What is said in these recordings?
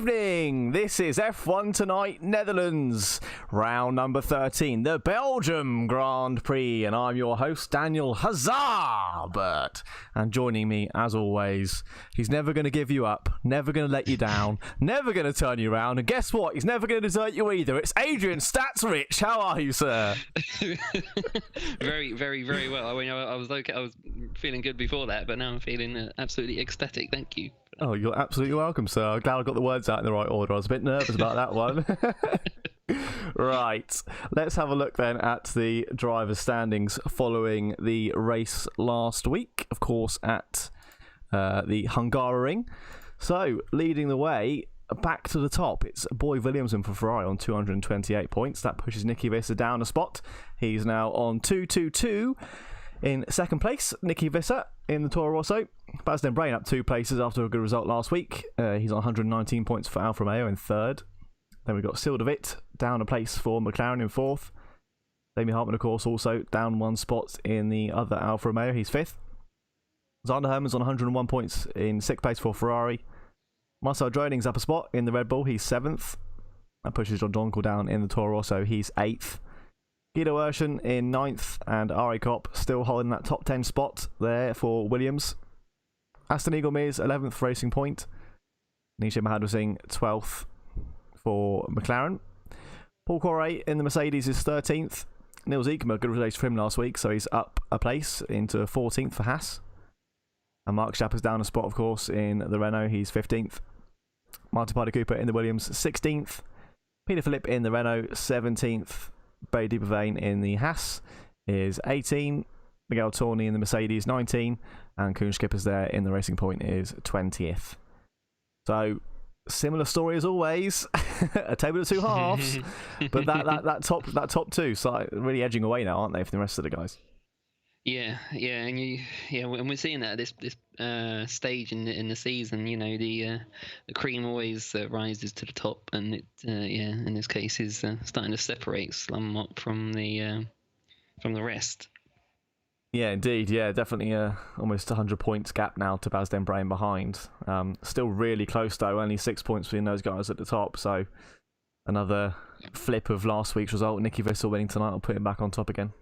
evening. This is F1 Tonight Netherlands, round number 13, the Belgium Grand Prix, and I'm your host, Daniel Hazzah, Burt. And joining me, as always, he's never going to give you up, never going to let you down, never going to turn you around, and guess what? He's never going to desert you either. It's Adrian Statsrich. How are you, sir? very well. I mean, I was okay. I was feeling good before that, but now I'm feeling absolutely ecstatic. Thank you. Oh, you're absolutely welcome, sir. I'm glad I got the words out in the right order. I was a bit nervous about that one. Right, let's have a look then at the driver standings following the race last week, of course, at the Hungaroring. So, leading the way back to the top, it's Boy Williamson for Ferrari on 228 points. That pushes Nicky Visser down a spot. He's now on 222. In second place, Nicky Visser in the Toro Rosso. Sebastian Brain up 2 places after a good result last week. He's on 119 points for Alfa Romeo in third. Then we've got Sildavit down a place for McLaren in fourth. Damien Hartman, of course, also down 1 spot in the other Alfa Romeo. He's fifth. Zander Hermans on 101 points in sixth place for Ferrari. Marcel Droning's up a spot in the Red Bull. He's seventh. That pushes John Donkel down in the Toro Rosso. He's eighth. Guido Urshan in 9th, and Ari Kopp still holding that top 10 spot there for Williams. Aston Eagle Mears 11th Racing Point. Nisha Mahadur Singh 12th for McLaren. Paul Corey in the Mercedes is 13th. Niels Eekema, good race for him last week, so he's up a place into 14th for Haas. And Mark Schapper's down a spot, of course, in the Renault. He's 15th. Martin Party Cooper in the Williams 16th. Peter Philippe in the Renault 17th. Bay Deepervane in the Haas is 18. Miguel Torney in the Mercedes 19, and Koen Skippers there in the Racing Point is 20th. So similar story as always, a table of two halves, but that top two, so really edging away now, aren't they, from the rest of the guys? Yeah, and we're seeing that at this stage in the season. You know, the cream always rises to the top, and it in this case is starting to separate somewhat from the rest. Yeah, indeed. Yeah, definitely almost 100 points gap now to Baz Den Brain behind. Still really close though, only 6 points between those guys at the top. So another flip of last week's result. Nicky Visser winning tonight will put him back on top again.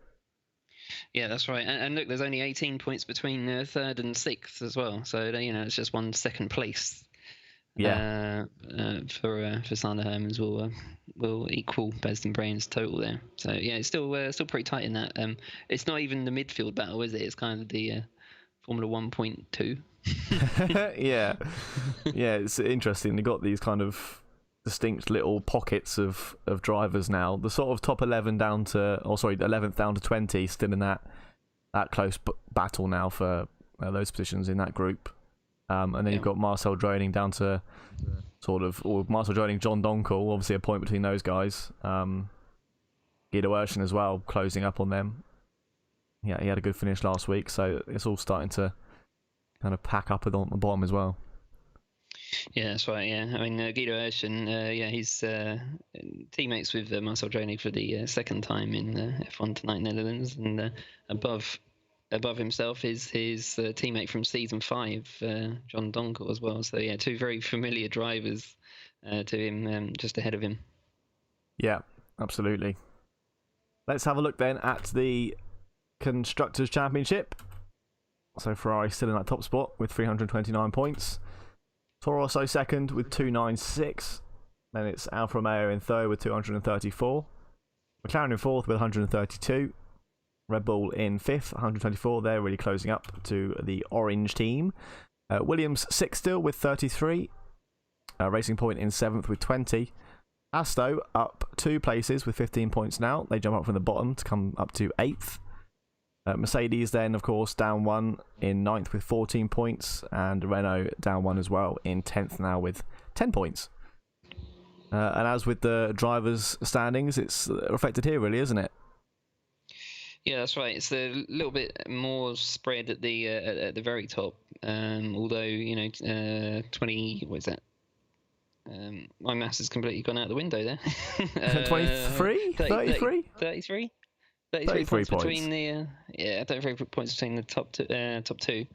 Yeah, that's right. And look, there's only 18 points between third and sixth as well. So you know, it's just 1 second place. Yeah. For Sander Hermans will equal Besden Brain's total there. So yeah, it's still pretty tight in that. It's not even the midfield battle, is it? It's kind of the Formula 1.2. Yeah, it's interesting. They got these kind of distinct little pockets of drivers now. The sort of top 11 down to, 11th down to 20, still in that close battle now for those positions in that group. And then you've got Marcel Droning down to Marcel Droning, John Donkel, obviously a point between those guys. Guido Urshan as well, closing up on them. Yeah, he had a good finish last week, so it's all starting to kind of pack up on the bottom as well. Yeah, that's right. Yeah, I mean Guido Urshan, he's teammates with Marcel Droning for the second time in F1 Tonight Netherlands, and above himself is his teammate from season 5, John Donkel as well. So yeah, 2 very familiar drivers to him, just ahead of him. Yeah, absolutely. Let's have a look then at the Constructors' Championship. So Ferrari still in that top spot with 329 points. Toro Rosso second with 296. Then it's Alfa Romeo in third with 234. McLaren in fourth with 132. Red Bull in 5th, 124. They're really closing up to the orange team. Williams 6th still with 33. Racing Point in 7th with 20. Asto up 2 places with 15 points now. They jump up from the bottom to come up to 8th. Mercedes then, of course, down 1 in 9th with 14 points. And Renault down 1 as well in 10th now with 10 points. And as with the drivers' standings, it's reflected here really, isn't it? Yeah, that's right. It's a little bit more spread at the very top. Although, you know, 20, what is that? My maths has completely gone out the window there. 23? 33? 33? 33 points between the 33 points between the top two.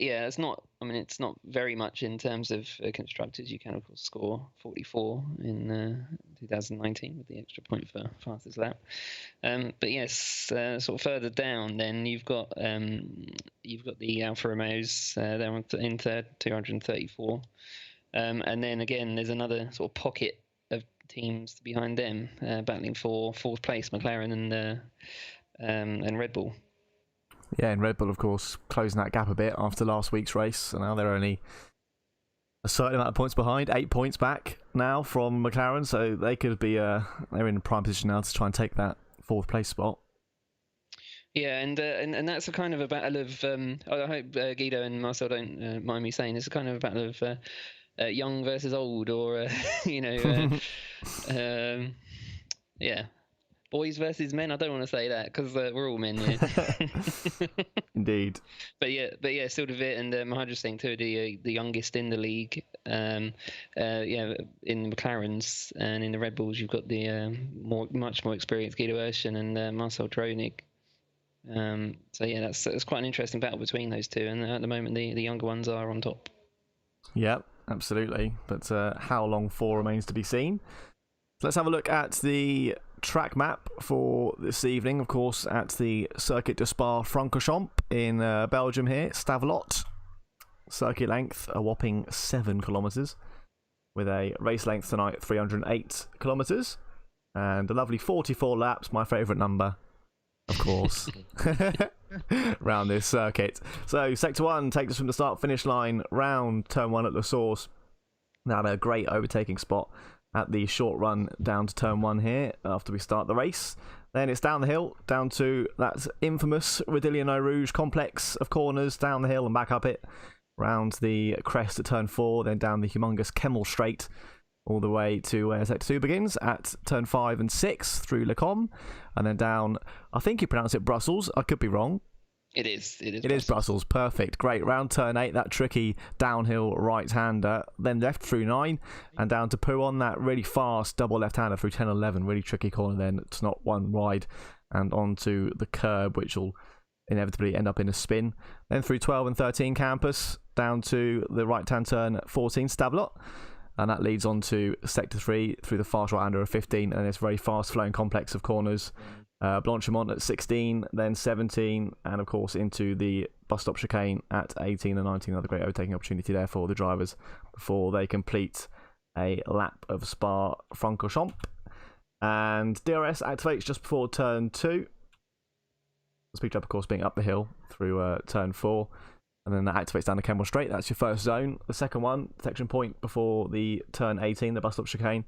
yeah, it's not. I mean, it's not very much in terms of constructors. You can of course score 44 in 2019 with the extra point for fastest lap. But yes, sort of further down, then you've got the Alfa Romeos. They're in third, 234, and then again there's another sort of pocket of teams behind them battling for fourth place, McLaren and Red Bull. Yeah, and Red Bull, of course, closing that gap a bit after last week's race. So now they're only a certain amount of points behind, 8 points back now from McLaren. So they could be, they're in prime position now to try and take that fourth place spot. Yeah, and that's a kind of a battle of. I hope Guido and Marcel don't mind me saying it's a kind of a battle of young versus old, or yeah. Boys versus men. I don't want to say that because we're all men here. Indeed. But yeah, still Devit and Mahadra Singh, two of the youngest in the league. In the McLarens and in the Red Bulls, you've got the much more experienced Guido Urshan and Marcel Dronig. So yeah, that's quite an interesting battle between those two. And at the moment, the younger ones are on top. Yep, absolutely. But how long for remains to be seen. So let's have a look at the track map for this evening. Of course, at the Circuit de Spa Francorchamps in Belgium here, Stavelot. Circuit length, a whopping 7 kilometres, with a race length tonight, 308 kilometres, and a lovely 44 laps, my favourite number, of course, round this circuit. So, Sector 1 takes us from the start-finish line, round Turn 1 at the source. Now, a great overtaking spot at the short run down to Turn 1 here after we start the race. Then it's down the hill, down to that infamous Redillion Eau Rouge complex of corners, down the hill and back up it, round the crest at Turn 4, then down the humongous Kemmel Straight, all the way to where Sector 2 begins, at Turn 5 and 6 through Welkom, and then down, I think you pronounce it Brussels, I could be wrong. It is Brussels. Perfect. Great. Round Turn 8, that tricky downhill right-hander. Then left through 9 and down to Pouon, that really fast double left-hander through 10 11. Really tricky corner then. It's not one wide. And onto the curb, which will inevitably end up in a spin. Then through 12 and 13 Campus, down to the right-hand turn 14 Stavelot. And that leads on to Sector 3 through the fast right-hander of 15. And this very fast-flowing complex of corners. Blanchimont at 16, then 17, and of course into the bus stop chicane at 18 and 19. Another great overtaking opportunity there for the drivers before they complete a lap of Spa Francorchamps. And DRS activates just before Turn 2. The speed trap, of course, being up the hill through Turn 4. And then that activates down the Kemmel Straight. That's your first zone. The second one, detection point before the Turn 18, the bus stop chicane.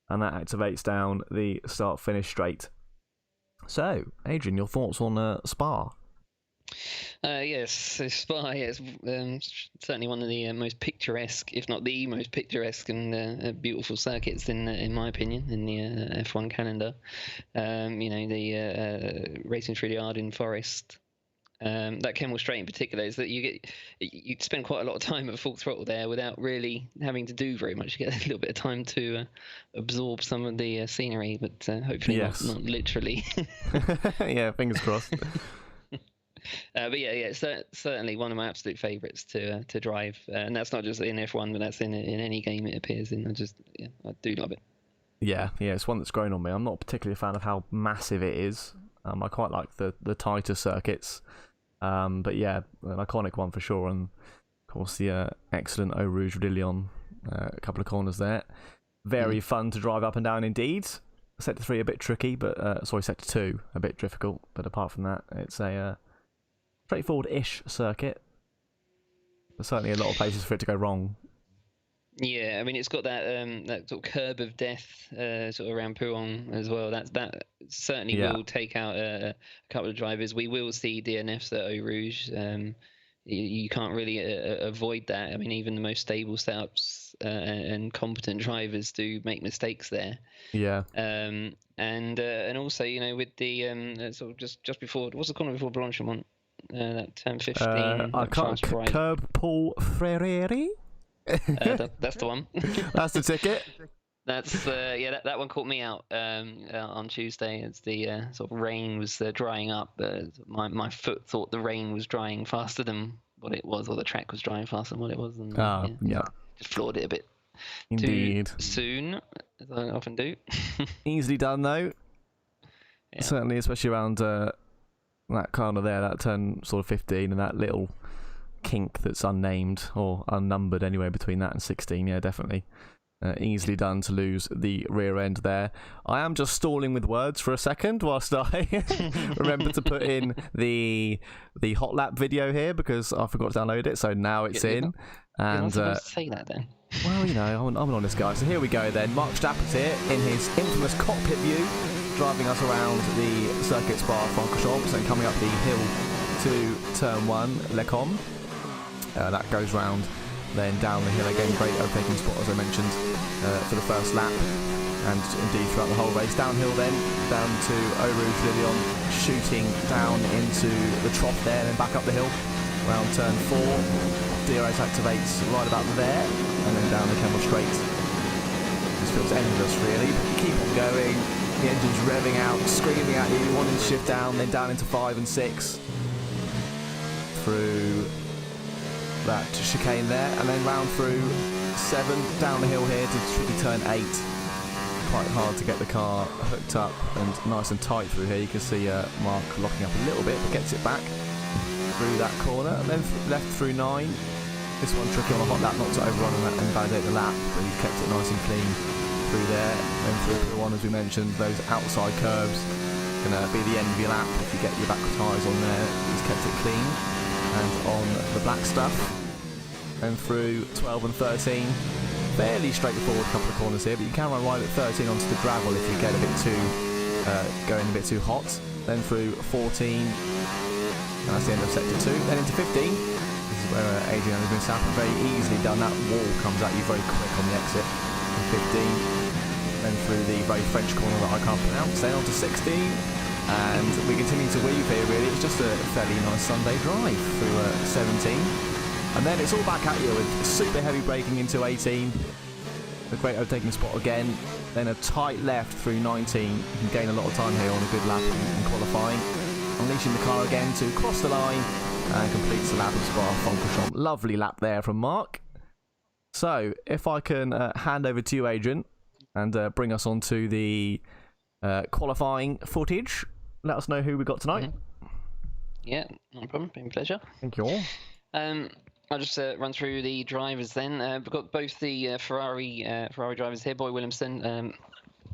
And that activates down the start-finish straight. So, Adrian, your thoughts on Spa? Yes, so Spa is certainly one of the most picturesque, if not the most picturesque and beautiful circuits in my opinion, in the F1 calendar. The racing through the Ardennes forest. That Kemmel Straight in particular is that you spend quite a lot of time at full throttle there without really having to do very much. You get a little bit of time to absorb some of the scenery, but hopefully not literally. Yeah, fingers crossed. But yeah, it's certainly one of my absolute favourites to drive, and that's not just in F1, but that's in any game it appears in. I do love it. Yeah, it's one that's grown on me. I'm not particularly a fan of how massive it is. I quite like the tighter circuits. But yeah, an iconic one for sure. And of course, the excellent Eau Rouge Redillion, a couple of corners there. Very fun to drive up and down indeed. Sector 3 a bit tricky, but Sector 2 a bit difficult. But apart from that, it's a straightforward-ish circuit. There's certainly a lot of places for it to go wrong. Yeah, I mean, it's got that sort of curb of death sort of around Pouon as well. That certainly will take out a couple of drivers. We will see DNFs at Eau Rouge. You can't really avoid that. I mean, even the most stable setups and competent drivers do make mistakes there. Yeah. And also, with the sort of just before, what's the corner before Blanchimont? That Turn 15. I can't. Curb Paul Freire. That's the one. That's the ticket. That's that one caught me out on Tuesday as the sort of rain was drying up. My foot thought the rain was drying faster than what it was, or the track was driving faster than what it was, and just floored it a bit Indeed. too soon, as I often do. Easily done though. Yeah. Certainly, especially around that corner there, that turn sort of 15, and that little kink that's unnamed or unnumbered anyway between that and 16. Yeah, definitely. Easily done to lose the rear end there. I am just stalling with words for a second whilst I remember to put in the hot lap video here because I forgot to download it, so now it's in. You're not supposed to say that then. Well, you know, I'm an honest guy. So here we go then. Mark Stapper's here in his infamous cockpit view, driving us around the circuit spa Francorchamps and coming up the hill to turn 1, Welkom. That goes round, then down the hill again. Great overtaking spot, as I mentioned, for the first lap, and indeed throughout the whole race. Downhill then, down to Beglian, shooting down into the trough there, then back up the hill, round turn 4. DRS activates right about there, and then down the Kemmel Straight. This feels endless, really, but you keep on going. The engine's revving out, screaming at you, wanting to shift down, then down into 5 and 6. Through that chicane there, and then round through 7, down the hill here to tricky turn 8. Quite hard to get the car hooked up and nice and tight through here. You can see Mark locking up a little bit, but gets it back through that corner, and then left through 9. This one tricky on a hot lap, not to overrun and invalidate the lap, but he's kept it nice and clean through there. Then through 1, as we mentioned, those outside curves can be the end of your lap if you get your backward tyres on there. He's kept it clean. And on the black stuff, and through 12 and 13, fairly straightforward couple of corners here, but you can run wide at 13 onto the gravel if you get a bit too going a bit too hot. Then through 14, and that's the end of sector 2. Then into 15, this is where Adrian has been sapped very easily done. That wall comes at you very quick on the exit. And 15, then through the very French corner that I can't pronounce. Then on to 16. And we continue to weave here, really. It's just a fairly nice Sunday drive through 17. And then it's all back at you with super heavy braking into 18. A great overtaking spot again. Then a tight left through 19. You can gain a lot of time here on a good lap in qualifying. Unleashing the car again to cross the line and completes the lap of Spa Francorchamps. Lovely lap there from Mark. So, if I can hand over to you, Adrian, and bring us on to the qualifying footage. Let us know who we got tonight. Mm-hmm. Yeah, no problem. Been a pleasure. Thank you all. I'll just run through the drivers then. We've got both the Ferrari drivers here. Boy Williamson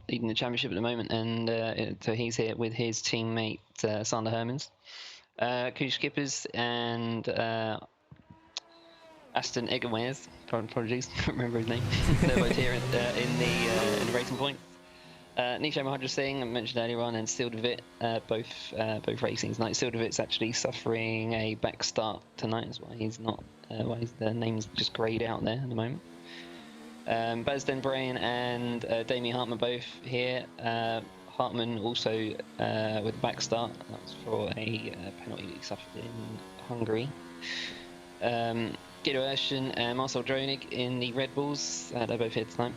leading the championship at the moment, and so he's here with his teammate Sander Hermans. Koos Skippers and Aston Egermers. Apologies, can't remember his name. They're both here in the racing point. Nisha Mahendra Singh, I mentioned earlier on, and Sildavit, both racing tonight. Sildavit's actually suffering a back start tonight, is why he's not. Why the name's just greyed out there at the moment. Baz Den Brain and Damien Hartman both here. Hartman also with a back start. That was for a penalty that he suffered in Hungary. Guido Urshan and Marcel Dronig in the Red Bulls. They're both here tonight.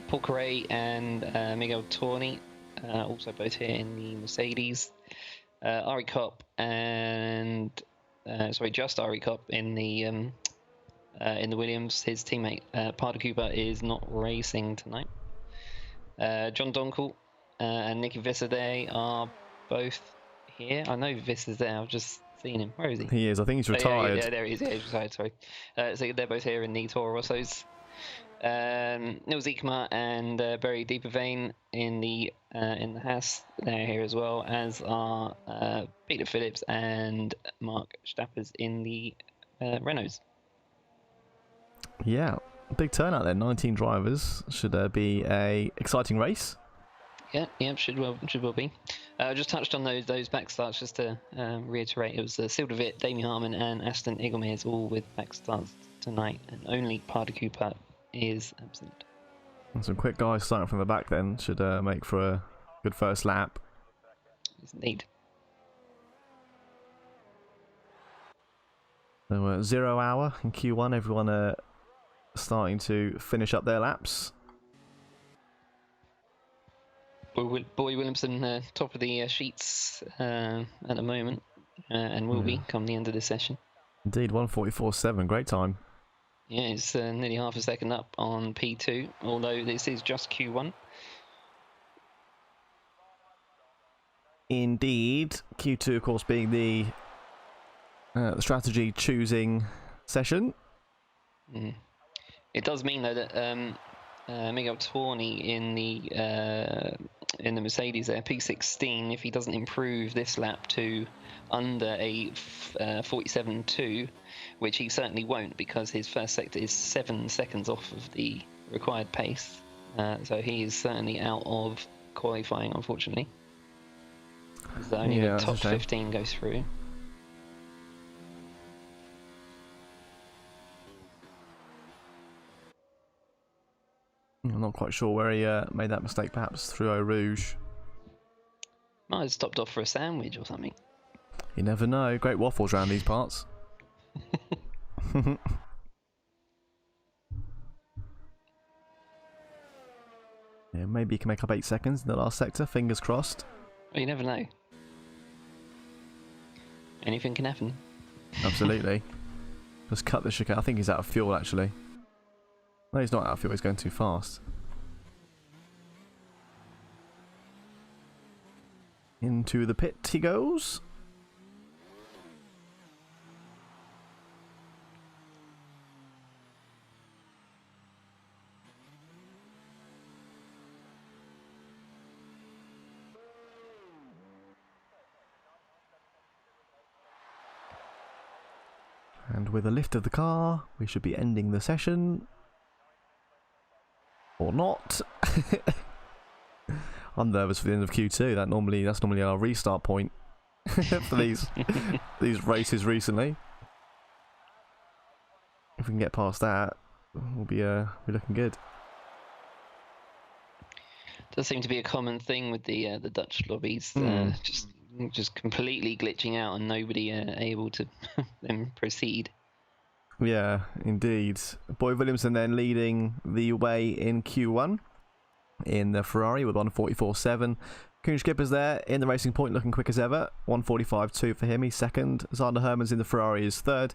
Paul Correa and Miguel Torni, also both here in the Mercedes. Ari Kopp and just Ari Kopp in the Williams. His teammate Parda Cooper is not racing tonight. John Donkel and Nicky Visser are both here. I know Visser's there. I've just seen him. Where is he? He is. I think he's retired. Yeah, there he is. Yeah, he's retired. Sorry. So they're both here in the Toro Rossos. Nils Ikema and Barry Deepervane in the Haas. They're here as well, as are Peter Phillips and Mark Stappers in the Renaults. Yeah, big turnout there. 19 drivers. Should be a exciting race. Yeah, should well be. Just touched on those back starts just to reiterate. It was Sildavit, Damien Harmon, and Aston Egelmers all with back starts tonight, and only Parda Cooper is absent. And some quick guys starting from the back then should make for a good first lap. It's neat. So 0 hour in Q1. Everyone starting to finish up their laps. Boy Williamson top of the sheets at the moment, and will be come the end of this session. Indeed, 1:44.7. Great time. Yeah, it's nearly half a second up on P2, although this is just Q1. Indeed, Q2, of course, being the strategy choosing session. It does mean though that Miguel Tawney in the Mercedes there, P16, if he doesn't improve this lap to under a 47.2, which he certainly won't because his first sector is 7 seconds off of the required pace, so he is certainly out of qualifying, unfortunately. So only the top 15 goes through. I'm not quite sure where he made that mistake, perhaps through Eau Rouge. Might have stopped off for a sandwich or something. You never know. Great waffles around these parts. Yeah, maybe he can make up 8 seconds in the last sector. Fingers crossed. Well, you never know. Anything can happen. Absolutely. Just cut the chicane. I think he's out of fuel, actually. No, he's not out of fuel. He's going too fast. Into the pit he goes. And with a lift of the car, we should be ending the session. Or not. I'm nervous for the end of Q2. That's normally our restart point for these races recently. If we can get past that, we'll be looking good. Does seem to be a common thing with the Dutch lobbies, just completely glitching out and nobody able to then proceed. Yeah, indeed. Boy Williamson then leading the way in Q1 in the Ferrari with 1:44.7. Koen Skipper's there in the racing point looking quick as ever. 1:45.2 for him. He's second. Zander Hermans in the Ferrari is third.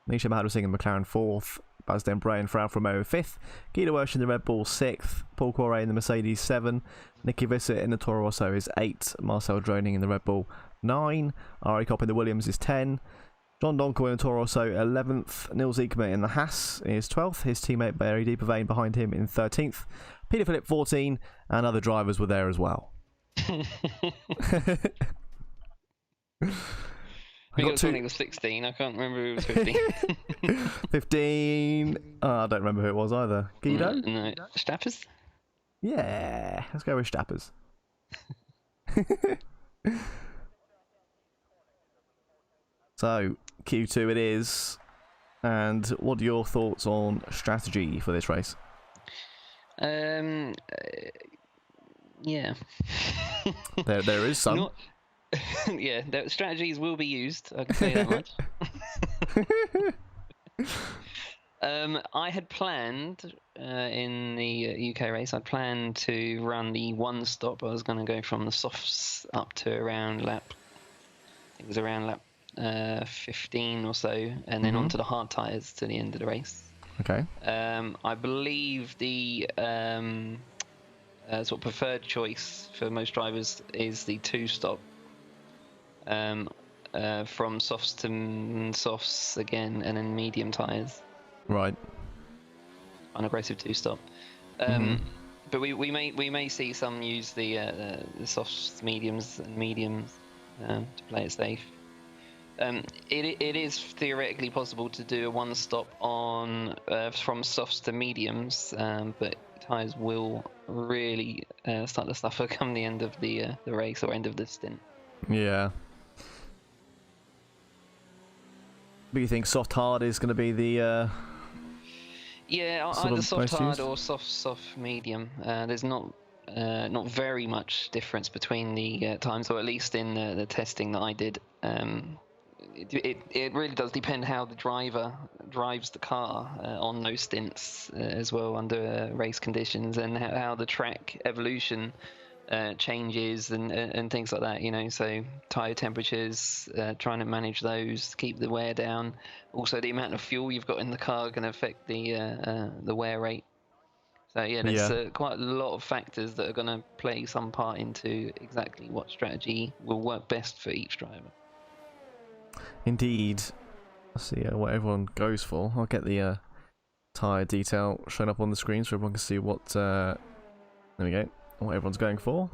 Nisha Mahadusing in McLaren fourth. Baz Dembray and for Alfa Romeo fifth. Guido Wersch in the Red Bull sixth. Paul Correa in the Mercedes 7. Nicky Visser in the Toro Rosso is 8. Marcel Droning in the Red Bull 9. Ari Kopp in the Williams is 10. John Donko in the Toro Rosso 11th. Nils Ekman in the Haas is 12th. His teammate Barry Deepervein behind him in 13th. Peter Philip 14, and other drivers were there as well. We got something was 16. I can't remember who was 15. 15. I don't remember who it was either. Guido? No. Stappers? Yeah, let's go with Stappers. So, Q2 it is. And what are your thoughts on strategy for this race? Yeah. There is some. Yeah, strategies will be used. I can say that much. I had planned in the UK race. I planned to run the one stop. I was going to go from the softs up to around lap. It was around lap 15 or so, and then onto the hard tyres to the end of the race. Okay. I believe the sort of preferred choice for most drivers is the two stop. From softs to softs again, and then medium tyres. Right. Unaggressive two stop. But we may see some use the softs, mediums, and mediums to play it safe. It is theoretically possible to do a one stop on from softs to mediums, but tyres will really start to suffer come the end of the race or end of the stint. Yeah. But you think soft hard is going to be the yeah, either soft hard or soft medium. There's not very much difference between the times, or at least in the testing that I did. It really does depend how the driver drives the car on those stints as well under race conditions, and how the track evolution changes and things like that, you know, so tire temperatures, trying to manage those, keep the wear down. Also, the amount of fuel you've got in the car can affect the wear rate. So yeah, there's quite a lot of factors that are going to play some part into exactly what strategy will work best for each driver. Indeed. Let's see what everyone goes for. I'll get the tyre detail shown up on the screen so everyone can see what. There we go. What everyone's going for.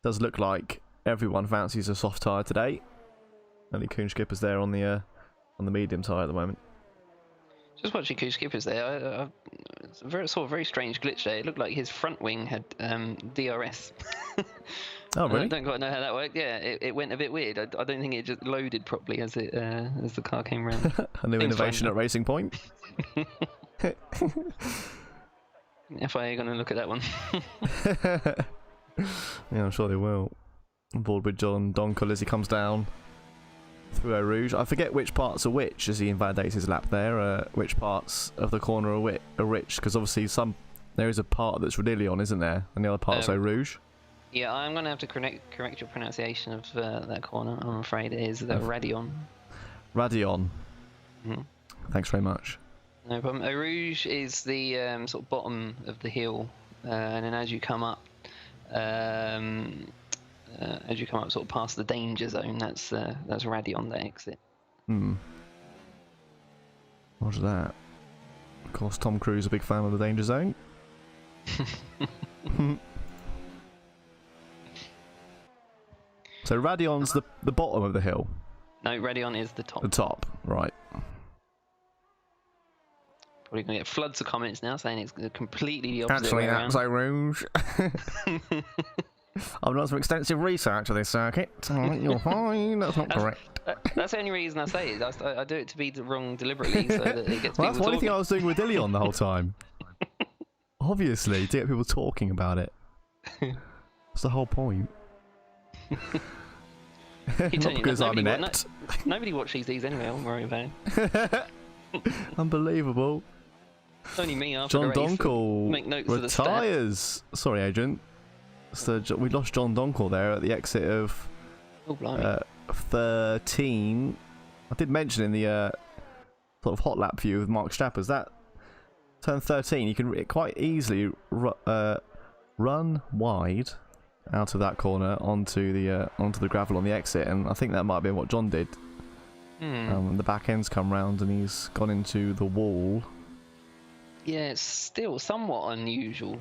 Does look like everyone fancies a soft tyre today. Only Kuhn Skipper's there on the medium tyre at the moment. Just watching Kuhn Skipper's there, it's a very strange glitch there. It looked like his front wing had DRS. Oh really? I don't quite know how that worked. Yeah, it went a bit weird. I don't think it just loaded properly as the car came around. A new innovation at Racing Point. FIA going to look at that one. Yeah, I'm sure they will. On board with John Donkel as he comes down through Eau Rouge. I forget which parts are which as he invalidates his lap there. Which parts of the corner are which? Because obviously there is a part that's Beglian, isn't there? And the other part's Eau Rouge. Yeah, I'm going to have to correct your pronunciation of that corner. I'm afraid it is Radion. Radion. Mm-hmm. Thanks very much. No problem. Eau Rouge is the sort of bottom of the hill, and then as you come up sort of past the danger zone, that's Radion, the exit. Roger that. Of course, Tom Cruise a big fan of the danger zone. So Radion's the bottom of the hill. No, Radion is the top. The top, right. Probably going to get floods of comments now saying it's completely the opposite way around. Actually, that's Eau Rouge. I've done some extensive research of this circuit. You're fine. That's not correct. That's the only reason I say it. I do it to be wrong deliberately so that it gets well, people that's the only thing I was doing with Beglian the whole time. Obviously, to get people talking about it. That's the whole point. Not because I'm inept. Nobody watches these anyway. I won't worry about it. Unbelievable. It's only me after John the race. Donkel Make notes of the stats. retires. Sorry, Adrian. So we lost John Donkel there at the exit of 13. I did mention in the sort of hot lap view with Mark Stappers that turn 13 you can quite easily run wide out of that corner onto the gravel on the exit, and I think that might have been what John did. The back end's come round and he's gone into the wall. Yeah, it's still somewhat unusual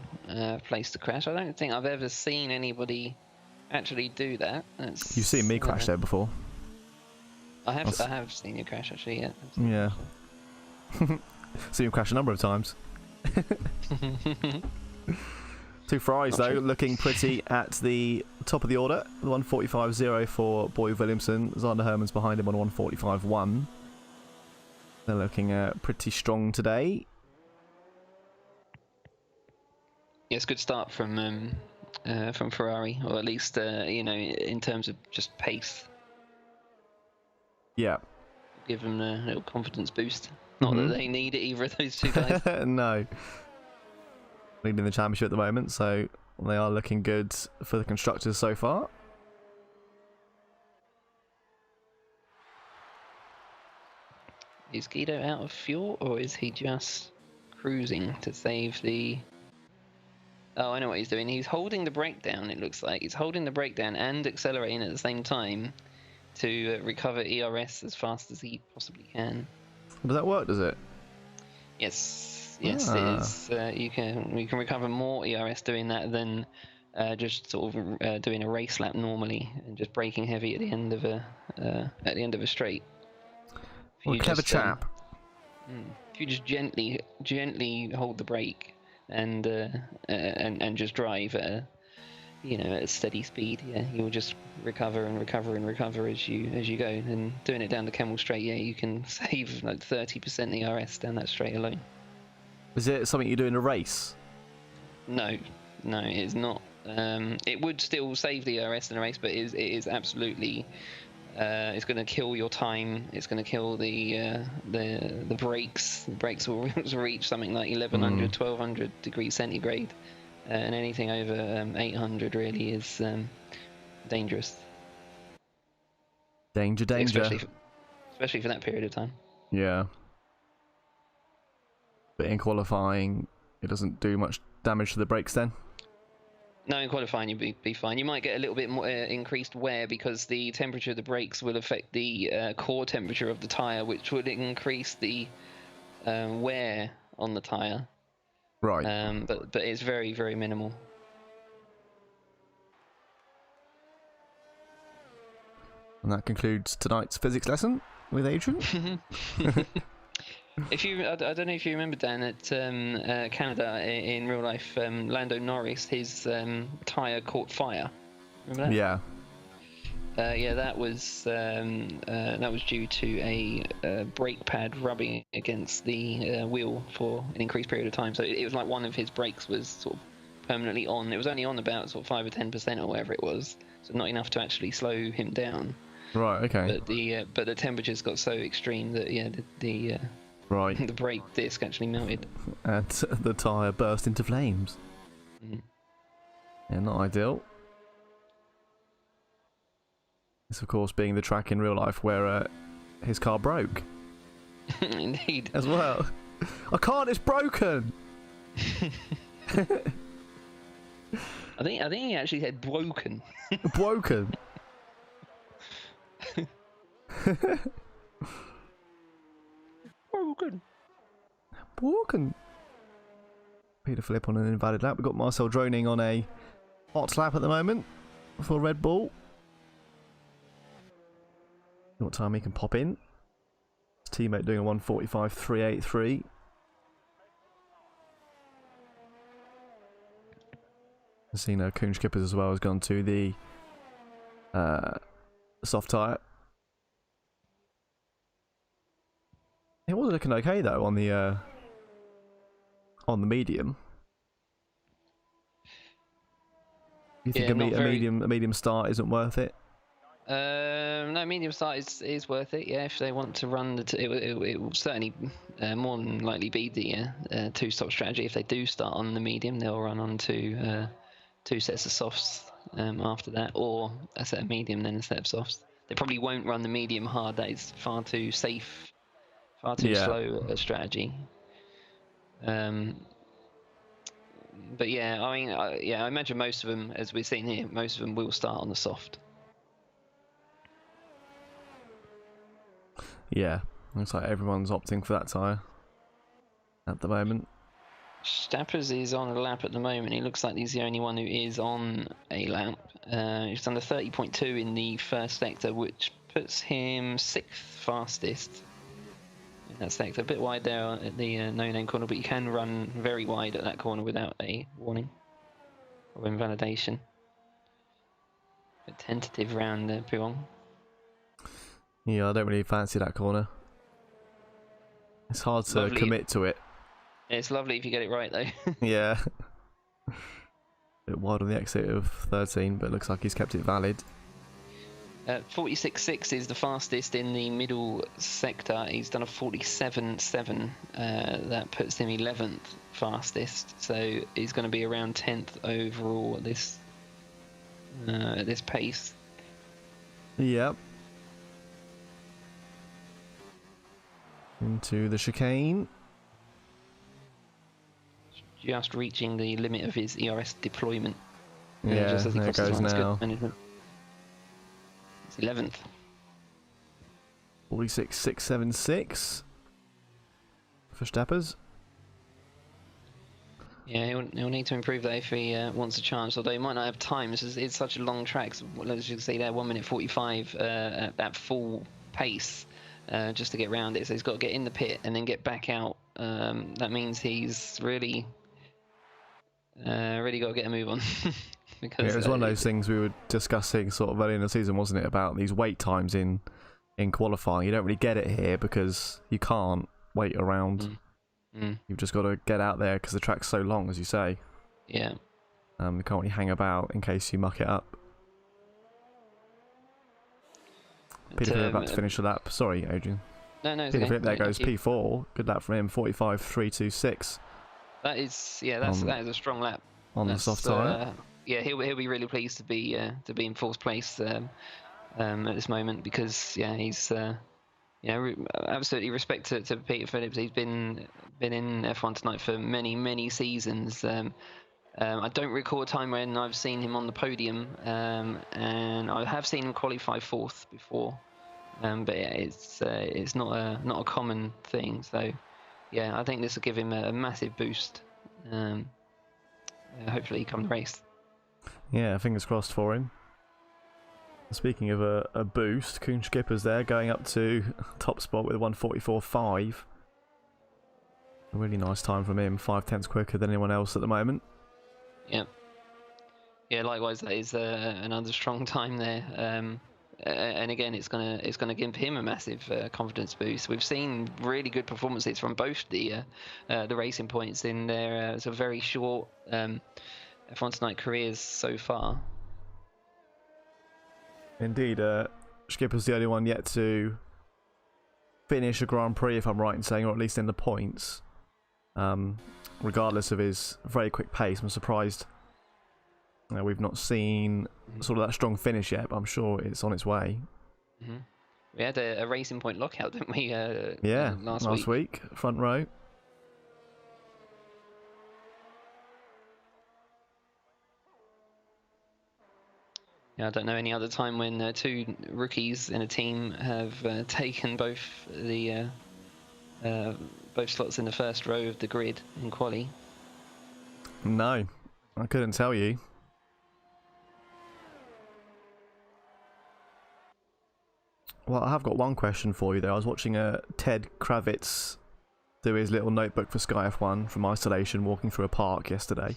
place to crash. I don't think I've ever seen anybody actually do that. You've seen me crash there before. I have seen you crash actually. Yeah. Seen you crash a number of times. Two Ferraris though, looking pretty at the top of the order. The 145.0 for Boy Williamson. Zander Herman's behind him on 145.1. They're looking pretty strong today. Yeah, it's a good start from Ferrari, or at least in terms of just pace. Yeah. Give them a little confidence boost. Not that they need it, either of those two guys. No. Leading the championship at the moment, so they are looking good for the constructors so far. Is Guido out of fuel, or is he just cruising to save the... Oh, I know what he's doing. He's holding the brake down, it looks like. He's holding the brake down and accelerating at the same time to recover ERS as fast as he possibly can. Does that work, does it? Yes, it is. You can recover more ERS doing that than just sort of doing a race lap normally and just braking heavy at the end of a straight. Well, clever chap. If you just gently hold the brake and just drive at a steady speed, you'll just recover and recover and recover as you go. And doing it down the Kemmel straight, you can save like 30% ERS down that straight alone. Is it something you do in a race? No, it's not. It would still save the ERS in a race, but it is absolutely. It's going to kill your time. It's going to kill the brakes. The brakes will reach something like 1100, 1200 degrees centigrade and anything over 800 really is dangerous. Danger. Especially for that period of time. Yeah. But in qualifying, it doesn't do much damage to the brakes then? No, in qualifying you'll be fine. You might get a little bit more increased wear because the temperature of the brakes will affect the core temperature of the tyre, which would increase the wear on the tyre. Right. But it's very, very minimal. And that concludes tonight's physics lesson with Adrian. I don't know if you remember, Dan, at Canada in real life, Lando Norris, his tyre caught fire. Remember that? Yeah. That was due to a brake pad rubbing against the wheel for an increased period of time. So it was like one of his brakes was sort of permanently on. It was only on about sort of 5 or 10% or whatever it was, so not enough to actually slow him down. Right. Okay. But the temperatures got so extreme that the right. the brake disc actually melted. And the tyre burst into flames. Mm. Yeah, not ideal. This, of course, being the track in real life where his car broke. Indeed. As well. I can't, it's broken! I think he actually said broken. Broken? Broken. Peter Flip on an invalid lap. We've got Marcel droning on a hot lap at the moment for Red Bull. What time he can pop in. His teammate doing a 1:45.383. I've seen Kuhn Skippers as well has gone to the soft tyre. It was looking okay though on the medium. You think a medium start isn't worth it? No, medium start is worth it. Yeah, if they want to run it will certainly more than likely be the two-stop strategy. If they do start on the medium, they'll run on to 2 sets of softs after that, or a set of medium then a set of softs. They probably won't run the medium hard. That is far too safe, far too slow a strategy. But yeah, I mean, I imagine most of them, as we've seen here, most of them will start on the soft. Yeah, looks like everyone's opting for that tyre at the moment. Stappers is on a lap at the moment. He looks like he's the only one who is on a lap. He's done a 30.2 in the first sector, which puts him 6th fastest in that sector. A bit wide there at the no-name corner, but you can run very wide at that corner without a warning or invalidation. A tentative round there, Puong. Yeah, I don't really fancy that corner. It's hard to commit to it. It's lovely if you get it right, though. Yeah. A bit wide on the exit of 13, but it looks like he's kept it valid. 46.6 is the fastest in the middle sector. He's done a 47.7. That puts him 11th fastest. So he's going to be around 10th overall at this pace. Yep. Into the chicane. Just reaching the limit of his ERS deployment. Yeah, just as he there it crosses goes the line. now. It's good management. It's 11th. 46.676 for Stappers. Yeah, he'll need to improve that if he wants a chance, although he might not have time. It's such a long track. So, as you can see there, 1:45 at full pace just to get around it. So he's got to get in the pit and then get back out. That means he's really got to get a move on. Because, it was one of those things we were discussing sort of early in the season, wasn't it, about these wait times in qualifying. You don't really get it here because you can't wait around. You've just got to get out there because the track's so long, as you say. Yeah. You can't really hang about in case you muck it up. Peter Philip about to finish the lap. Sorry, Adrian. No, it's Peter okay. Philip, there goes P4. Good lap from him. 45.326. That is, that is a strong lap. on the soft tyre. Yeah, he'll be really pleased to be in fourth place at this moment, because he's absolutely respect to Peter Phillips. He's been in F1 tonight for many seasons. I don't recall a time when I've seen him on the podium, and I have seen him qualify fourth before, but it's not a common thing. So I think this will give him a massive boost. Hopefully, come the race. Yeah, fingers crossed for him. Speaking of a boost, Koen Schipper's there, going up to top spot with 1:44.5. A really nice time from him, 5/10 quicker than anyone else at the moment. Yep. Yeah, likewise, that is another strong time there. And again, it's gonna give him a massive confidence boost. We've seen really good performances from both the racing points in their sort of very short F1 Tonight careers so far. Indeed, Skipper's the only one yet to finish a Grand Prix, if I'm right in saying, or at least in the points. Regardless of his very quick pace, I'm surprised we've not seen sort of that strong finish yet, but I'm sure it's on its way. Mm-hmm. We had a racing point lockout, didn't we? Last week, front row. Yeah, I don't know any other time when two rookies in a team have taken both slots in the first row of the grid in quali. No, I couldn't tell you. Well, I have got one question for you though. I was watching Ted Kravitz do his little notebook for Sky F1 from isolation, walking through a park yesterday,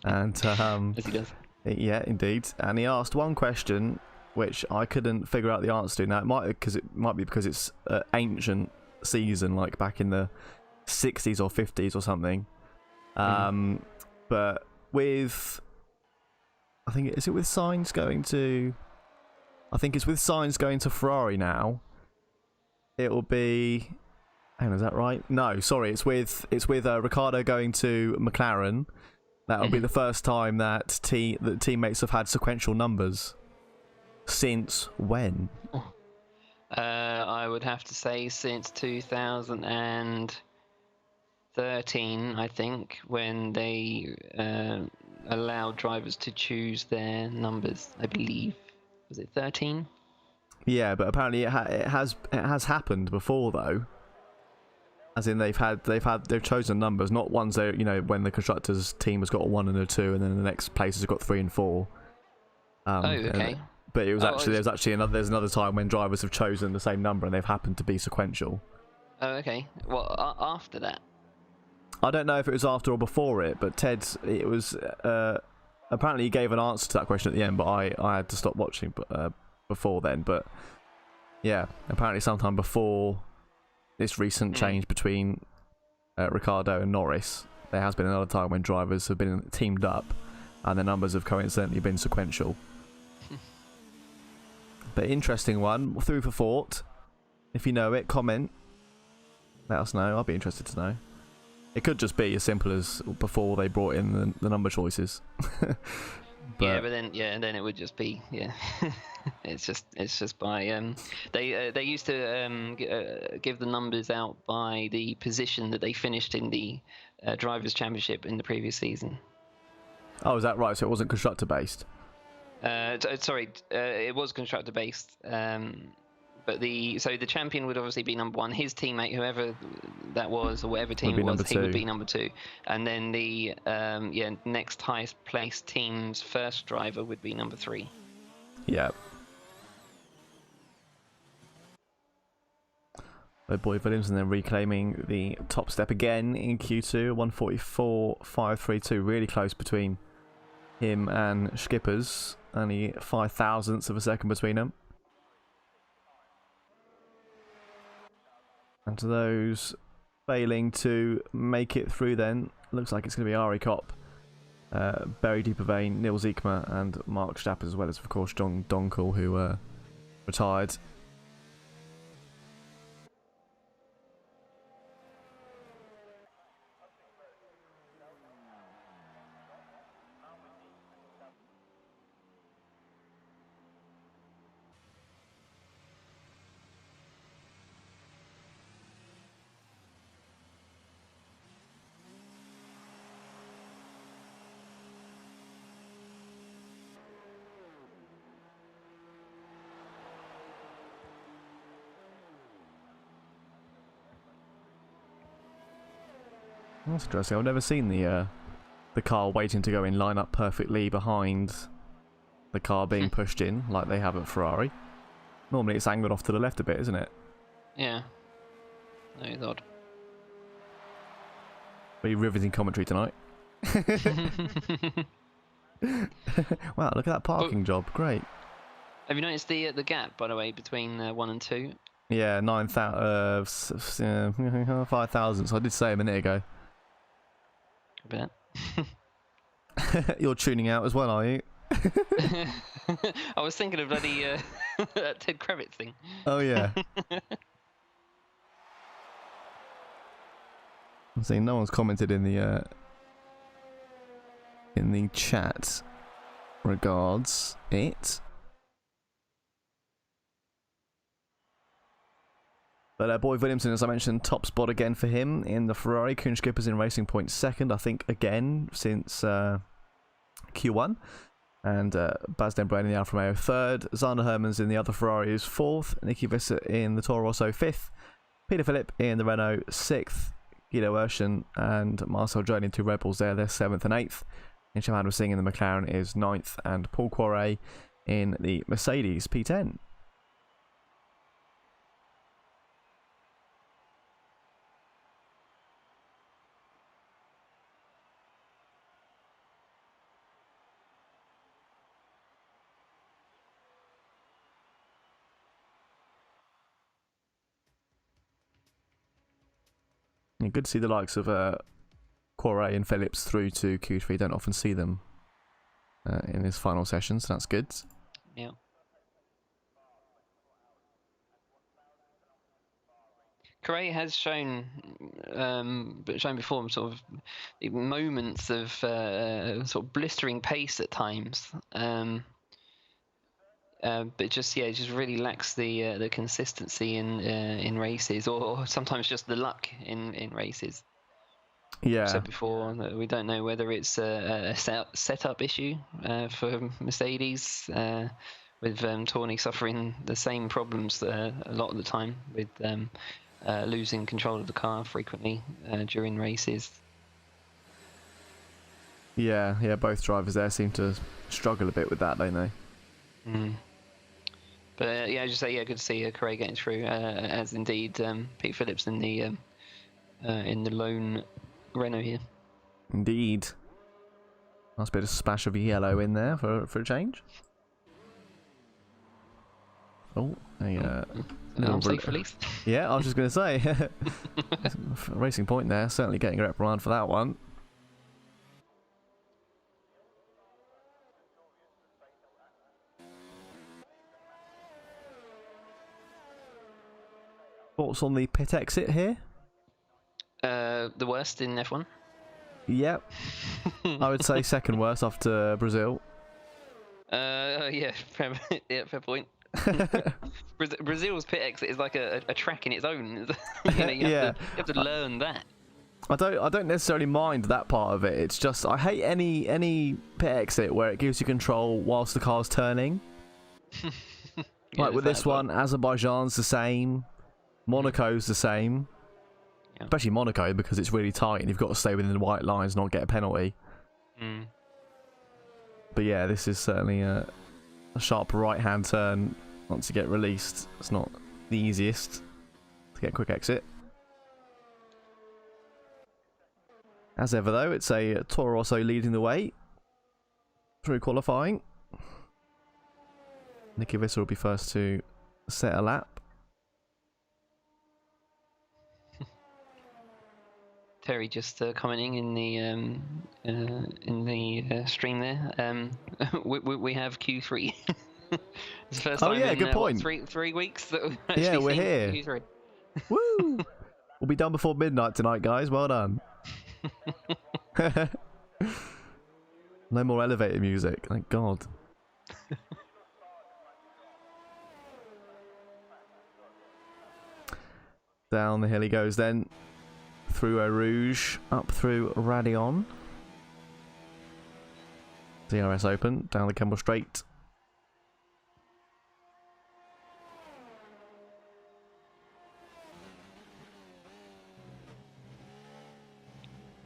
and As he does. yeah, indeed. And he asked one question which I couldn't figure out the answer to. Now it might be because it's ancient season, like back in the 60s or 50s or something. But with, I think it's with Sainz going to Ferrari now. It'll be, hang on, is that right? No, sorry, it's with Ricciardo going to McLaren. That'll be the first time that teammates have had sequential numbers. Since when? I would have to say since 2013, I think, when they allowed drivers to choose their numbers. I believe, was it 13? Yeah, but apparently it has happened before though. As in they've chosen numbers, not ones that, you know, when the constructors team has got a 1 and a 2, and then the next places have got 3 and 4. Okay. But it was there's another time when drivers have chosen the same number and they've happened to be sequential. Oh, okay. Well, after that. I don't know if it was after or before it, but it was apparently he gave an answer to that question at the end, but I had to stop watching before then. But yeah, apparently sometime before this recent change between Ricciardo and Norris, there has been another time when drivers have been teamed up and the numbers have coincidentally been sequential. But interesting one, through for thought. If you know it, comment. Let us know. I'll be interested to know. It could just be as simple as before they brought in the number choices. But then it would just be it's just by they used to give the numbers out by the position that they finished in the drivers' championship in the previous season. Oh, is that right? So it wasn't constructor based? It was constructor based. But the champion would obviously be number 1. His teammate, whoever that was, or whatever team it was, he would be number 2. And then the next highest placed team's first driver would be number 3. Yeah. Oh boy, Williams, and then reclaiming the top step again in Q2, 1:44.532, really close between him and Skippers, only 5 thousandths of a second between them. And to those failing to make it through then, looks like it's going to be Ari Kopp, Barry Deepervein, Neil Ziekma and Mark Stapp, as well as, of course, John Donkel, who retired. That's interesting. I've never seen the car waiting to go in line up perfectly behind the car being pushed in like they have at Ferrari. Normally it's angled off to the left a bit, isn't it? Yeah. That is odd. Are you riveting commentary tonight? Wow, look at that parking job. Great. Have you noticed the gap, by the way, between 1 and 2? Yeah, 5,000. So I did say a minute ago. A bit. You're tuning out as well, are you? I was thinking of bloody that Ted Kravitz thing. Oh yeah. I'm seeing no one's commented in the chat regards it. But Boy Williamson, as I mentioned, top spot again for him in the Ferrari. Kuhn Skipper's in Racing Point second, I think, again since Q1. And Baz Den Bruyne in the Alfa Romeo third. Zander Hermans in the other Ferrari is fourth. Nicky Visser in the Toro Rosso fifth. Peter Philip in the Renault sixth. Guido Urshan and Marcel Journing, two Red Bulls there, they're seventh and eighth. And Shahad Singh in the McLaren is ninth. And Paul Quarret in the Mercedes P10. Good to see the likes of Quarret and Phillips through to Q3. Don't often see them in his final session, so that's good. Yeah. Correa has shown before sort of moments of sort of blistering pace at times, but just really lacks the consistency in races, or sometimes just the luck in races. Yeah. I said before that we don't know whether it's a setup issue for Mercedes, with Tawny suffering the same problems a lot of the time with losing control of the car frequently during races. Yeah, both drivers there seem to struggle a bit with that, don't they? Mm. But yeah, good to see Correa getting through, as indeed Pete Phillips in the lone Renault here. Indeed. Nice bit of splash of yellow in there for a change. Oh, safe release. Yeah, I was just going to say. Racing Point there, certainly getting a reprimand for that one. Thoughts on the pit exit here? The worst in F1? Yep. I would say second worst after Brazil. Yeah, fair point. Brazil's pit exit is like a track in its own. You have to learn that. I don't necessarily mind that part of it. It's just I hate any pit exit where it gives you control whilst the car's turning. Like with this one, Azerbaijan's the same, Monaco's the same. Yeah. Especially Monaco, because it's really tight and you've got to stay within the white lines, not get a penalty. Mm. But yeah, this is certainly a sharp right-hand turn. Once you get released, it's not the easiest to get a quick exit. As ever, though, it's a Toro Rosso leading the way through qualifying. Nicky Visser will be first to set a lap. Terry just commenting in the stream there. We have Q3. It's the first time in, good point. What, 3 weeks that we've actually we're seen here. Q3. Woo! We'll be done before midnight tonight, guys. Well done. No more elevator music. Thank God. Down the hill he goes then. Through Eau Rouge, up through Radion. DRS open, down the Kemble Straight.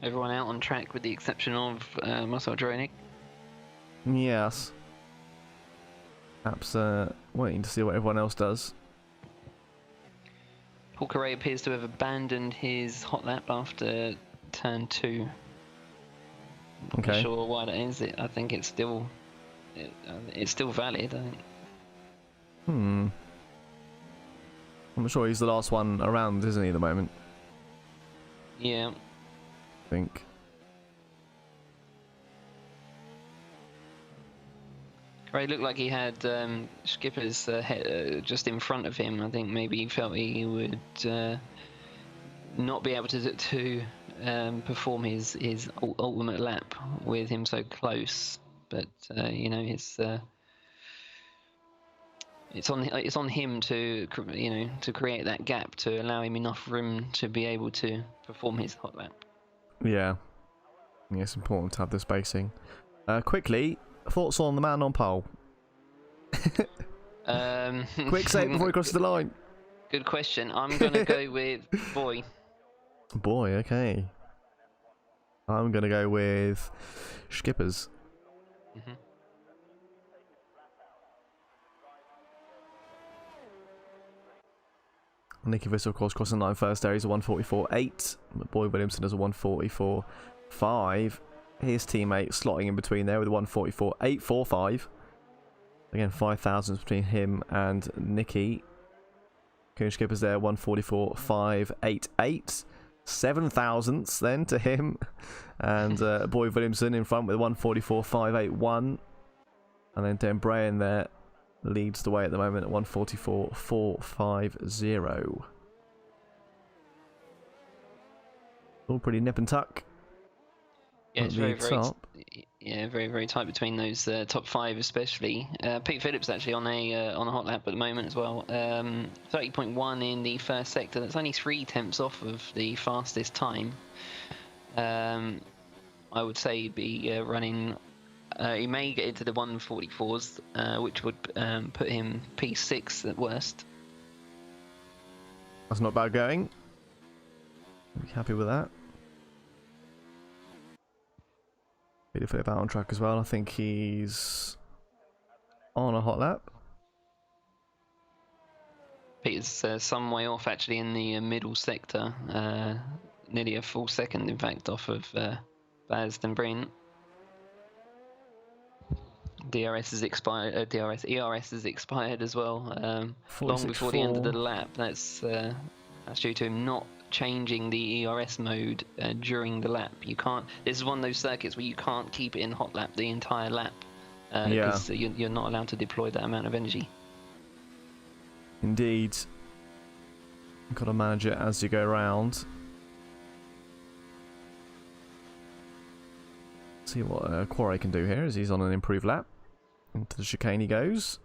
everyone out on track with the exception of Marcel Dronig. Yes. Perhaps waiting to see what everyone else does. Paul Correa appears to have abandoned his hot lap after turn 2. Okay. Not sure why that is. I think it's still valid. I think. I'm sure he's the last one around, isn't he, at the moment? Yeah. I think. It looked like he had Skipper's head just in front of him. I think maybe he felt he would not be able to perform his ultimate lap with him so close. But you know, it's on him to create that gap to allow him enough room to be able to perform his hot lap. Yeah. It's important to have the spacing. Quickly, thoughts on the man on pole? Quick say before he crosses the line. Good question. I'm gonna go with Boy. Boy, okay. I'm gonna go with Skippers. Nicky Visser, of course, crossing the line first there. He's a 144.8. Boy Williamson has a 144.5. His teammate slotting in between there with a 144.845. Again, 5 thousandths between him and Nicky. Coon Skipper's there, 144.588. 7 thousandths then to him. And Boy Williamson in front with a 144.581. And then Dan Brayan there leads the way at the moment at 144.450. All pretty nip and tuck. Yeah, it's very very tight between those top 5 especially. Pete Phillips actually on a hot lap at the moment as well. 30.1 in the first sector. That's only 3 tenths off of the fastest time. I would say he'd be running. He may get into the 144s, which would put him P6 at worst. That's not bad going. Be happy with that. Peter Phillip out on track as well. I think he's on a hot lap. Peter's some way off actually in the middle sector. Nearly a full second, in fact, off of Baz Den Breen. ERS has expired as well. Long before the end of the lap. That's due to him not changing the ERS mode during the lap. You can't. This is one of those circuits where you can't keep it in hot lap the entire lap because you're not allowed to deploy that amount of energy. Indeed. You've got to manage it as you go around. See what Quarry can do here as he's on an improved lap. Into the chicane he goes.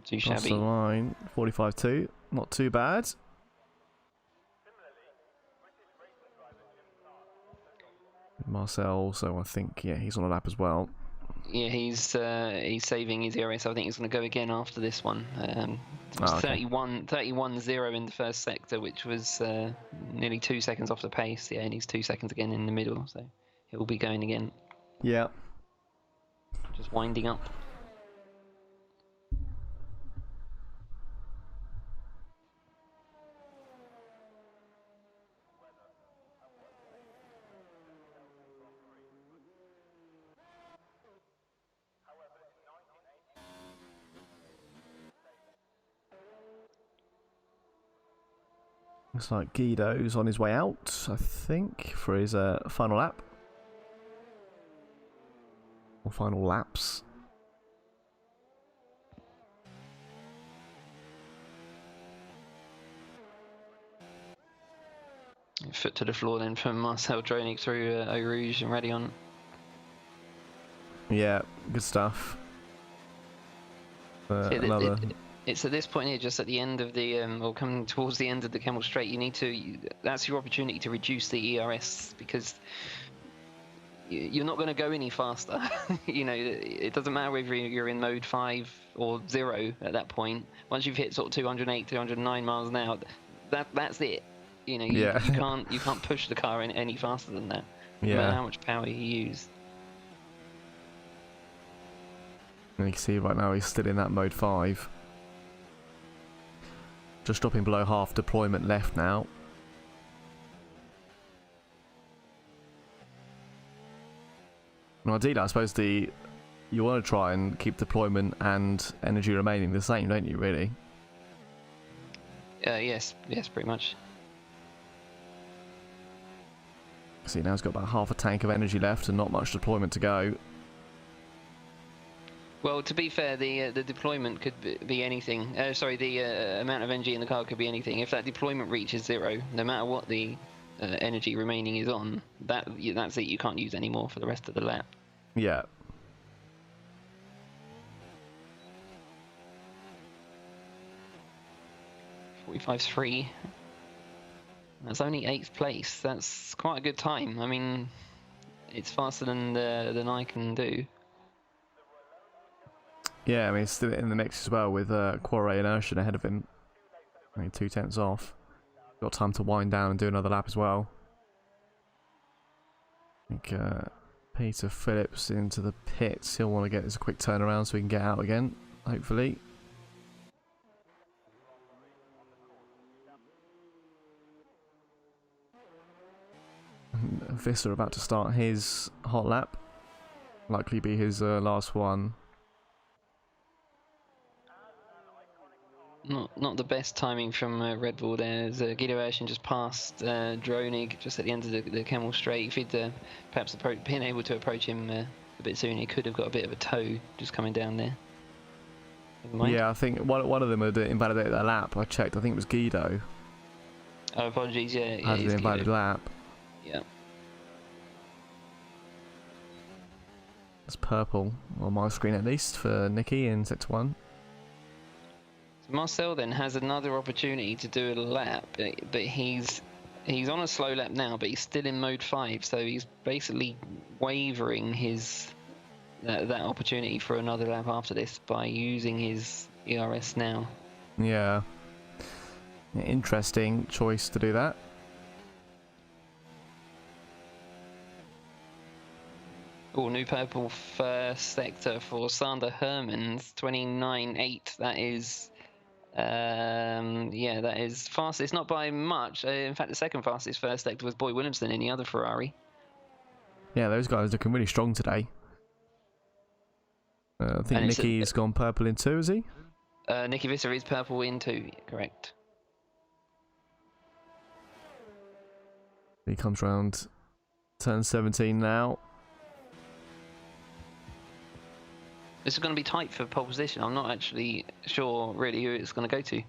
Too Across shabby. the line, 45.2, not too bad. Marcel, so I think he's on a lap as well. Yeah, he's saving his ERS. I think he's going to go again after this one. It was 31.0 in the first sector, which was nearly 2 seconds off the pace. Yeah, and he's 2 seconds again in the middle, so he'll be going again. Yeah. Just winding up. Looks like Guido's on his way out, I think, for his final lap. Or final laps. Foot to the floor then from Marcel Dronig through Eau Rouge and Radion. Yeah, good stuff. It's at this point here, just at the end of the, or coming towards the end of the Camel Straight, you need to, that's your opportunity to reduce the ERS, because you're not going to go any faster. You know, it doesn't matter whether you're in mode 5 or 0 at that point. Once you've hit sort of 208, 209 miles an hour, that's it. You know, you can't push the car any faster than that, no matter how much power you use. And you can see right now he's still in that mode 5. Just dropping below half deployment left now. And ideally, I suppose you want to try and keep deployment and energy remaining the same, don't you, really? Yes, pretty much. See, now he's got about half a tank of energy left and not much deployment to go. Well, to be fair, the deployment could be anything. The amount of energy in the car could be anything. If that deployment reaches 0, no matter what the energy remaining is on, that's it. You can't use any more for the rest of the lap. Yeah. .45.3. That's only 8th place. That's quite a good time. I mean, it's faster than I can do. Yeah, I mean, he's still in the mix as well with Quarry and Urshan ahead of him. I mean, 2 tenths off. Got time to wind down and do another lap as well. I think Peter Phillips into the pits. He'll want to get this a quick turnaround so he can get out again, hopefully. Visser about to start his hot lap. Likely be his last one. Not the best timing from Red Bull there. As Guido Urshan just passed Dronig just at the end of the Camel Straight. If he'd perhaps been able to approach him a bit sooner, he could have got a bit of a tow just coming down there. Yeah, I think one of them had invalidated that lap. I checked. I think it was Guido. Oh, apologies. Yeah, had an invalid lap. Yeah. It's purple on my screen at least for Nicky in Sector 1. So Marcel then has another opportunity to do a lap, but he's on a slow lap now, but he's still in mode 5, so he's basically wavering that opportunity for another lap after this by using his ERS now. Yeah. Interesting choice to do that. Oh, new purple first sector for Sander Hermans, 29.8. That is, that is fast. It's not by much. In fact, the second fastest first sector was Boy Williamson in the other Ferrari. Yeah, those guys looking really strong today. I think Nicky's gone purple in 2, is he? Nicky Visser is purple in 2, correct. He comes round turn 17 now. This is going to be tight for pole position. I'm not actually sure really who it's going to go to.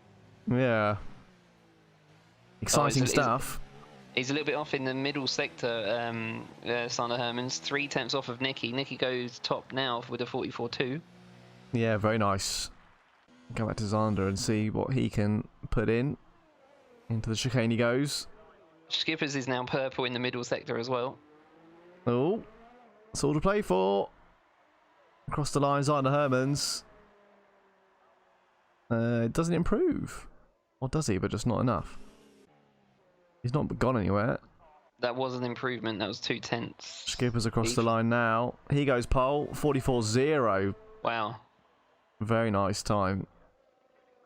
Yeah. Exciting stuff. He's a little bit off in the middle sector, Sander Hermans. 3 tenths off of Nicky. Nicky goes top now with a 44.2. Yeah, very nice. Go back to Zander and see what he can put in. Into the chicane he goes. Skippers is now purple in the middle sector as well. Oh, it's all to play for. Across the line, Zander Hermans. Doesn't improve. Or does he, but just not enough. He's not gone anywhere. That was an improvement. That was 2 tenths. Skipper's across the line now. He goes pole. 44.0. Wow. Very nice time.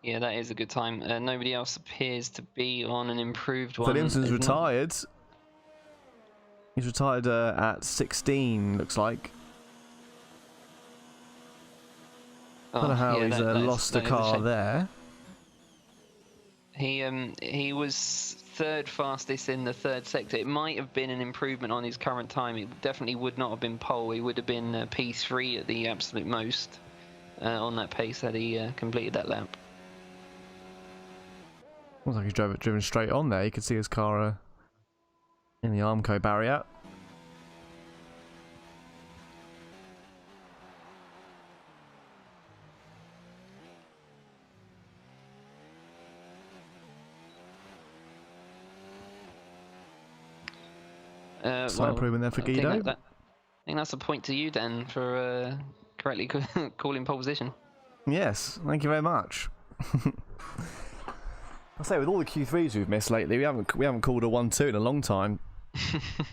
Yeah, that is a good time. Nobody else appears to be on an improved one. Williamson's retired. He's retired at 16, looks like. I don't know how he's lost a car there. He was third fastest in the third sector. It might have been an improvement on his current time. It definitely would not have been pole. He would have been P3 at the absolute most on that pace had he completed that lap. Looks like he's driven straight on there. You can see his car in the Armco barrier. Slight improvement there for Guido. think that's a point to you, Dan, for correctly calling pole position. Yes, thank you very much. I say, with all the Q3s we've missed lately, we haven't called a 1-2 in a long time.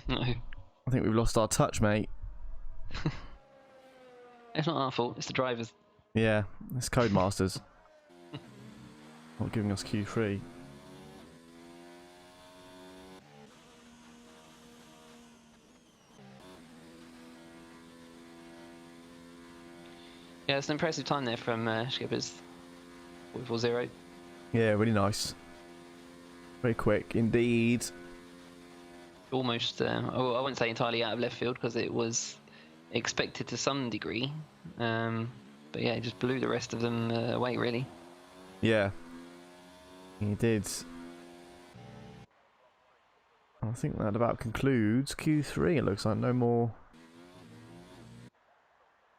No. I think we've lost our touch, mate. It's not our fault, it's the drivers. Yeah, it's Codemasters. Not giving us Q3. Yeah, it's an impressive time there from Skippers. 44-0. Yeah, really nice. Very quick indeed. Almost, I wouldn't say entirely out of left field because it was expected to some degree. But yeah, it just blew the rest of them away, really. Yeah, he did. I think that about concludes Q3. It looks like no more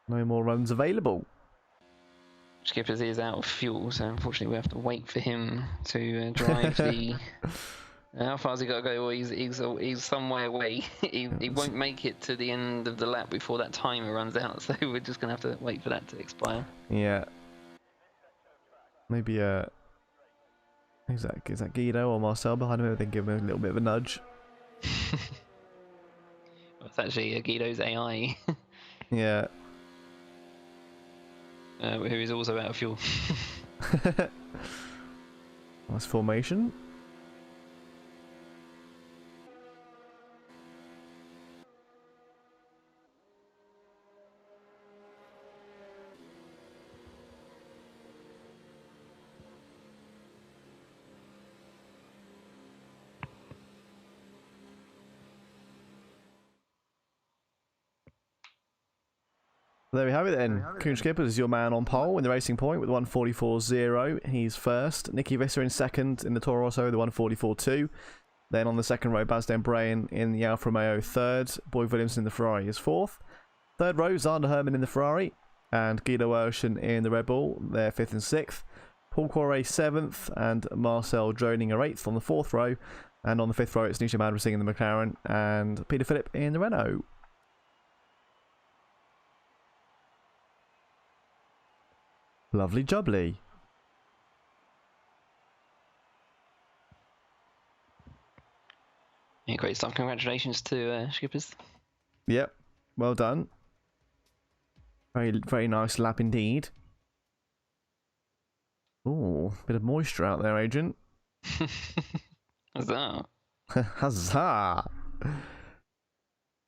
runs available. Skippers is out of fuel, so unfortunately we have to wait for him to drive the. How far has he got to go? Well, he's some way away. he won't make it to the end of the lap before that timer runs out, so we're just gonna have to wait for that to expire. Yeah. Maybe is that Guido or Marcel behind him? Maybe they can give him a little bit of a nudge. Well, it's actually Guido's AI. Yeah. Who is also out of fuel. Nice formation. There we have it then. Koen Skippers is your man on pole in the Racing Point with 144.0. He's first. Nicky Visser in second in the Toro Rosso, the 144.2. Then on the second row, Baz Brain in the Alfa Romeo third. Boyd Williamson in the Ferrari is fourth. Third row, Zander Herman in the Ferrari. And Guido Ocean in the Red Bull. They're fifth and sixth. Paul Corey seventh. And Marcel Droning are eighth on the fourth row. And on the fifth row, it's Nisha Madrasing in the McLaren. And Peter Phillip in the Renault. Lovely jubbly. Yeah, great stuff. Congratulations to Skippers. Yep, well done. Very nice lap indeed. Ooh, bit of moisture out there, Agent. Huzzah. Huzzah!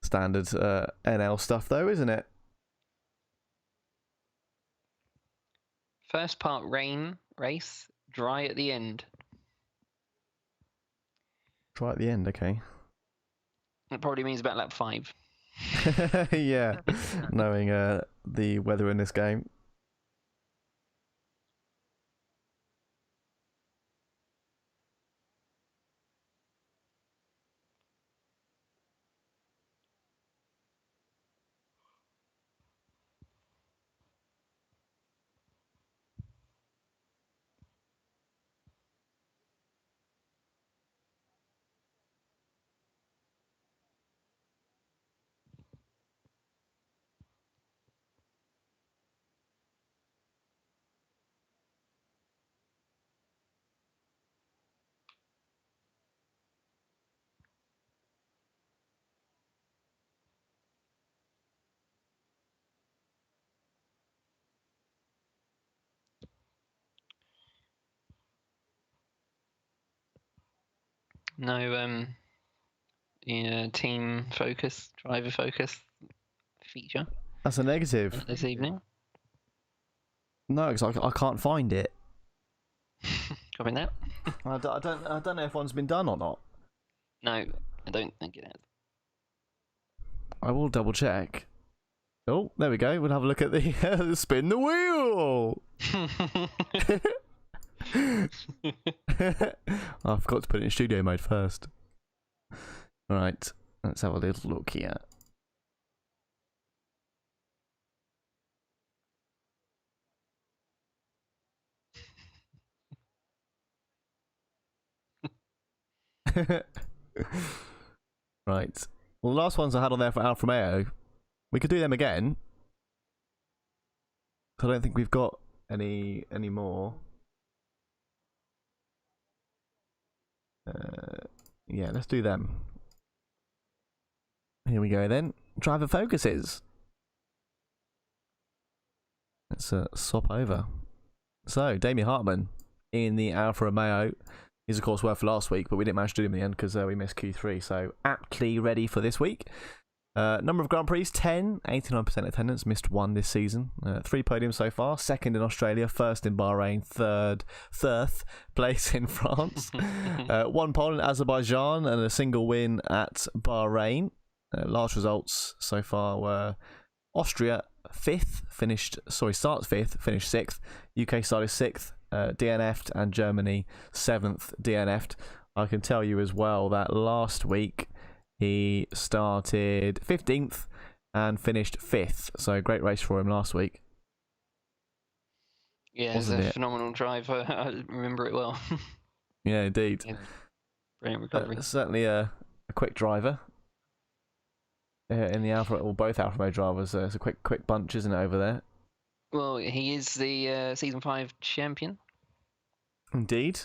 Standard NL stuff though, isn't it? First part rain, race, dry at the end. Dry at the end, okay. That probably means about lap 5. Yeah, knowing the weather in this game. No team focus, driver focus feature That's a negative. this evening. No, because I can't find it. Copying that? I don't know if one's been done or not. No, I don't think it has. I will double check. Oh, there we go. We'll have a look at the spin the wheel. I forgot to put it in studio mode first. Right, let's have a little look here. Right. Well, the last ones I had on there for Alfa Romeo We could do them again. I don't think we've got any more. Yeah, let's do them. Here we go then. Driver focuses. Let's swap over. So, Damien Hartman in the Alfa Romeo. He's of course worth for last week, but we didn't manage to do him in the end because we missed Q3. So, aptly ready for this week. Number of Grand Prix, 10. 89% attendance, missed 1 this season. 3 podiums so far. 2nd in Australia, 1st in Bahrain, 3rd place in France. 1 pole in Azerbaijan and a single win at Bahrain. Last results so far were Austria 5th, starts 5th, finished 6th. UK started 6th, DNF'd, and Germany 7th, DNF'd. I can tell you as well that last week he started 15th and finished 5th. So great race for him last week. Yeah, it was a phenomenal drive. I remember it well. Yeah, indeed. Yeah. Brilliant recovery. Certainly a quick driver. In the Alfa, or both Alfa Romeo drivers, it's a quick bunch, isn't it, over there? Well, he is the Season 5 champion. Indeed.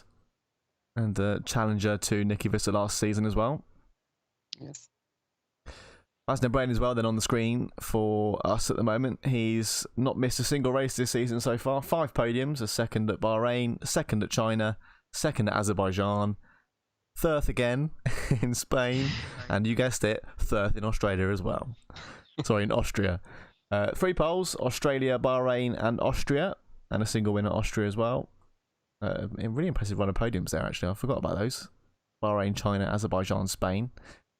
And challenger to Nicky Vista last season as well. Yes. Masno Brain as well then on the screen for us at the moment. He's not missed a single race this season so far. 5 podiums, a 2nd at Bahrain, 2nd at China, 2nd at Azerbaijan, 3rd again in Spain, and you guessed it, 3rd in Australia as well. Sorry, in Austria. 3 poles, Australia, Bahrain and Austria, and a single win at Austria as well. A really impressive run of podiums there actually, I forgot about those. Bahrain, China, Azerbaijan, Spain.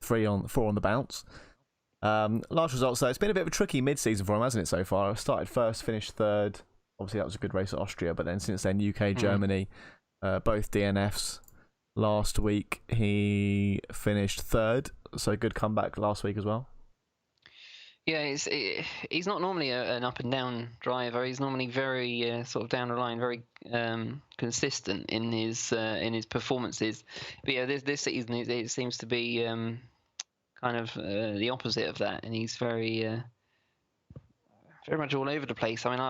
4 on the bounce. Last results though, it's been a bit of a tricky mid-season for him, hasn't it, so far? I started 1st, finished 3rd. Obviously that was a good race at Austria, but then since then UK, Germany, both DNFs. Last week he finished 3rd, so good comeback last week as well. Yeah, he's not normally an up and down driver. He's normally very sort of down the line, very consistent in his performances. But yeah, this season it seems to be kind of the opposite of that, and he's very much all over the place. I mean,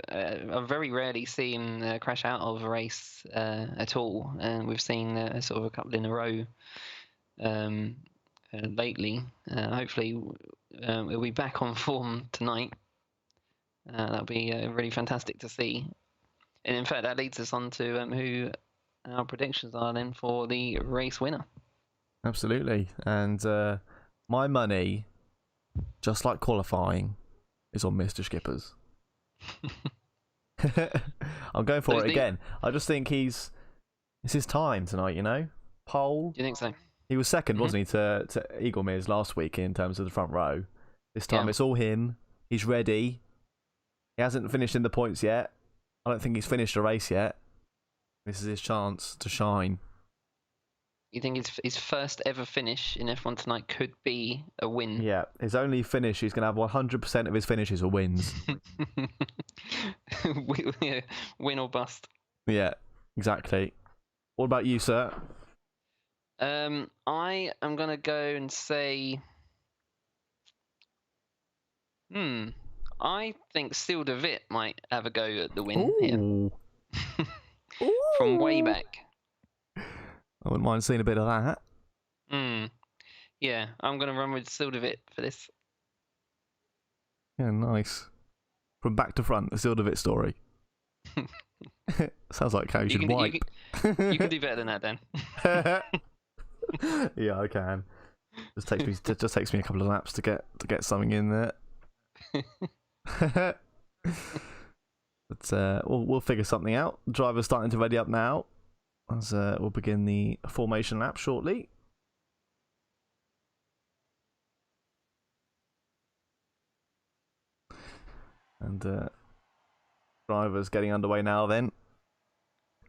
I very rarely see him crash out of a race at all, and we've seen sort of a couple in a row lately. Hopefully we'll be back on form tonight. That'll be really fantastic to see. And in fact that leads us on to who our predictions are then for the race winner. Absolutely. And my money, just like qualifying, is on Mr. Skippers. I'm going for it again. I just think it's his time tonight, you know? Pole. Do you think so? He was 2nd, wasn't he, to Eagle Mears last week in terms of the front row. This time it's all him. He's ready. He hasn't finished in the points yet. I don't think he's finished a race yet. This is his chance to shine. You think his first ever finish in F1 tonight could be a win? Yeah, his only finish, he's going to have 100% of his finishes are wins. Win or bust. Yeah, exactly. What about you, sir? I am going to go and say... I think Steele de Wit might have a go at the win here. From way back. I wouldn't mind seeing a bit of that. Yeah, I'm going to run with Steele de Wit for this. Yeah, nice. From back to front, the Steele de Wit story. Sounds like how you should wipe. You can do better than that, Dan. Yeah, I can. Just takes me a couple of laps to get something in there. But we'll figure something out. The driver's starting to ready up now, as we'll begin the formation lap shortly. And driver's getting underway now then.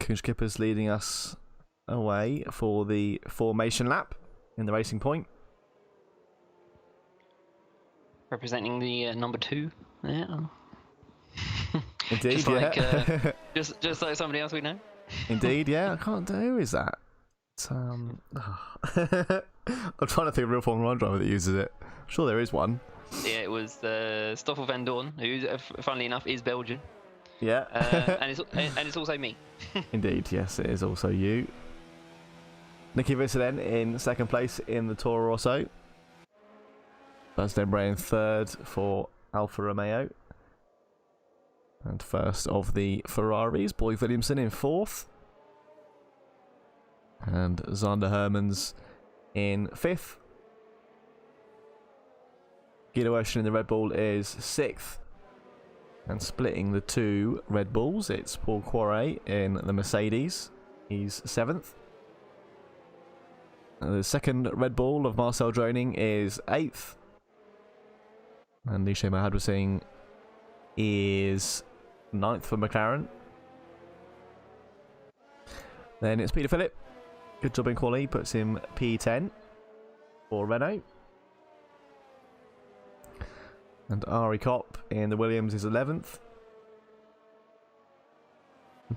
Coon Skipper's leading us away for the formation lap in the racing point. Representing the number 2. Yeah. Indeed, just like, just like somebody else we know. Indeed, yeah. I can't. Who is that? I'm trying to think of a real Formula 1 driver that uses it. I'm sure there is one. Yeah, it was Stoffel van Dorn, who, funnily enough, is Belgian. Yeah. And it's also me. Indeed, yes, it is also you. Nicky Visser then in second place in the Toro Rosso. Sebastian Bray in third for Alfa Romeo. And first of the Ferraris, Boy Williamson in fourth. And Zander Hermans in fifth. Guido Ocean in the Red Bull is sixth. And splitting the two Red Bulls, it's Paul Quarret in the Mercedes. He's seventh. The second Red Bull of Marcel Droning is eighth. And Nishay Mahadwasingh is ninth for McLaren. Then it's Peter Phillip. Good job in quali, puts him P10 for Renault. And Ari Kopp in the Williams is 11th.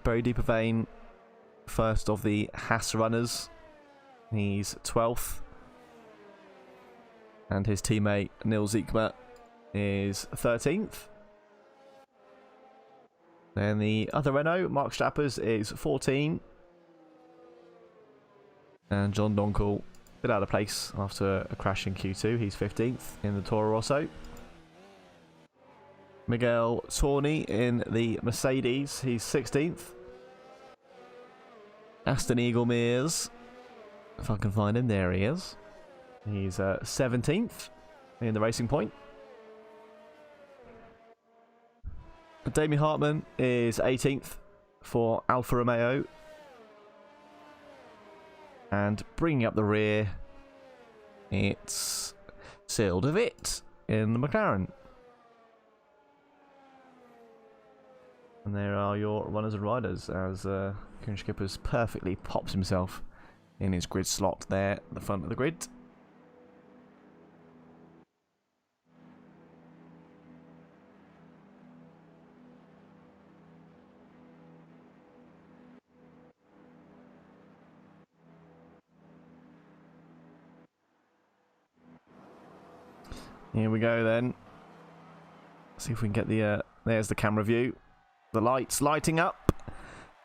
Brody Pavane, first of the Haas runners. He's 12th. And his teammate Nils Ziekma is 13th. Then the other Renault, Mark Strappers, is 14. And John Donkel, a bit out of place after a crash in Q2. He's 15th in the Toro Rosso. Miguel Tawney in the Mercedes. He's 16th. Aston Eagle Mears, if I can find him, there he is. He's 17th in the Racing Point. Damien Hartman is 18th for Alfa Romeo. And bringing up the rear, it's Cyril de Witt in the McLaren. And there are your runners and riders as Koen Schippers perfectly pops himself in his grid slot there at the front of the grid. Here we go then. See if we can get the there's the camera view. The lights lighting up.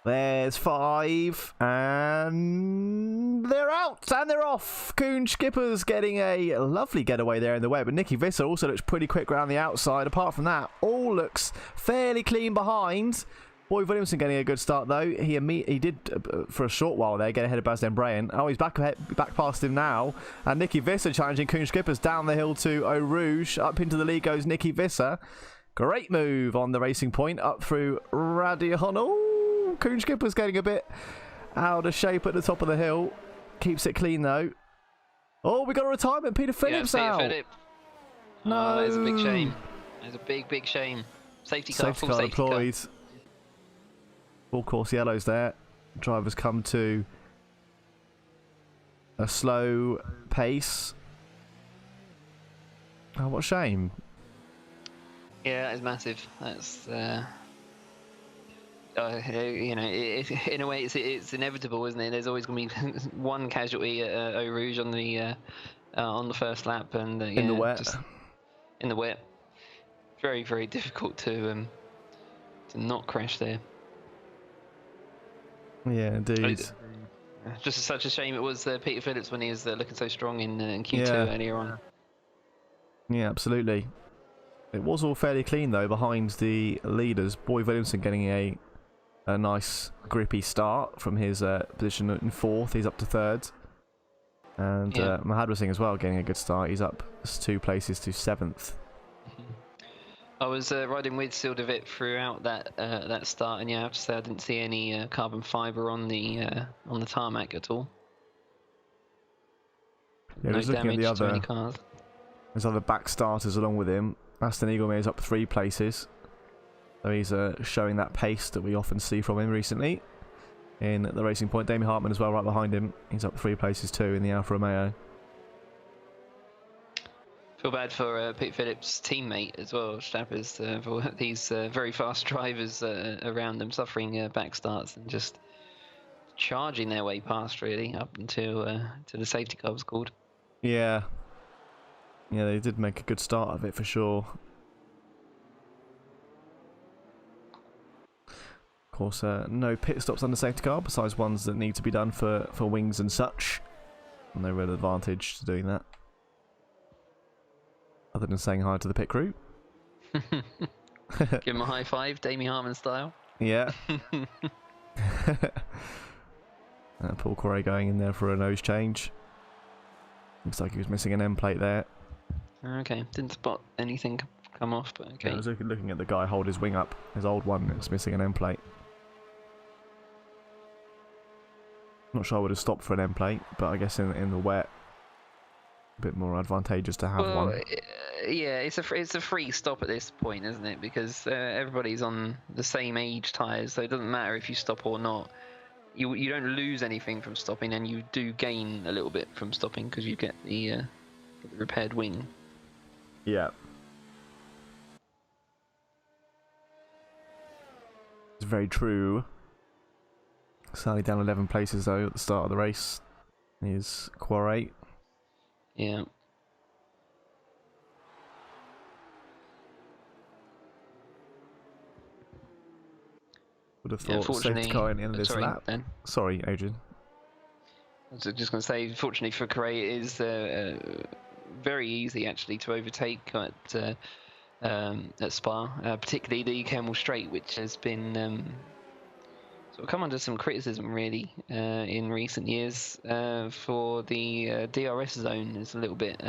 There's 5 and they're out and they're off. Koen Schippers getting a lovely getaway there in the way, but Nicky Visser also looks pretty quick around the outside. Apart from that, all looks fairly clean behind. Boy Williamson getting a good start though. He did for a short while there get ahead of Baz Bryan. Oh, he's back past him now. And Nicky Visser challenging Koen Schippers down the hill to Eau Rouge. Up into the lead goes Nicky Visser. Great move on the Racing Point up through Radion. Oh, Koen Schippers getting a bit out of shape at the top of the hill. Keeps it clean though. Oh, we got a retirement. Peter Phillips out. Phillip. No, that is a big shame. That's a big shame. Safety car, full safety deployed. car. Full course yellows there. Drivers come to a slow pace. Oh, what a shame. Yeah, that is massive. That's you know, in a way, it's inevitable, isn't it? There's always going to be one casualty at Eau Rouge on the first lap, and in the wet. In the wet, very difficult to not crash there. Yeah, indeed. Just such a shame it was Peter Phillips when he was looking so strong in Q2 earlier on. Yeah, absolutely. It was all fairly clean though behind the leaders. Boy Williamson getting a nice grippy start from his position in 4th. He's up to 3rd. And Mahadwasingh as well getting a good start. He's up 2 places to 7th. I was riding with Cyril de Witt throughout that start, and yeah, I have to say I didn't see any carbon fibre on the tarmac at all. Yeah, No damage to any cars. There's other back starters along with him. Aston Eagle is up 3 places. So he's showing that pace that we often see from him recently in the Racing Point. Damien Hartman as well right behind him. He's up 3 places too in the Alfa Romeo. Feel bad for Pete Phillips' teammate as well, Stappers, for these very fast drivers around them suffering back starts and just charging their way past really up until to the safety car was called. Yeah. Yeah, they did make a good start of it for sure. Of course, no pit stops on the safety car besides ones that need to be done for wings and such. No real advantage to doing that. Other than saying hi to the pit crew. Give him a high five, Damie Harmon style. Yeah. Paul Correa going in there for a nose change. Looks like he was missing an end plate there. Okay, didn't spot anything come off, but okay. Yeah, I was looking at the guy hold his wing up, his old one that was missing an end plate. Not sure I would have stopped for an end plate, but I guess in the wet, a bit more advantageous to have one. Yeah, it's a free stop at this point, isn't it? Because everybody's on the same age tyres, so it doesn't matter if you stop or not. You don't lose anything from stopping, and you do gain a little bit from stopping because you get the repaired wing. Yeah. It's very true. Sally down 11 places though at the start of the race is Quarry. Yeah. Would have thought safety car in the end of this lap. Ben. Sorry, Adrian. I was just going to say, fortunately for Correa, it is very easy actually to overtake at Spa, particularly the Kemmel Straight, which has been sort of come under some criticism really in recent years for the DRS zone is a little bit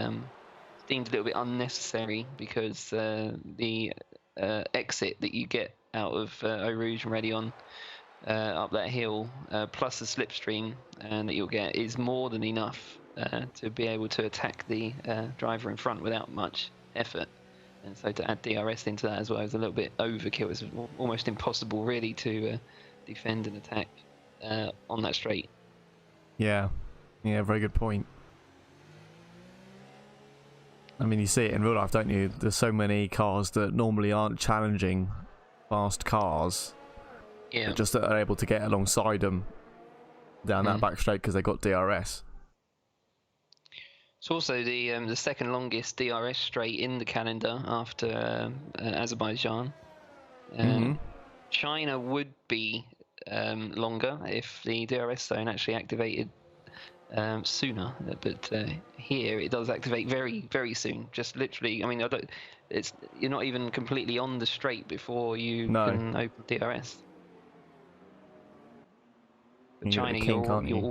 deemed a little bit unnecessary because the exit that you get out of Eau Rouge and Rédillon up that hill, plus the slipstream that you'll get, is more than enough to be able to attack the driver in front without much effort. And so to add DRS into that as well is a little bit overkill. It's almost impossible really to defend and attack on that straight. Yeah, very good point. I mean, you see it in real life, don't you? There's so many cars that normally aren't challenging fast cars. Yeah. That just are able to get alongside them down that back straight because they got DRS. It's also the second longest DRS straight in the calendar after Azerbaijan. China would be longer if the DRS zone actually activated sooner, but here it does activate very, very soon. Just literally, I mean, you're not even completely on the straight before you can open DRS. But China, you're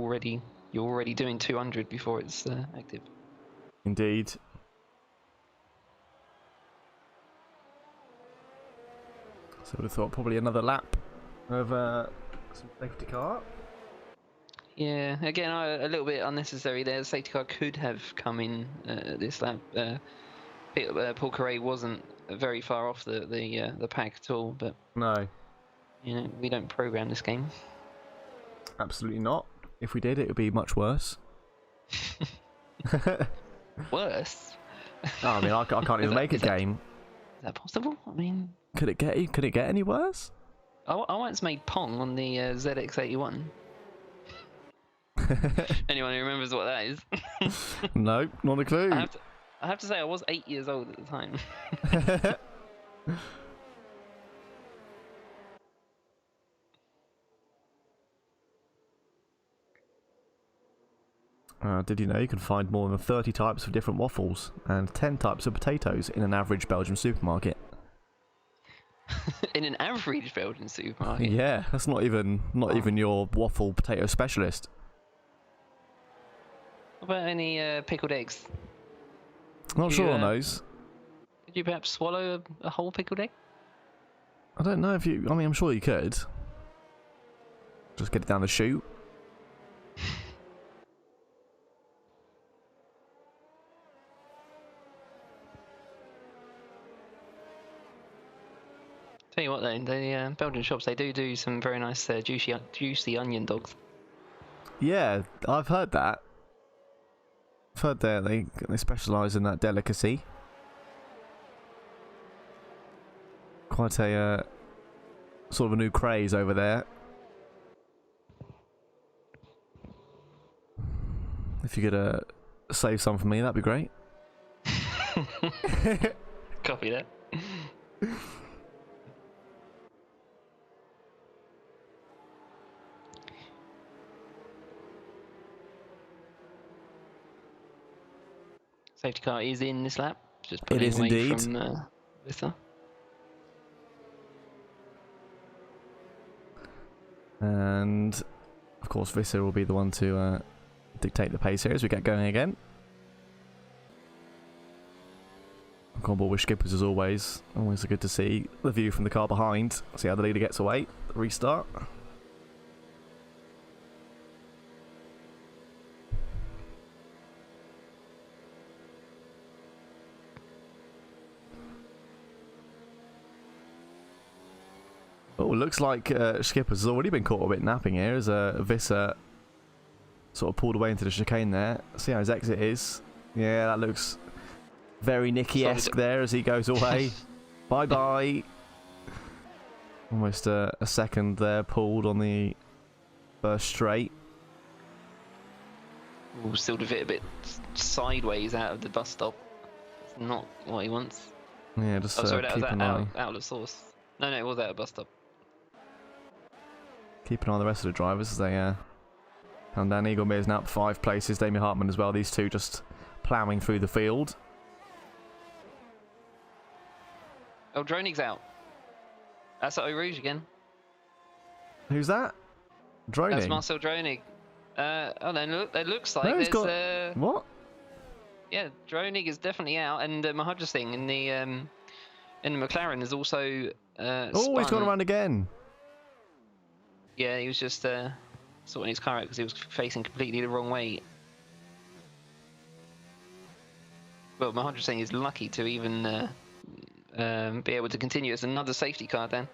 already doing 200 before it's active. Indeed. So we thought probably another lap of some safety car. Yeah, again, a little bit unnecessary there. The safety car could have come in this lap. Paul Correa wasn't very far off the pack at all, but no, we don't program this game. Absolutely not. If we did, it would be much worse. Worse? Oh, I mean, I can't even make a game. Is that possible? I mean, could it get any worse? I once made Pong on the ZX81. Anyone who remembers what that is? No, not a clue. I have to say I was 8 years old at the time. Did you know you can find more than 30 types of different waffles and 10 types of potatoes in an average Belgian supermarket? In an average Belgian supermarket? Yeah, that's not even your waffle potato specialist. What about any pickled eggs? Not sure on those. Could you perhaps swallow a whole pickled egg? I don't know if you... I mean, I'm sure you could. Just get it down the chute. Tell you what though, the Belgian shops, they do some very nice juicy onion dogs. Yeah, I've heard that. I've heard that they specialise in that delicacy. Quite a sort of a new craze over there. If you could save some for me, that'd be great. Copy that. Safety car is in this lap. Just pulling is away indeed. from Vista. And of course, Visser will be the one to dictate the pace here as we get going again. I'm on board with Skippers as always. Always good to see the view from the car behind. See how the leader gets away. Restart. Oh, looks like Skippers has already been caught a bit napping here as Visser sort of pulled away into the chicane there. See how his exit is. Yeah, that looks very Nicky-esque there as he goes away. Bye-bye. Almost a second there pulled on the first straight. Ooh, still a bit sideways out of the bus stop. It's not what he wants. Yeah, just oh, sorry, that was keep an out eye. of source. No, it was out of bus stop. Keep an eye on the rest of the drivers as they come down. Eagle Mears now up 5 places. Damien Hartman as well. These two just ploughing through the field. Oh, Droning's out. That's at Eau Rouge again. Who's that? Droning? That's Marcel Droning. Oh, then look, it looks like No, he's there's... got... What? Yeah, Droning is definitely out, and Mahajan Singh in the McLaren is also Oh, he's gone around again. Yeah, he was just sorting his car out because he was facing completely the wrong way. Well, Mahajan Singh is lucky to even be able to continue. It's another safety car then.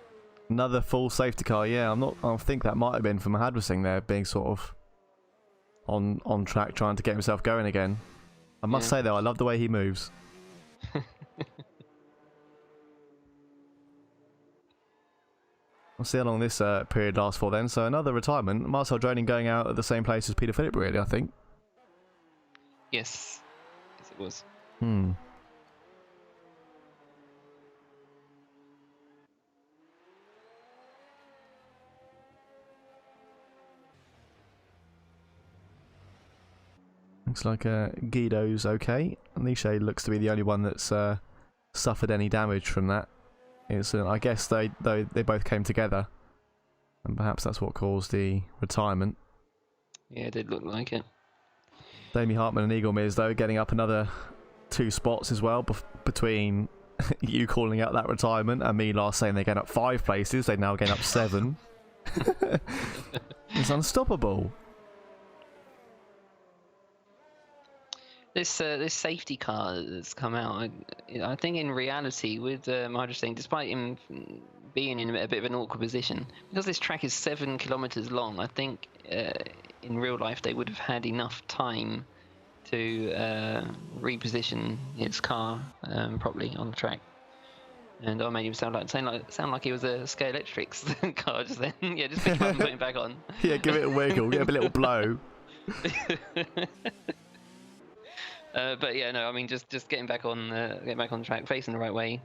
Another full safety car, yeah. I think that might have been from Mahajan Singh there, being sort of on track, trying to get himself going again. I must say though, I love the way he moves. We'll see how long this period lasts for then. So another retirement. Marcel Droning going out at the same place as Peter Philip, really, I think. Yes. Yes, it was. Looks like Guido's okay. Niche looks to be the only one that's suffered any damage from that. I guess they both came together, and perhaps that's what caused the retirement. Yeah, it did look like it. Damien Hartman and Eagle Mears though getting up another 2 spots as well between you calling out that retirement and me last saying they gain up 5 places. They now gain up 7. It's unstoppable. This safety car that's come out, I think in reality with Mahajan Singh, despite him being in a bit of an awkward position, because this track is 7 kilometers long, I think in real life they would have had enough time to reposition his car properly on the track. And I made him sound like he was a Scale Electrics car just then. Yeah, just pick him up and put him back on. Yeah, give it a wiggle, give it a little blow. But yeah, no, I mean just getting back on track, facing the right way.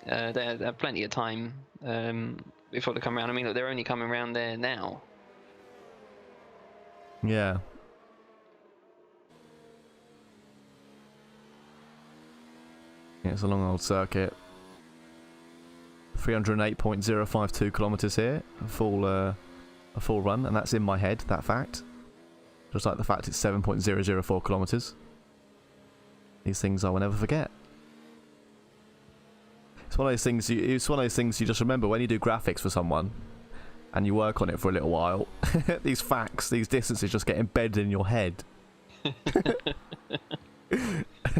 They have plenty of time before they come around. I mean, look, they're only coming around there now. Yeah. Yeah, it's a long old circuit. 308.052 kilometers here, a full run, and that's in my head. That fact, just like the fact it's 7.004 kilometers. These things I will never forget. It's one of those things. It's one of those things you just remember when you do graphics for someone, and you work on it for a little while. These facts, these distances, just get embedded in your head.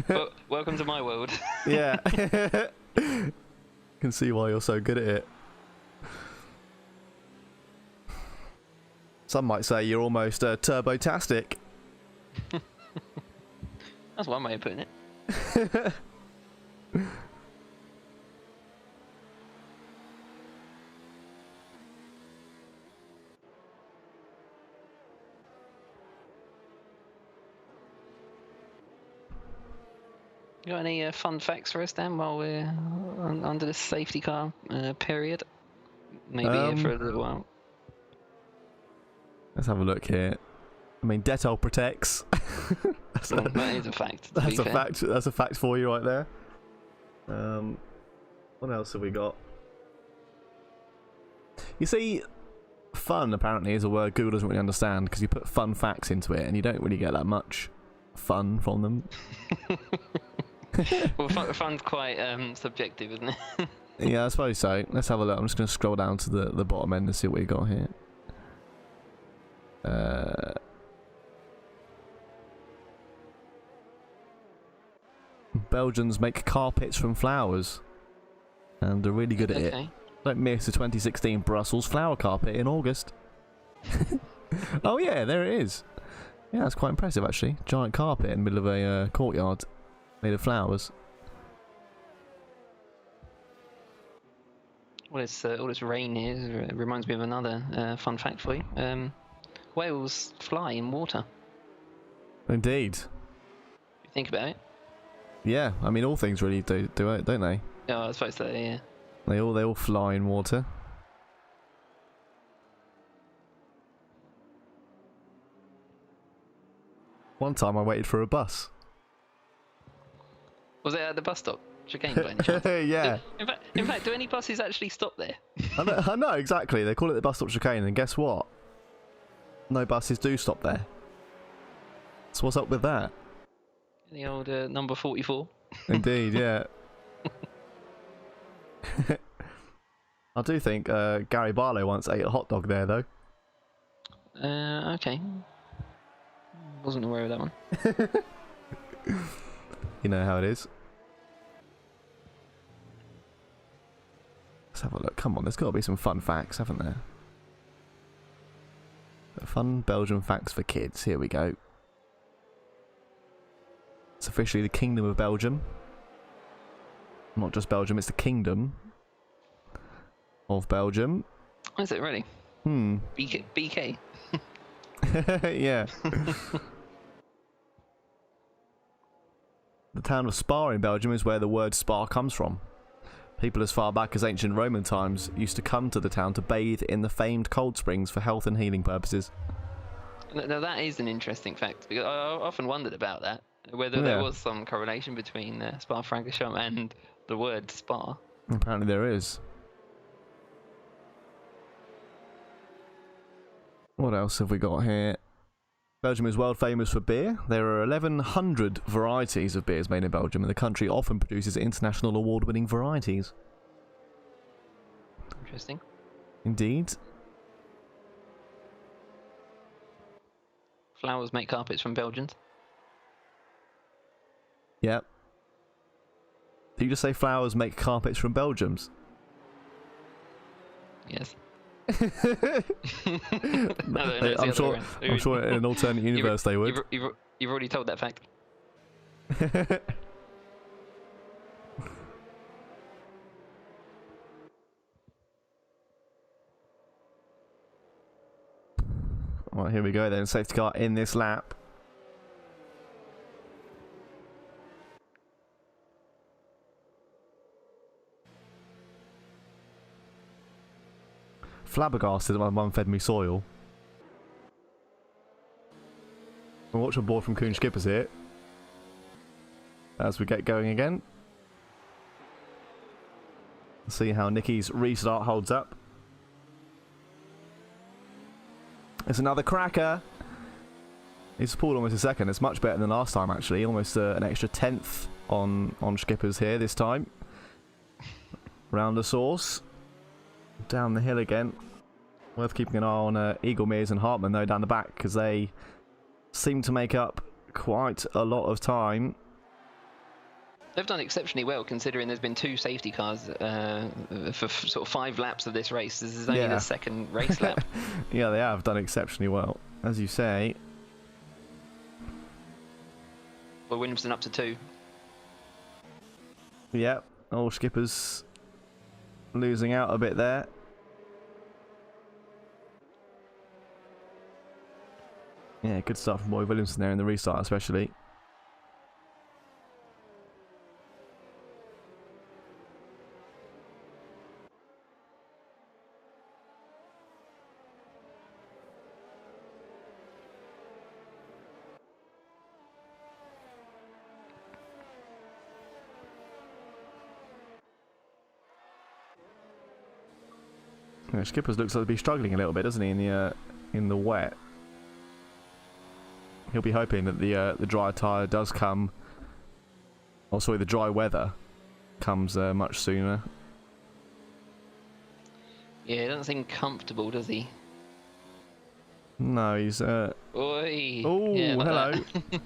Well, welcome to my world. Yeah. Can see why you're so good at it. Some might say you're almost turbo-tastic. That's one way of putting it. You got any fun facts for us, Dan, while we're under the safety car period? Maybe here for a little while. Let's have a look here. I mean, Dettol protects. That is a fact. That's a fact. That's a fact for you right there. What else have we got? You see, fun apparently is a word Google doesn't really understand because you put fun facts into it and you don't really get that much fun from them. Well, fun's quite subjective, isn't it? Yeah, I suppose so. Let's have a look. I'm just going to scroll down to the bottom end and see what we got here. Belgians make carpets from flowers and they're really good at it. Don't miss the 2016 Brussels flower carpet in August. Oh yeah, there it is. Yeah, that's quite impressive actually. Giant carpet in the middle of a courtyard made of flowers. All this rain here reminds me of another fun fact for you. Whales fly in water. Indeed. You think about it. Yeah, I mean all things really do it, don't they? Oh, I suppose so. Yeah. They all fly in water. One time I waited for a bus. Was it at the bus stop? Chicane, by any chance? Yeah. In fact, do any buses actually stop there? I know, exactly. They call it the bus stop chicane, and guess what? No buses do stop there. So what's up with that? The old number 44. Indeed, yeah. I do think Gary Barlow once ate a hot dog there, though. Okay. Wasn't aware of that one. You know how it is. Let's have a look. Come on, there's got to be some fun facts, haven't there? Fun Belgian facts for kids. Here we go. It's officially the Kingdom of Belgium. Not just Belgium, it's the Kingdom of Belgium. Is it really? BK? Yeah. The town of Spa in Belgium is where the word spa comes from. People as far back as ancient Roman times used to come to the town to bathe in the famed cold springs for health and healing purposes. Now that is an interesting fact, because I often wondered about that, whether there was some correlation between Spa-Francorchamps and the word spa. Apparently there is. What else have we got here? Belgium is world famous for beer. There are 1,100 varieties of beers made in Belgium, and the country often produces international award-winning varieties. Interesting. Indeed. Flowers make carpets from Belgians. Yep. Did you just say flowers make carpets from Belgians? Yes. I'm sure in an alternate universe they would. You've already told that fact. Right, here we go then. Safety car in this lap. Flabbergasted that my mum fed me soil. We'll watch a board from Coon Skippers here as we get going again. See how Nicky's restart holds up. It's another cracker. He's pulled almost a second. It's much better than last time actually. Almost an extra tenth on Skippers here this time. Round the sauce. Down the hill again. Worth keeping an eye on Eagle Mears and Hartman though down the back, because they seem to make up quite a lot of time. They've done exceptionally well considering there's been 2 safety cars for sort of 5 laps of this race. This is only the second race lap. Yeah, they have done exceptionally well, as you say. Well, Williamson up to 2. Yep, all Skippers losing out a bit there. Yeah, good stuff from Boy Williamson there in the restart especially. Yeah, Skippers looks like to be struggling a little bit, doesn't he, in the wet? He'll be hoping that the dry tyre does come. Oh, sorry, the dry weather comes much sooner. Yeah, he doesn't seem comfortable, does he? No, he's Oi! Oh, yeah, like hello. that.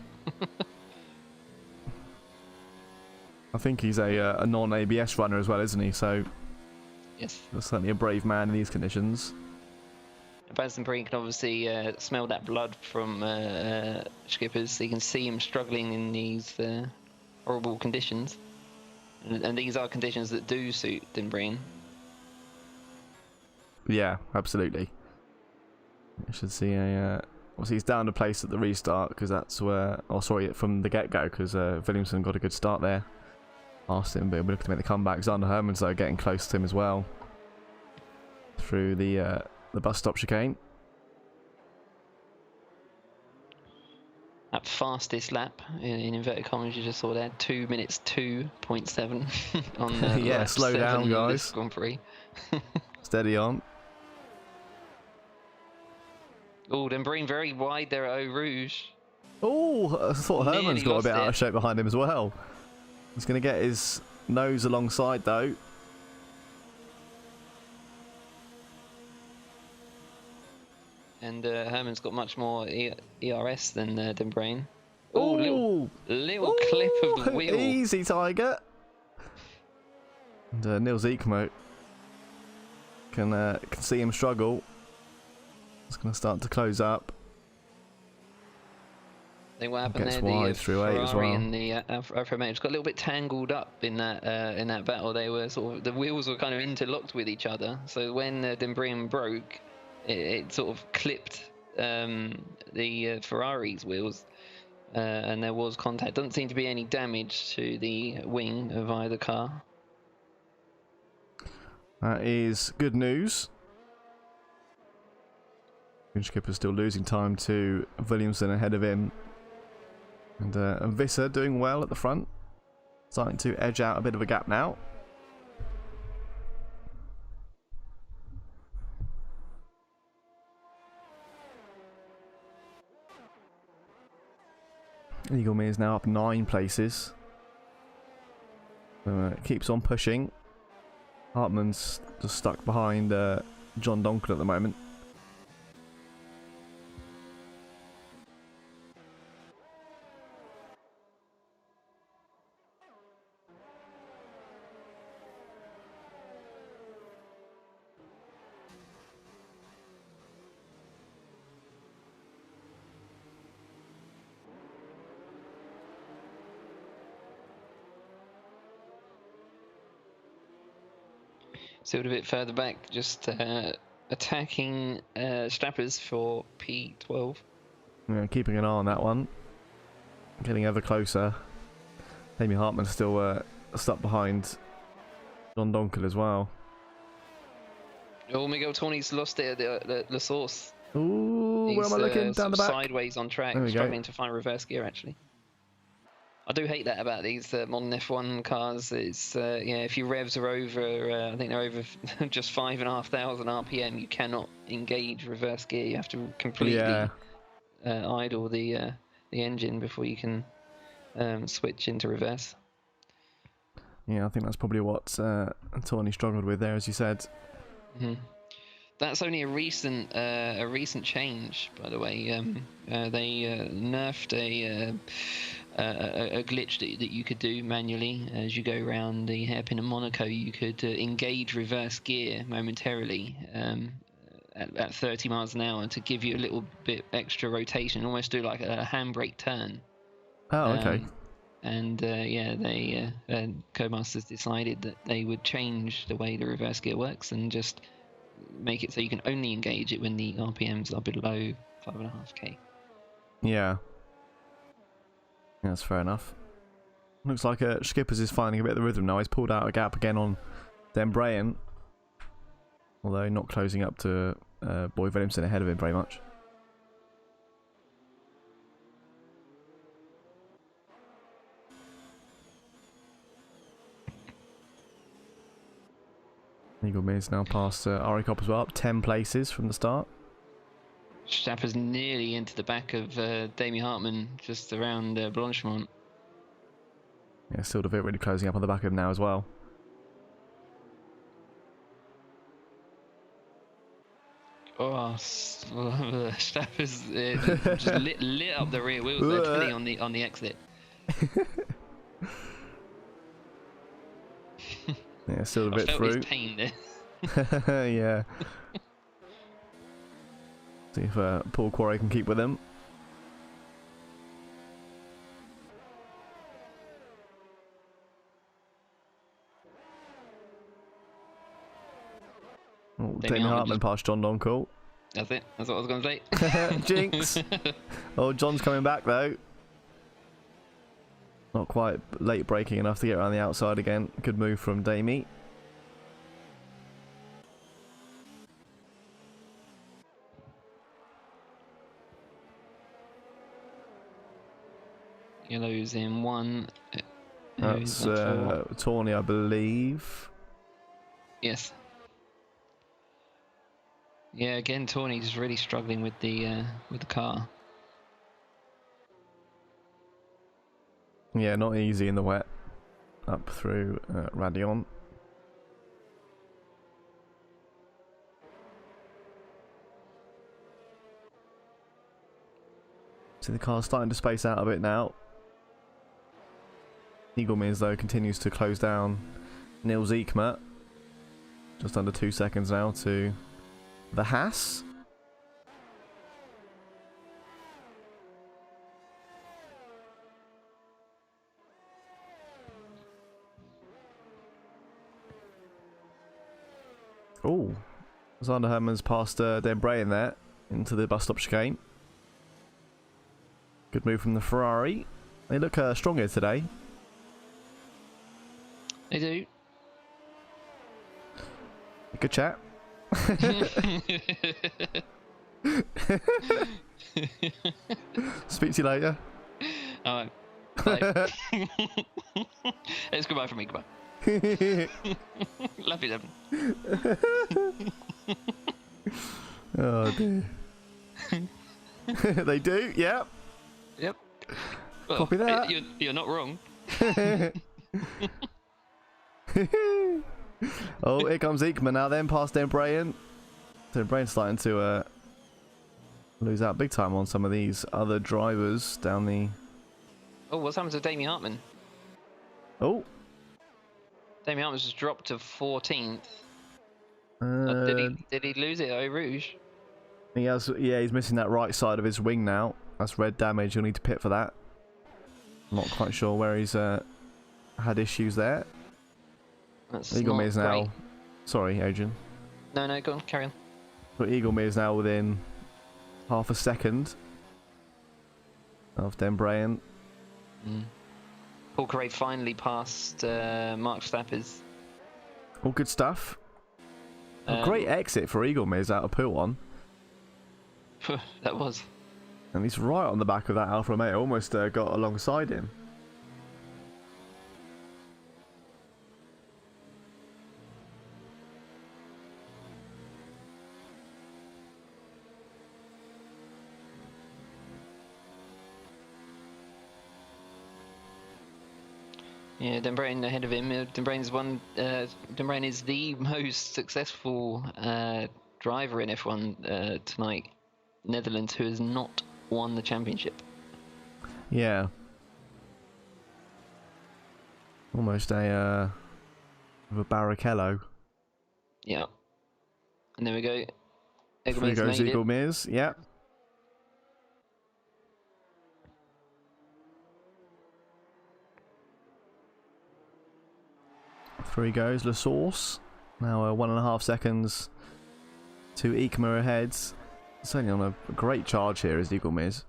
I think he's a non-ABS runner as well, isn't he? So Yes. he's certainly a brave man in these conditions. Prix can obviously smell that blood from Skippers. So you can see him struggling in these horrible conditions. And these are conditions that do suit Prix. Yeah, absolutely. You should see a... Obviously, he's down to place at the restart because that's where... Oh, sorry, from the get-go because Williamson got a good start there. Asked him, but we're looking to make the comeback. Xander Herman's though getting close to him as well through the bus stop chicane. That fastest lap in inverted commas you just saw there, 2 minutes 2.7 on yeah, lap slow 7 down, of guys. this Grand Prix. Steady on. Oh, Prix very wide there at Eau Rouge. Oh, I thought Nearly Herman's got a lost bit out it. of shape behind him as well. He's going to get his nose alongside though. And Herman's got much more ERS than Prix. Oh, little clip of the wheel. Easy, Tiger. And Nils Eekmo can see him struggle. It's going to start to close up. I think what happened Gets there, wide the through 8 as Ferrari well. and the Alfa Romeo just got a little bit tangled up in that battle. They were sort of, the wheels were kind of interlocked with each other. So when Prix broke, it sort of clipped the Ferrari's wheels, and there was contact. Doesn't seem to be any damage to the wing of either car. That is good news. Skipper's still losing time to Williamson ahead of him. And Visser doing well at the front. Starting to edge out a bit of a gap now. Eagle is now up 9 places. So, keeps on pushing. Hartman's just stuck behind John Donkin at the moment. Still a bit further back, just attacking strappers for P12. Yeah, keeping an eye on that one. Getting ever closer. Amy Hartman's still stuck behind John Donkin as well. Oh, Miguel Torni's lost it at the source. Ooh, where am I looking? Down the back? Sideways on track, There we go. struggling to find reverse gear actually. I do hate that about these modern F1 cars. It's yeah, if your revs are over, I think they're over just 5,500 RPM, you cannot engage reverse gear. You have to completely idle the engine before you can switch into reverse. Yeah, I think that's probably what Tawny struggled with there, as you said. Mm-hmm. That's only a recent change, by the way. They nerfed a glitch that you could do manually as you go around the hairpin of Monaco. You could engage reverse gear momentarily at 30 miles an hour to give you a little bit extra rotation, almost do like a handbrake turn. Oh, okay. And yeah, they Codemasters decided that they would change the way the reverse gear works and just make it so you can only engage it when the RPMs are below 5.5k. Yeah. That's fair enough. Looks like Skippers is finding a bit of the rhythm now. He's pulled out a gap again on Dembrayan. Although not closing up to Boy Williamson ahead of him very much. Eagle Mears now past Oricop as well, up 10 places from the start. Stapper's nearly into the back of Damie Hartman, just around Blanchemont. Yeah, still a bit really closing up on the back of him now as well. Oh, Stapper's just lit up the rear wheels there, turning on the exit. Yeah, still a bit felt through. his pain there. Yeah. See if Paul Quarry can keep with him. Oh, Damien Hartman past John Doncourt. That's it. That's what I was going to say. Jinx. Oh, John's coming back though. Not quite late braking enough to get around the outside again. Good move from Damie. Yellow's in one. That's Tawny, I believe. Yes. Yeah, again, Tawny's really struggling with the car. Yeah, not easy in the wet. Up through Radion. See the car's starting to space out a bit now. Eagle Mears though continues to close down Niels Eekma. Just under 2 seconds now to the Haas. Oh, Zander Herman's past Dembray there into the bus stop chicane. Good move from the Ferrari. They look stronger today. They do. Good chat. Speak to you later. Alright. Bye. It's goodbye from me. Goodbye. Love you, Devon. Oh dear. They do, yep. Yep. Well, Copy that. You're not wrong. Oh, here comes Eekman now then, past Dembray. Dembray's starting to lose out big time on some of these other drivers down the... Oh, what's happened to Damien Hartman? Oh. Damien Hartman's just dropped to 14th. Did he lose it at Eau Rouge? He has, yeah, he's missing that right side of his wing now. That's red damage, you'll need to pit for that. I'm not quite sure where he's had issues there. That's Eagle not Mears great. now. Sorry, Adrian. No, go on, carry on. But Eagle Mears now within half a second of Dembray. Paul Correa finally passed Mark Stappers. All good stuff. A great exit for Eagle Mears out of P1. That was. And he's right on the back of that Alfa Romeo, almost got alongside him. Yeah, Dembrain ahead of him. Dembrain is the most successful driver in F1 tonight. Netherlands, who has not won the championship. Yeah. Almost a Barrichello. Yeah. And there we go. There goes Eagle Mears. Yep. Through goes La Source. Now 1.5 seconds to Eekma ahead. Certainly on a great charge here is Eagle Mears.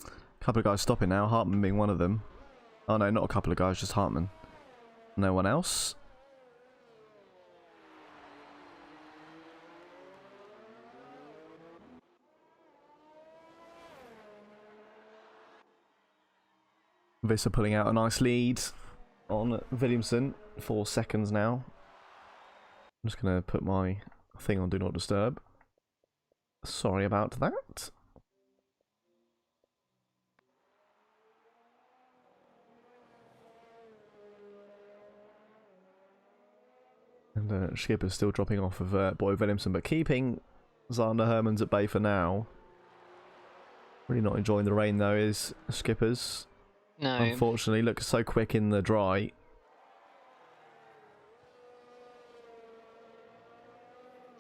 A couple of guys stopping now, Hartman being one of them. Oh no, not a couple of guys, just Hartman. No one else. Visser pulling out a nice lead on Williamson. 4 seconds now. I'm just going to put my thing on Do Not Disturb. Sorry about that. And Skipper's still dropping off of Boy Williamson, but keeping Xander Hermans at bay for now. Really not enjoying the rain though, is Skipper's. No. Unfortunately, looks so quick in the dry.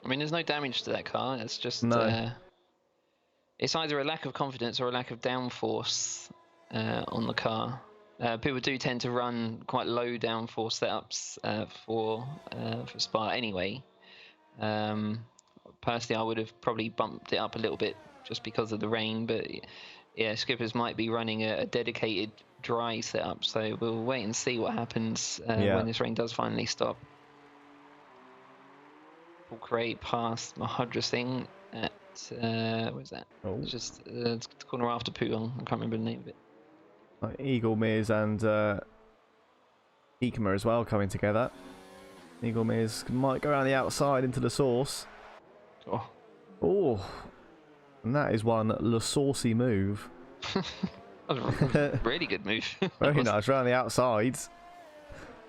I mean, there's no damage to that car. It's just No. It's either a lack of confidence or a lack of downforce on the car. People do tend to run quite low downforce setups for Spa anyway. Personally, I would have probably bumped it up a little bit just because of the rain, but yeah, Skippers might be running a dedicated dry setup, so we'll wait and see what happens when this rain does finally stop. Paul Craig past Mahadra Singh at where's that? Oh. It's just the corner after Pooong. I can't remember the name of it. Eagle Mears and Ikema as well coming together. Eagle Mears might go around the outside into the source. Oh, and that is one Le Saucy move. That was a really good move. Very nice, around the outside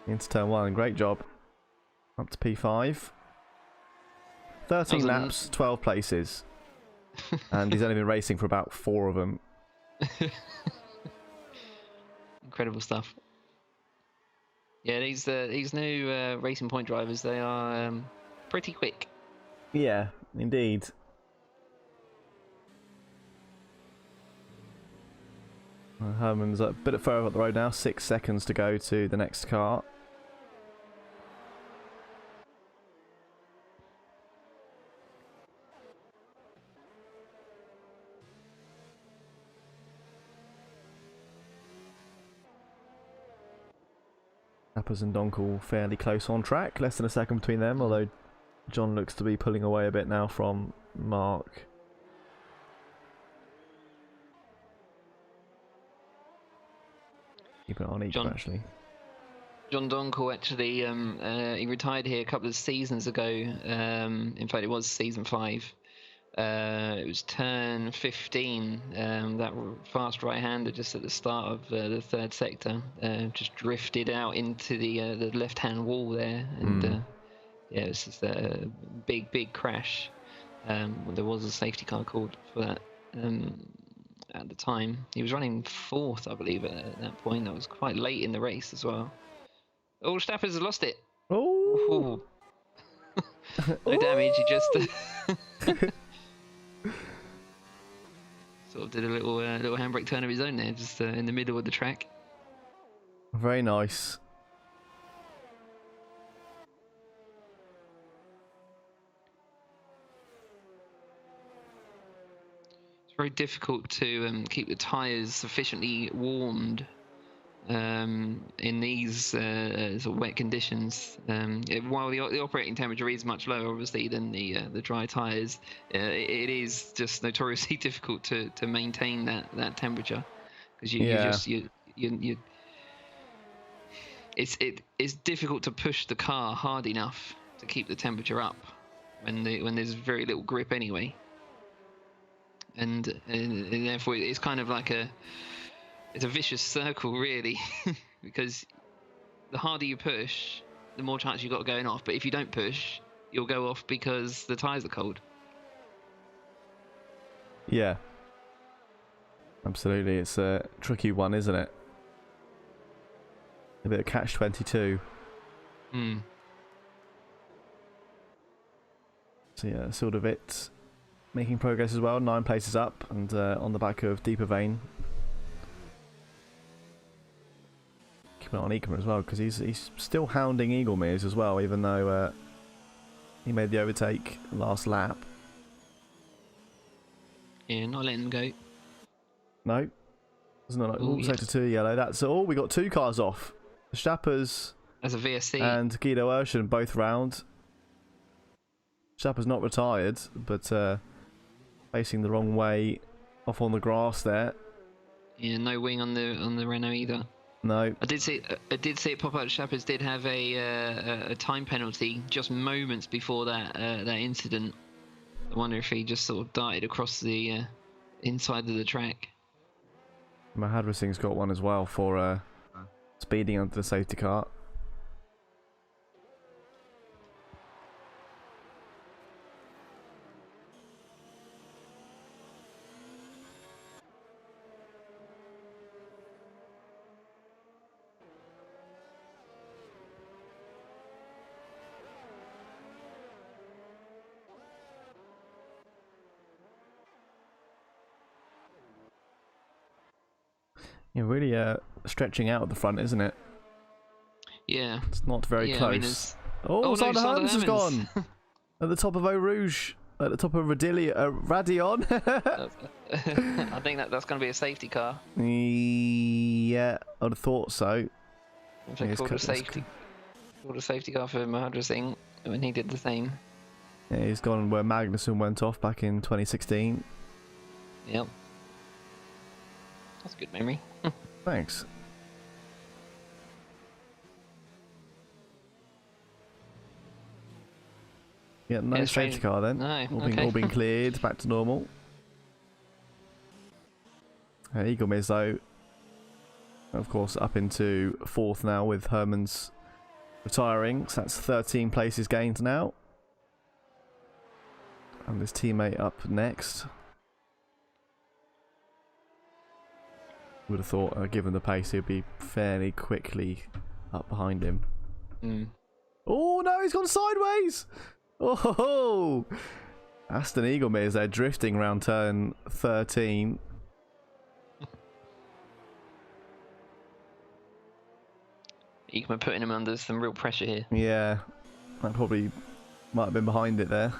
into turn 1. Great job. Up to P5. 13 laps, 12 places. And he's only been racing for about 4 of them. Incredible stuff. Yeah, these new Racing Point drivers, they are pretty quick. Yeah, indeed. Herman's a bit further up the road now. 6 seconds to go to the next car. Appers and Donkel fairly close on track. Less than a second between them, although John looks to be pulling away a bit now from Mark. Keep it on each, actually. John Donkel actually, he retired here a couple of seasons ago. In fact, it was season 5. It was turn 15. That fast right-hander just at the start of the third sector just drifted out into the left-hand wall there, and yeah, it was just a big crash. There was a safety car called for that. At the time, he was running 4th, I believe, at that point. That was quite late in the race as well. Oh, Stappers has lost it. Oh, no damage. He just sort of did a little handbrake turn of his own there, just in the middle of the track. very nice. It's very difficult to keep the tyres sufficiently warmed in these sort of wet conditions. While the operating temperature is much lower, obviously, than the dry tyres, it is just notoriously difficult to maintain that temperature, because it's difficult to push the car hard enough to keep the temperature up when there's very little grip anyway. And therefore it's kind of like it's a vicious circle, really, because the harder you push, the more chance you've got of going off. But if you don't push, you'll go off because the tyres are cold. Yeah, absolutely. It's a tricky one, isn't it? A bit of catch-22. So yeah, sort of it. Making progress as well, 9 places up, and on the back of Deeper Vein. Keep an eye on Ekman as well, because he's still hounding Eagle Mears as well, even though he made the overtake last lap. Yeah, not letting him go. No. It's not like sector 2 yellow. That's all. We got 2 cars off. Shappers as a VSC and Guido Urshan both round. Shapper's not retired, but facing the wrong way off on the grass there. Yeah, no wing on the Renault either. No. I did see it pop out. Shappers did have a time penalty just moments before that incident. I wonder if he just sort of darted across the inside of the track. Hazzah Singh's got one as well for speeding under the safety car. You're really stretching out at the front, isn't it? Yeah. It's not very close. Oh, Sander Hermans has gone! At the top of Eau Rouge. At the top of Radion. I think that's going to be a safety car. Yeah, I'd have thought so. Called a safety car for Hazzah Singh when he did the same. Yeah, he's gone where Magnussen went off back in 2016. Yep. That's a good memory. Thanks. Yeah, no safety car then. No, all been cleared, back to normal. Eagle Miz though, of course, up into 4th now with Hermans retiring. So that's 13 places gained now. And his teammate up next. Would have thought, given the pace, he'd be fairly quickly up behind him. Oh no, he's gone sideways! Oh, Aston Eagle Mears there drifting around turn 13. Eagleman putting him under some real pressure here. Yeah, that probably might have been behind it there.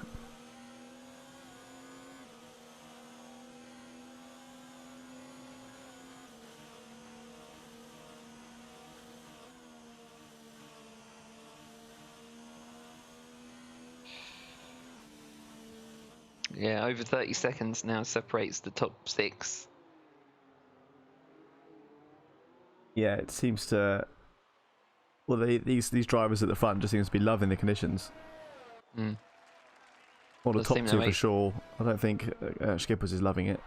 Yeah, over 30 seconds now separates the top 6. Yeah, it seems to. Well, these drivers at the front just seems to be loving the conditions. Well, the top 2 for sure. I don't think Skippers is loving it.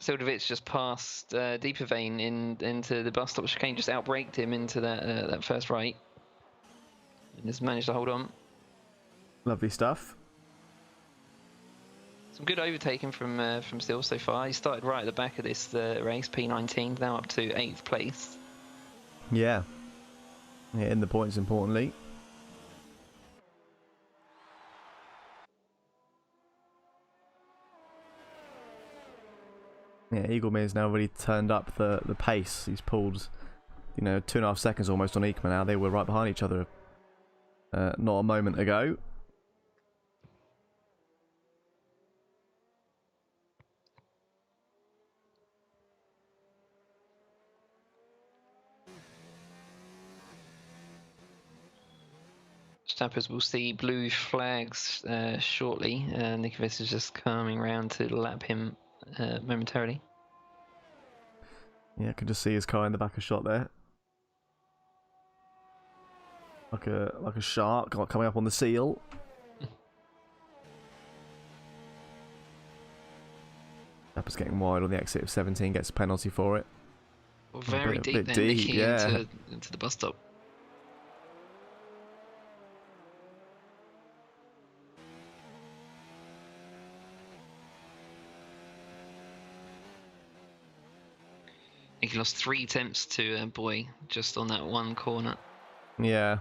Sildovic just passed Deeper Vein into the bus stop chicane, just outbraked him into that first right, and just managed to hold on. Lovely stuff. Some good overtaking from Still so far. He started right at the back of this race, P19, now up to 8th place. Yeah, in the points importantly. Yeah, Eagle Mears now really turned up the pace. He's pulled, 2.5 seconds almost on Eekman now. They were right behind each other not a moment ago. Stappers will see blue flags shortly. Nikovic is just coming round to lap him momentarily. Yeah, I can just see his car in the back of shot there. Like a shark coming up on the seal. Stappers getting wide on the exit of 17, gets a penalty for it. Well, very deep bit then, deep, Nicky, yeah. into the bus stop. He lost 3 attempts to Boy just on that one corner. Yeah.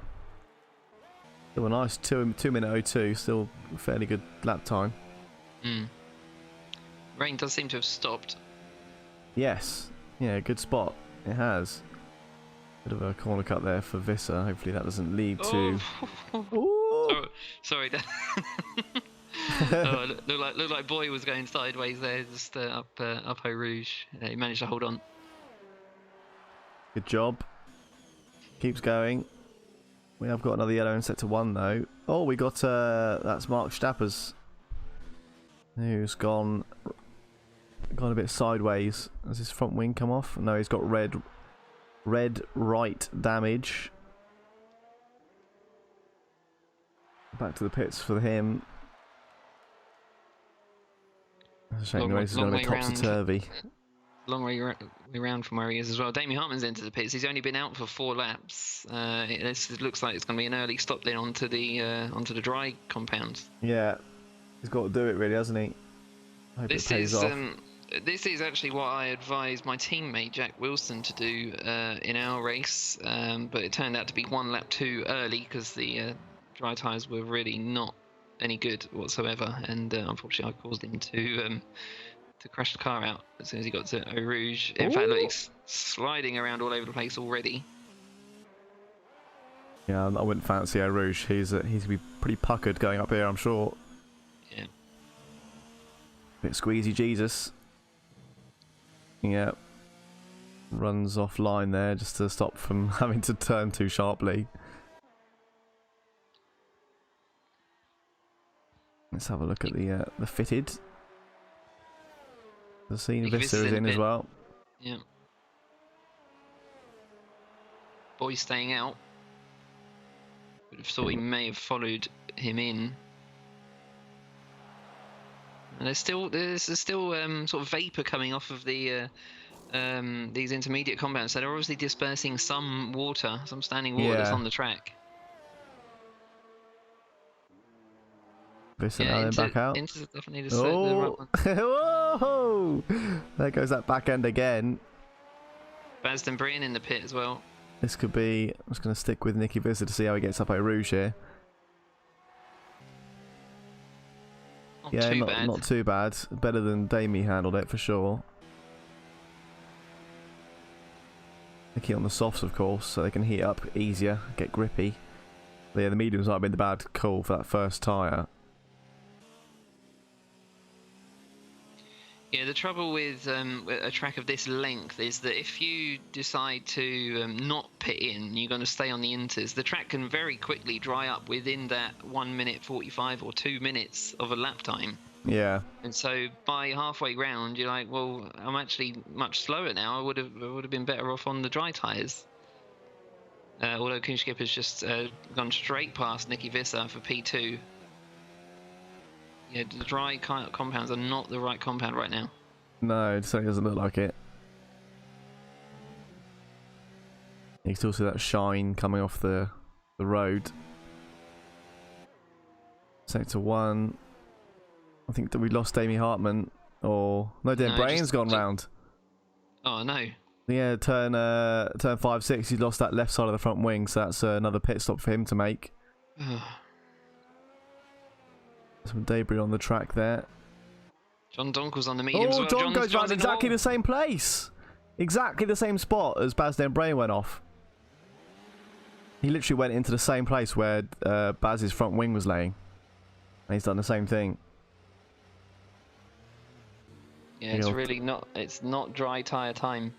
Still a nice 2:02, still a fairly good lap time. Rain does seem to have stopped. Yes. Yeah, good spot. It has. Bit of a corner cut there for Visser. Hopefully that doesn't lead to... Oh, sorry. Looked like Boy was going sideways there, just up Eau Rouge. He managed to hold on. Good job. Keeps going. We have got another yellow in sector 1 though. Oh, we got that's Mark Stappers, who's gone gone a bit sideways. Has his front wing come off? No, he's got red right damage. Back to the pits for him. It's a shame the race is going to be topsy-turvy. Long way around from where he is as well. Damien Hartman's into the pits. He's only been out for 4 laps. It looks like it's going to be an early stop then onto the dry compounds. Yeah, he's got to do it really, hasn't he? Hope it pays off. This is actually what I advised my teammate Jack Wilson to do in our race, but it turned out to be 1 lap too early because the dry tyres were really not any good whatsoever, and unfortunately I caused him to crash the car out as soon as he got to Eau Rouge. In fact, look, he's sliding around all over the place already. Yeah, I wouldn't fancy Eau Rouge. He's going to be pretty puckered going up here, I'm sure. Yeah. Bit squeezy Jesus. Yeah. Runs offline there just to stop from having to turn too sharply. Let's have a look at the fitted. The scene Vista is in as well. Yeah. Boy's staying out. Would have thought he may have followed him in. And there's still sort of vapour coming off of the these intermediate compounds. So they're obviously dispersing some water, some standing water that's on the track. Vista now then back out. Definitely the right one. Whoa! There goes that back end again. Baz Brian in the pit as well. This could be. I'm just going to stick with Nicky Vista to see how he gets up Eau Rouge here. Not too bad. Better than Damie handled it for sure. Nicky on the softs, of course, so they can heat up easier, get grippy. But yeah, the mediums might have been the bad call for that first tyre. Yeah, the trouble with a track of this length is that if you decide to not pit in, you're going to stay on the inters. The track can very quickly dry up within that 1 minute 45 or 2 minutes of a lap time. Yeah. And so by halfway round, you're like, well, I'm actually much slower now. I would have been better off on the dry tyres. Although Koenskip has just gone straight past Nicky Visser for P2. Yeah, the dry compounds are not the right compound right now. No, it certainly doesn't look like it. You can still see that shine coming off the road. Sector 1. I think that we lost Damie Hartman. Or no, Brain's gone round. Oh no. Yeah, turn 5-6. He lost that left side of the front wing, so that's another pit stop for him to make. Some debris on the track there. John Donkel's on the medium as well. John goes round exactly the same place. Exactly the same spot as Baz Brain went off. He literally went into the same place where Baz's front wing was laying. And he's done the same thing. Yeah, it's really not. It's not dry tyre time.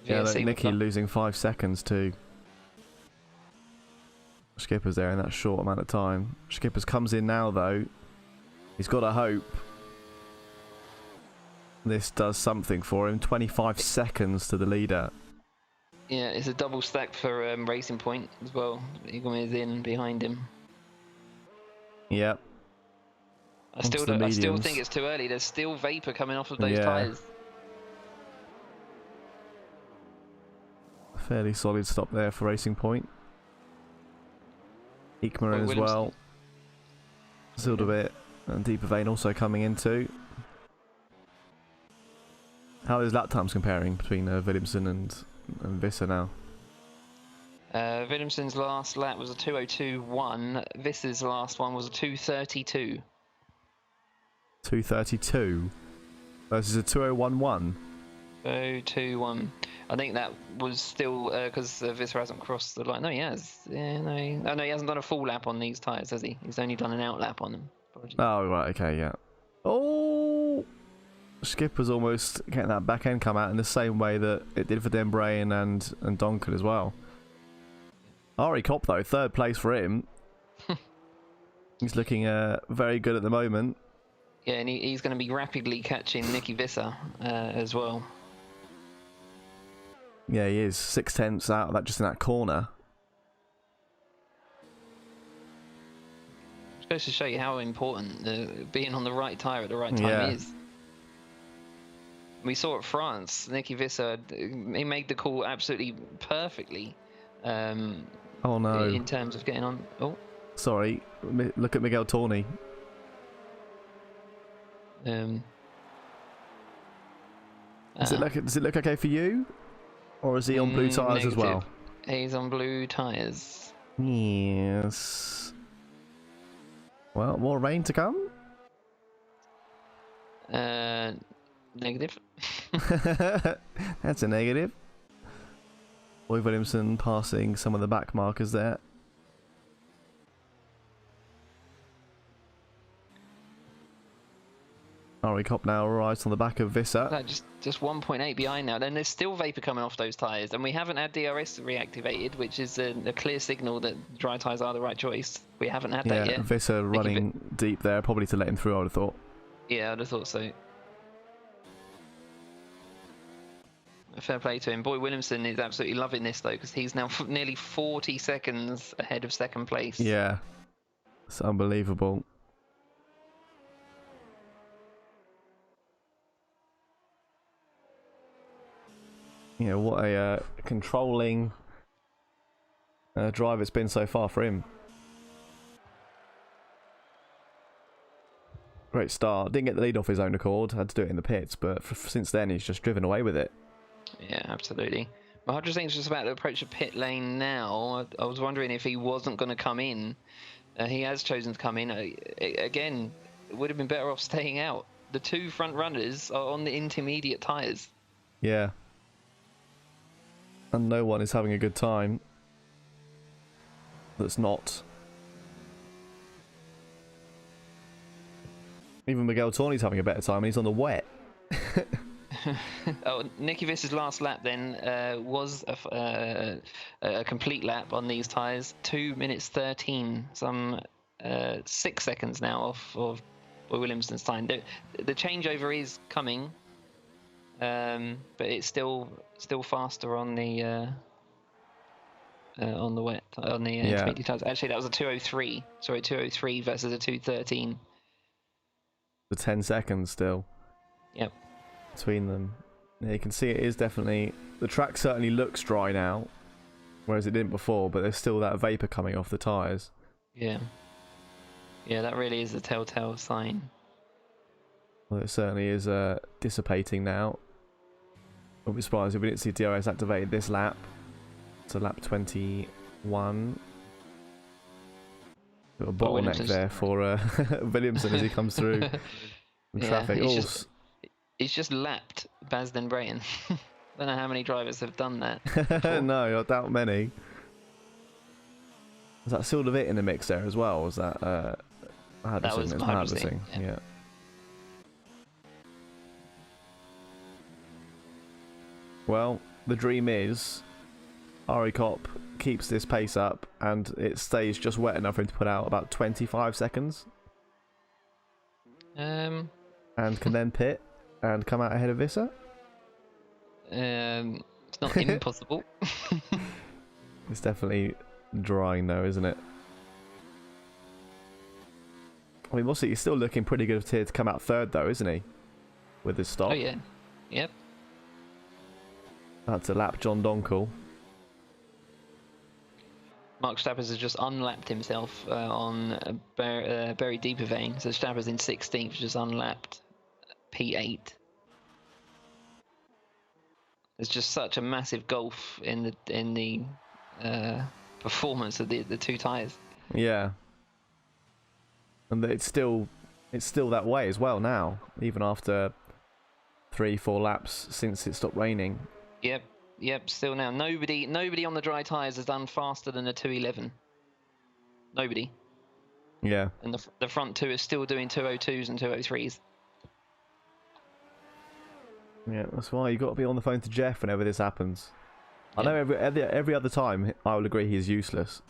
Yeah, Nicky losing 5 seconds too. Skipper's there in that short amount of time. Skipper's comes in now though. He's got to hope this does something for him. 25 seconds to the leader. Yeah, it's a double stack for Racing Point as well. Eagleman is in behind him. Yep. I still think it's too early. There's still vapour coming off of those tyres. Fairly solid stop there for Racing Point. Ekman as well. Zildebit and Deeper Vein also coming in too. How is lap times comparing between Williamson and Visser now? Williamson's last lap was a 2:02.1. Visser's last one was a 2:32. 2:32 versus a 2:01.1. 2:01. I think that was still because Visser hasn't crossed the line. No, he has. Yeah, no. Oh, no, he hasn't done a full lap on these tyres, has he? He's only done an out lap on them. Apologies. Oh, right, okay, yeah. Oh! Skipper's almost getting that back end come out in the same way that it did for Dembrain and Donkin as well. Ari Kopp, though, 3rd place for him. He's looking very good at the moment. Yeah, and he's going to be rapidly catching Nicky Visser as well. Yeah, he is 6/10 out of that, just in that corner. It's supposed to show you how important being on the right tyre at the right time is. We saw at France, Nicky Visser, he made the call absolutely perfectly. Oh no! In terms of getting on. Oh, sorry. Look at Miguel Torni. Does it look okay for you, or is he on blue tyres as well? He's on blue tyres. Yes. Well, more rain to come. Negative. That's a negative. Roy Williamson passing some of the back markers there. Ari Kopp now arrives on the back of Visser. Just 1.8 behind now. Then there's still vapour coming off those tyres, and we haven't had DRS reactivated, which is a clear signal that dry tyres are the right choice. We haven't had that yet. Visser running deep there, probably to let him through, I would have thought. Yeah, I'd have thought so. Fair play to him. Boy Williamson is absolutely loving this though, because he's now nearly 40 seconds ahead of second place. Yeah, it's unbelievable. You know, what a controlling drive it's been so far for him. Great start. Didn't get the lead off his own accord. Had to do it in the pits, but since then he's just driven away with it. Yeah, absolutely. My Hydrosane's just about to approach the pit lane now. I was wondering if he wasn't going to come in. He has chosen to come in. Again, it would have been better off staying out. The two front runners are on the intermediate tyres. Yeah. And no one is having a good time. That's not. Even Miguel Torni's having a better time, and he's on the wet. Oh, Nicky Visser's last lap then was a complete lap on these tyres. 2 minutes 13, some 6 seconds now off of Boy Williamson's time. The changeover is coming, but it's still faster on the wet, on the intermediate tyres. Actually, that was a 2:03. Sorry, 2:03 versus a 2:13. For 10 seconds still. Yep. Between them. Yeah, you can see it is definitely... The track certainly looks dry now, whereas it didn't before, but there's still that vapour coming off the tyres. Yeah. Yeah, that really is a telltale sign. Well, it certainly is dissipating now. Won't be surprised if we didn't see DRS activated this lap. So lap 21. Got a bottleneck there for Williamson as he comes through traffic. He's just lapped Basden Brayton. Don't know how many drivers have done that. No, I doubt many. Was that Sildavit in the mix there as well? Was that that was Hazzah, yeah. Well, the dream is Ari Kopp keeps this pace up and it stays just wet enough for him to put out about 25 seconds. And can then pit and come out ahead of Visser? It's not impossible. It's definitely drying though, isn't it? I mean, we'll see. He's still looking pretty good here to come out third though, isn't he? With his stop. Oh yeah. Yep. That's a lap John Donkel. Mark Stappers has just unlapped himself on Berry Deeper Vein. So Stappers in 16th, just unlapped P8. There's just such a massive gulf in the performance of the two tyres. Yeah. And it's still that way as well now, even after 3-4 laps since it stopped raining. Yep, still now. Nobody on the dry tyres has done faster than a 2:11. Nobody. Yeah. And the front two is still doing 2:02s and 2:03s. Yeah, that's why you got to be on the phone to Jeff whenever this happens. I know every other time I will agree he is useless.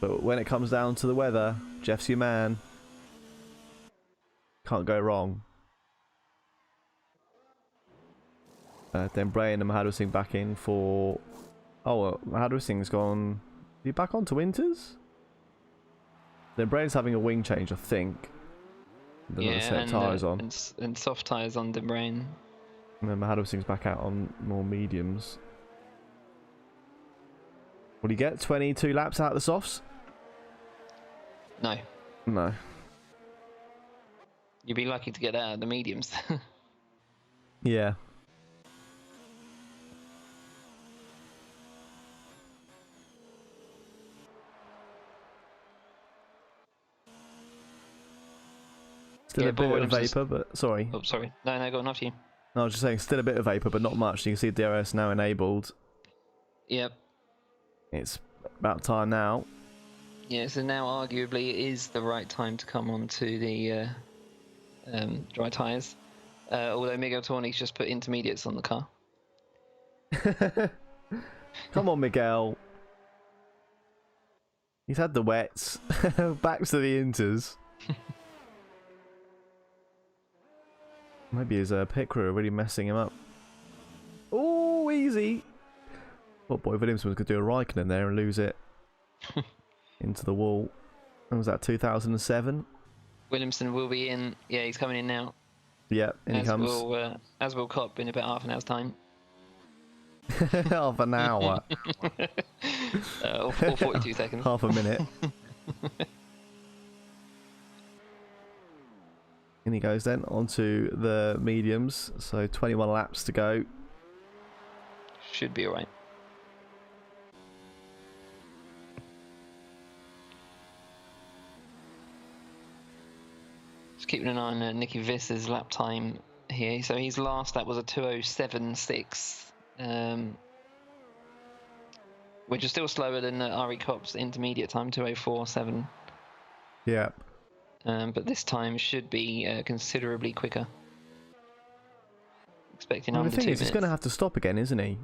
But when it comes down to the weather, Jeff's your man. Can't go wrong. Then Bray and Mahadwa Singh back in for... Oh, Mahadwa Singh's gone... Is he back on to Winters? Then Bray's having a wing change, I think. Yeah, set tyres on. And soft tyres on the Brain. And then Mahadwa Singh's back out on more mediums. What do you get? 22 laps out of the softs? No. No. You'd be lucky to get out of the mediums. Yeah. Still a bit of vapour, but sorry. Oh, sorry. No, go on after you. No, I was just saying, still a bit of vapour, but not much. You can see DRS now enabled. Yep. It's about time now. Yeah, so now arguably it is the right time to come on to the dry tyres. Although Miguel Torni's just put intermediates on the car. Come on, Miguel. He's had the wets. Back to the inters. Maybe his pit crew are really messing him up. Oh, easy. Well, boy, Williamson could do a Raikkonen there and lose it into the wall. When was that, 2007? Williamson will be in. Yeah, he's coming in now. Yeah, in he comes. As will Kopp in about half an hour's time. Half an hour. Or 42 seconds. Half a minute. In he goes then, onto the mediums. So 21 laps to go. Should be alright. Just keeping an eye on Nicky Visser's lap time here. So his last lap was a 2:07.6, which is still slower than Ari Kopp's intermediate time, 2:04.7. Yeah. But this time should be considerably quicker. Expecting under 2 minutes. He's going to have to stop again, isn't he?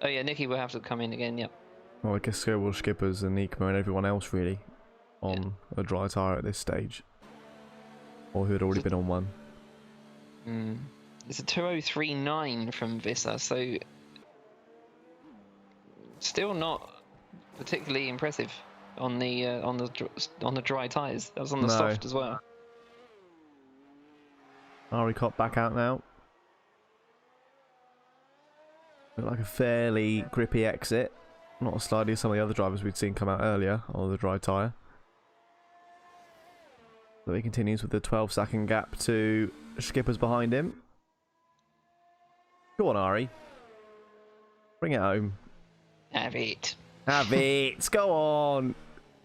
Oh yeah, Nicky will have to come in again, yep. Well, I guess so will Skippers and Nikma and everyone else really on a dry tyre at this stage. Or who had already been on one. It's a 2:03.9 from Visser, so still not particularly impressive on the dry tyres. That was on the soft as well. Ari Kopp back out now. Looked like a fairly grippy exit. Not as slidey as some of the other drivers we'd seen come out earlier on the dry tyre. So he continues with the 12-second gap to Skippers behind him. Go on, Ari. Bring it home. Have it. Have it. Go on.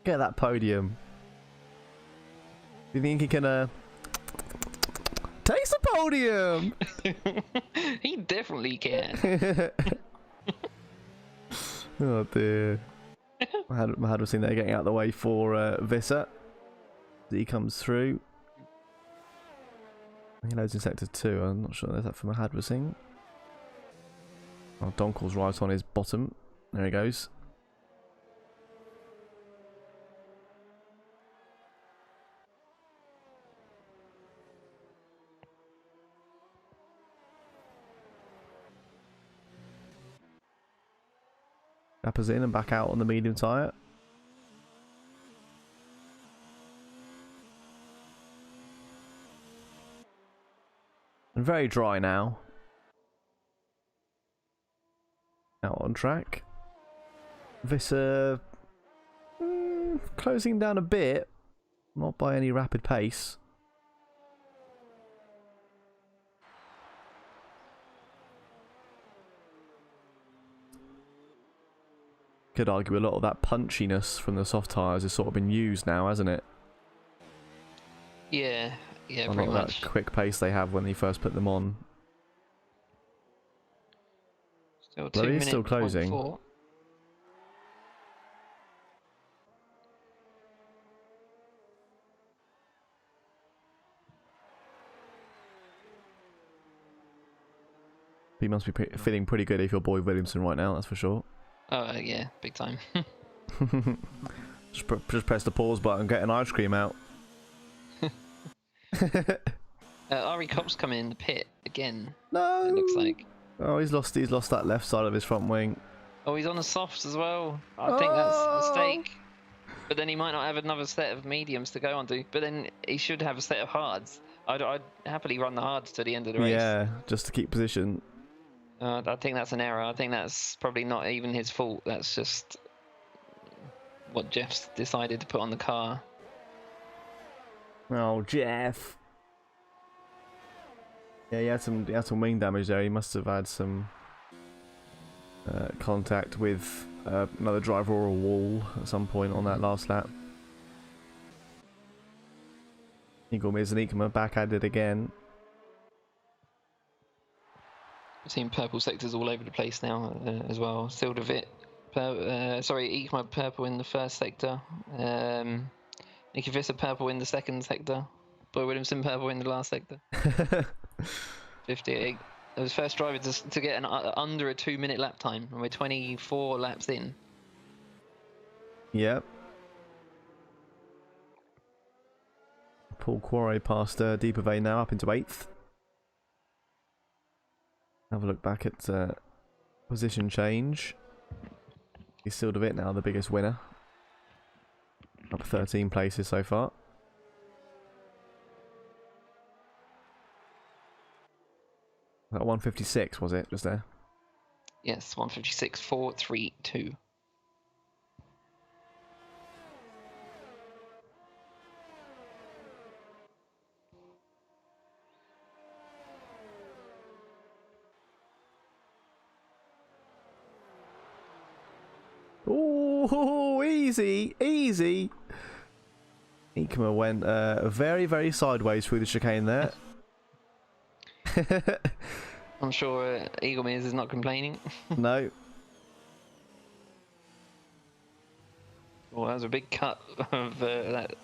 Get that podium. Do you think he can taste the podium? He definitely can. Oh dear. I had seen that getting out of the way for Visser. He comes through. He loads in sector 2. I'm not sure there's that from Mahadwa Singh. Oh, Donkel's right on his bottom. There he goes. Gappers in and back out on the medium tyre. And very dry now. Out on track. Visser closing down a bit. Not by any rapid pace. Could argue a lot of that punchiness from the soft tyres has sort of been used now, hasn't it? Yeah, a pretty lot of much. that quick pace they have when they first put them on. Still But it is still closing. 4. He must be feeling pretty good if you're Boy Williamson right now, that's for sure. Oh, yeah, big time. Just press the pause button, get an ice cream out. Ari Kopp's coming in the pit again. No. It looks like. Oh, he's lost that left side of his front wing. Oh, he's on the softs as well. I think that's a mistake. But then he might not have another set of mediums to go on to. But then he should have a set of hards. I'd happily run the hards to the end of the race. Yeah, just to keep position. I think that's an error. I think that's probably not even his fault. That's just what Jeff's decided to put on the car. Oh, Jeff. Yeah, he had some wing damage there. He must have had some contact with another driver or a wall at some point on that last lap. Eagle Miz and Ikema back at it again. We've seen purple sectors all over the place now as well. Sildavit, Ikema purple in the first sector. Nicky Visser purple in the second sector. Boy Williamson purple in the last sector. 58. It was first driver to get under a 2-minute lap time, and we're 24 laps in. Yep. Paul Quarry past Deeper Vein now, up into 8th. Have a look back at position change. He's still a bit now, the biggest winner. Up 13 places so far. That 156 was it, just there? Yes, 156.432. Oh, easy, easy. Ikema went very, very sideways through the chicane there. I'm sure Eagle Mears is not complaining. No. Well, that was a big cut of that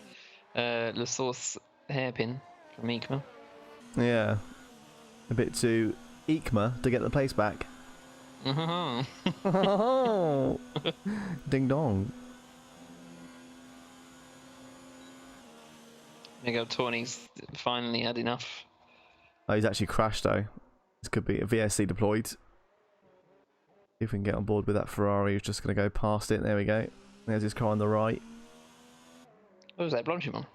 La Source hairpin from Ikema. Yeah. A bit too Ikema to get the place back. Ding dong. Miguel Torney's finally had enough. Oh, he's actually crashed though. This could be a VSC deployed. See if we can get on board with that Ferrari. He's just going to go past it. There we go. There's his car on the right. What was that, Blanchimont?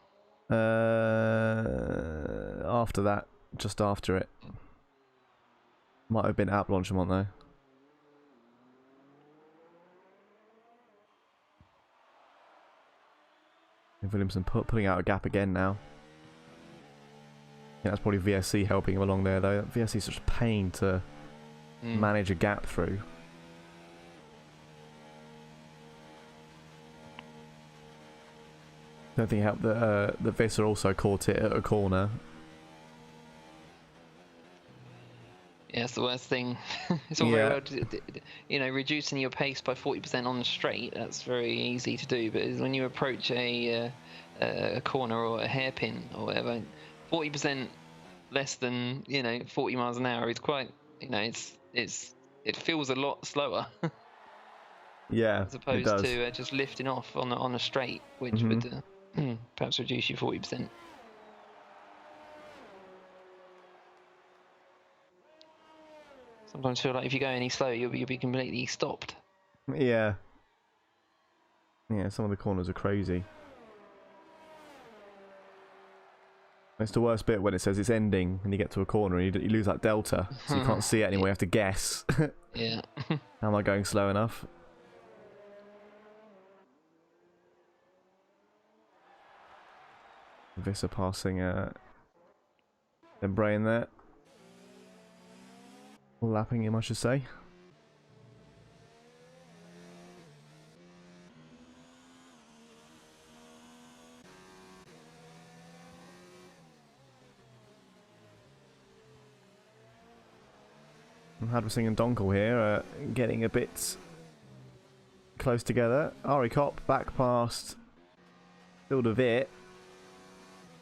After that, just after it. Might have been at Blanchimont though. Williamson putting out a gap again now. Yeah, that's probably VSC helping him along there though. VSC is such a pain to manage a gap through. Don't think it helped that Visser also caught it at a corner. Yeah, it's the worst thing. It's all very well, reducing your pace by 40% on the straight. That's very easy to do, but when you approach a corner or a hairpin or whatever, 40% less than 40 miles an hour is quite. It feels a lot slower. Yeah, as opposed to just lifting off on a straight, which would perhaps reduce you 40%. Sometimes I feel like if you go any slower, you'll be completely stopped. Yeah. Yeah, some of the corners are crazy. It's the worst bit when it says it's ending and you get to a corner and you lose that delta, so you can't see it anymore. You have to guess. Yeah. Am I going slow enough? Visser passing Embrain there. Lapping him, I should say. Hadwersing and Donkel here getting a bit close together. Ari Kopp back past Sildavit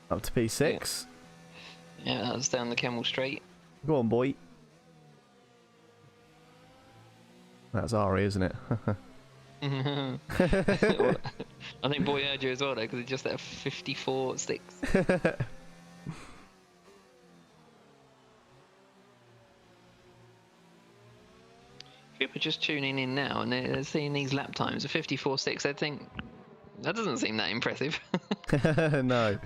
up to P6. Yeah, that was down the Kemmel Straight. Go on, boy. That's Ari, isn't it? I think Boyager as well, though, because it's just at 54.6. People just tuning in now and they're seeing these lap times of 54.6. They think that doesn't seem that impressive. No.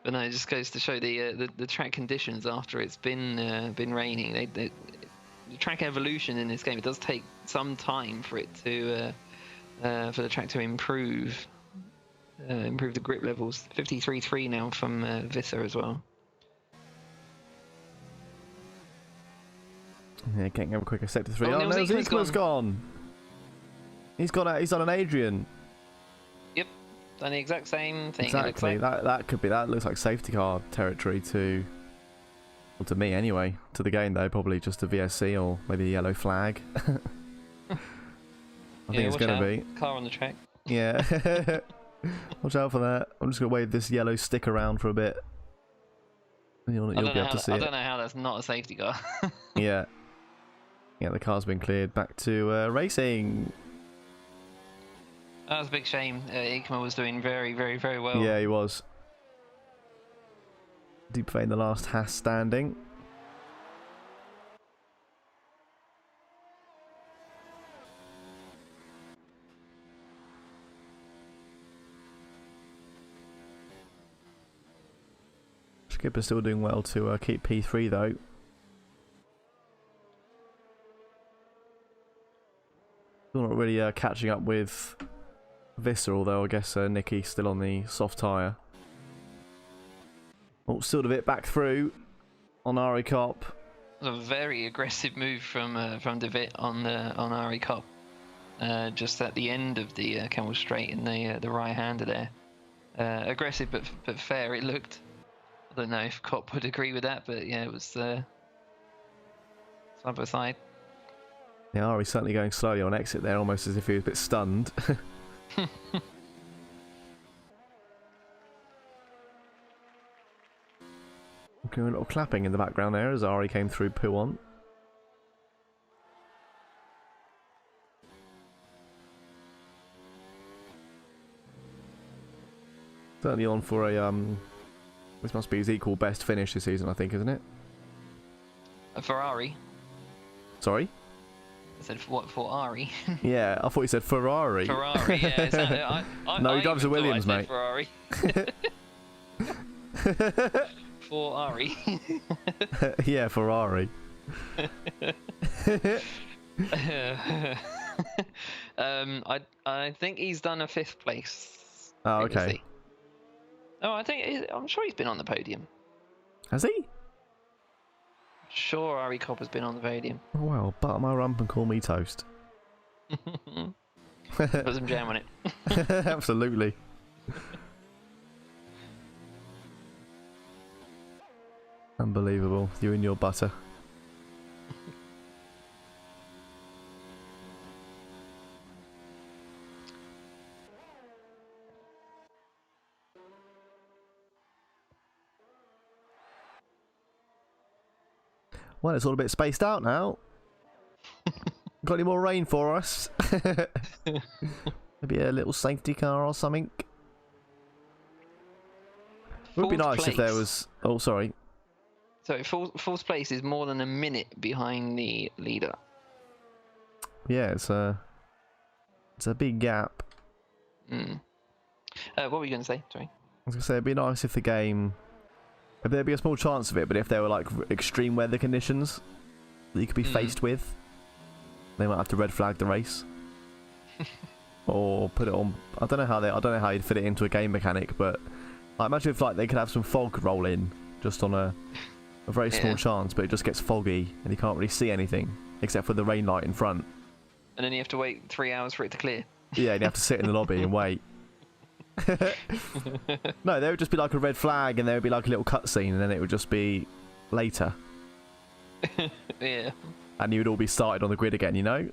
But no, it just goes to show the track conditions after it's been raining. The track evolution in this game, it does take some time for it to for the track to improve the grip levels. 53.3 now from Visser as well. Yeah, getting over quicker. Sector 3. Oh, Oh no, Zeekman's gone. He's gone out. He's on an Adrian. Yep, done the exact same thing. Exactly. That could be. That looks like safety car territory to. Well, to me anyway. To the game though, probably just a VSC or maybe a yellow flag. I think it's going to be. Car on the track. Yeah. Watch out for that. I'm just going to wave this yellow stick around for a bit. You'll be able to see it. I don't know how that's not a safety car. Yeah. Yeah, the car's been cleared. Back to racing. That was a big shame. Ikema was doing very, very, very well. Yeah, he was. Deep in the last Hass standing. Skipper's still doing well to keep P3 though. Still not really catching up with Visser, although I guess Nicky's still on the soft tyre. Oh, still a bit back through on Ari Kopp. It was a very aggressive move from De Wit on Ari Kopp. Just at the end of the Camel Straight in the right hander there. Aggressive but fair it looked. I don't know if Kopp would agree with that, but yeah, it was side by side. Yeah, Ari's certainly going slowly on exit there, almost as if he was a bit stunned. Okay, a little clapping in the background there as Ari came through P1. Certainly on for a this must be his equal best finish this season, I think, isn't it? A Ferrari. Sorry? I said for Ari. Yeah, I thought you said Ferrari. Ferrari, yeah. No, he drives a Williams, mate. Ferrari. For Ari. Yeah, Ferrari. I think he's done a 5th place. Oh, okay. Previously. Oh, I'm sure he's been on the podium. Has he? Sure, Ari Kopp has been on the podium. Oh well, butter my rump and call me toast. Put some jam on it. Absolutely. Unbelievable. You and your butter. Well, it's all a bit spaced out now. Got any more rain for us? Maybe a little safety car or something. It would be nice if there was... Oh, sorry. So fourth place is more than a minute behind the leader. Yeah, it's a big gap. Mm. What were you going to say? Sorry. I was going to say, it'd be nice if the game... If there'd be a small chance of it, but if there were like extreme weather conditions that you could be faced with, they might have to red flag the race. Or put it on... I don't know how you'd fit it into a game mechanic, but I imagine if like they could have some fog roll in just on a very small chance, but it just gets foggy and you can't really see anything except for the rain light in front. And then you have to wait 3 hours for it to clear. Yeah, you have to sit in the lobby and wait. No, there would just be like a red flag and there would be like a little cutscene and then it would just be later. Yeah. And you would all be started on the grid again, you know?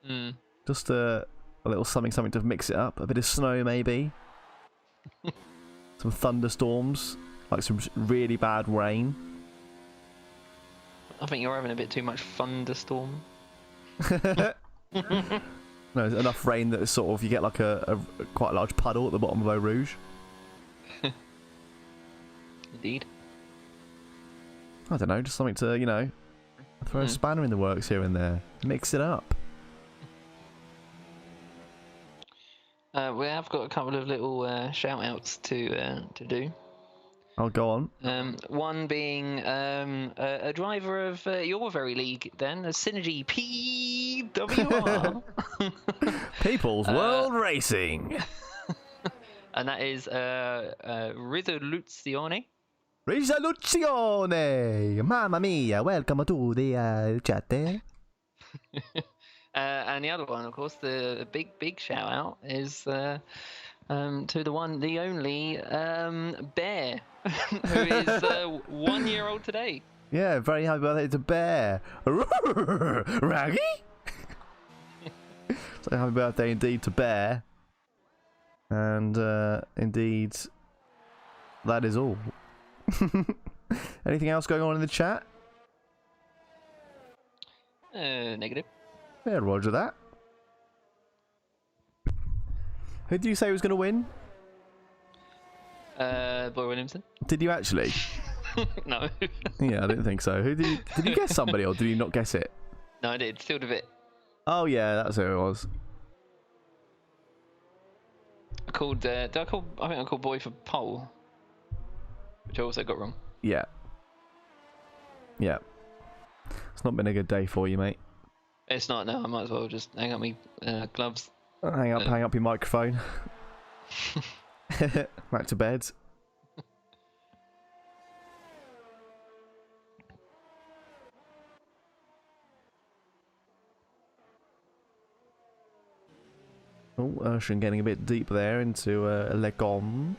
Mm. Just a little something to mix it up. A bit of snow maybe. Some thunderstorms. Like some really bad rain. I think you're having a bit too much thunderstorm. No, enough rain that it's sort of you get like a quite a large puddle at the bottom of Eau Rouge. Indeed. I don't know, just something to, you know, throw a spanner in the works here and there. Mix it up. We have got a couple of little shout outs to do. I'll go on. One being a driver of your very league, then, a Synergy PWR. People's World Racing. And that is Risoluzione. Risoluzione! Mamma mia, welcome to the chat there. And the other one, of course, the big shout out is to the one, the only Bear, who is 1 year old today. Yeah, very happy birthday to Bear. Raggy? So happy birthday indeed to Bear. And indeed, that is all. Anything else going on in the chat? Negative. Yeah, roger that. Who did you say was going to win? Boy Williamson. Did you actually? No. Yeah, I didn't think so. Did you guess somebody or did you not guess it? No, I did. Still a bit. Oh yeah, that's who it was. I called. I think I called Boy for pole, which I also got wrong. Yeah. Yeah. It's not been a good day for you, mate. It's not. No, I might as well just hang up my gloves. Hang up your microphone. Back to bed. Oh, Urshan getting a bit deep there into Welkom.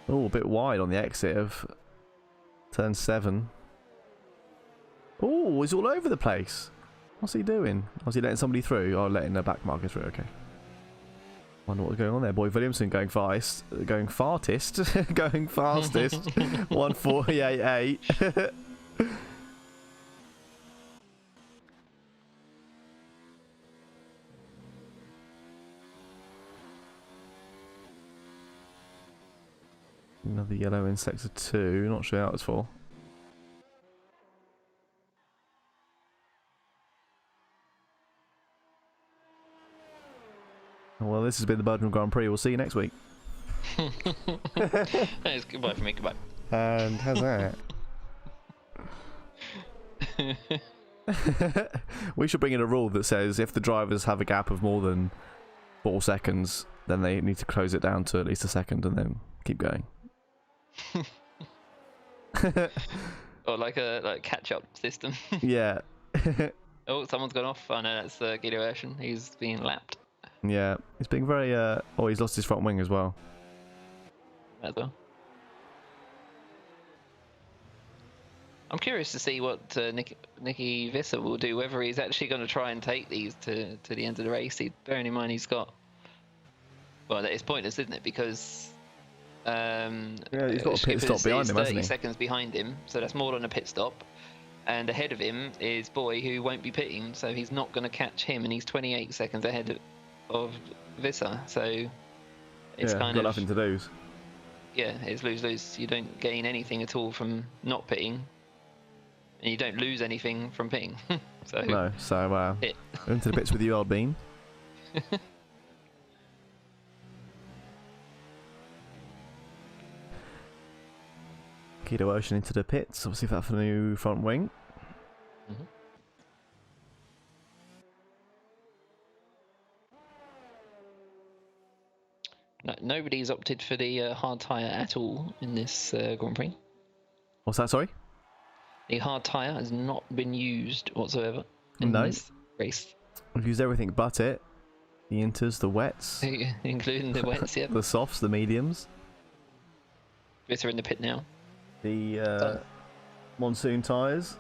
Oh, a bit wide on the exit of turn 7. Oh, he's all over the place. What's he doing? Was he letting somebody through? Oh, letting the back marker through, okay. Wonder what's going on there. Boy Williamson going fast. Going fartest. Going fastest. 1:48.8. Another yellow in sector 2. Not sure how it's for. Well, this has been the Belgian Grand Prix. We'll see you next week. It's goodbye for me. Goodbye. And how's that? We should bring in a rule that says if the drivers have a gap of more than 4 seconds, then they need to close it down to at least a second and then keep going. Or like a catch-up system. Yeah. Oh, someone's gone off. I know that's Guido Urshan. He's being lapped. Yeah, he's being very. Oh, he's lost his front wing as well. As well. I'm curious to see what Nicky Visser will do. Whether he's actually going to try and take these to the end of the race. Bearing in mind he's got. Well, it's pointless, isn't it? Because. Yeah, he's got a pit stop behind him, hasn't he? 30 seconds behind him, so that's more than a pit stop. And ahead of him is Boy, who won't be pitting, so he's not going to catch him, and he's 28 seconds ahead of Visser. So it's kind got of nothing to lose. Yeah, it's lose-lose. You don't gain anything at all from not pitting, and you don't lose anything from pitting. So no, so into the pits with you, old bean. Guido Urshan into the pits. Obviously, for that new front wing. Mm-hmm. No, nobody's opted for the hard tyre at all in this Grand Prix. What's that, sorry? The hard tyre has not been used whatsoever in this race. We've used everything but it. The inters, the wets. Including the wets, yeah. The softs, the mediums. Visser in the pit now. The monsoon tyres.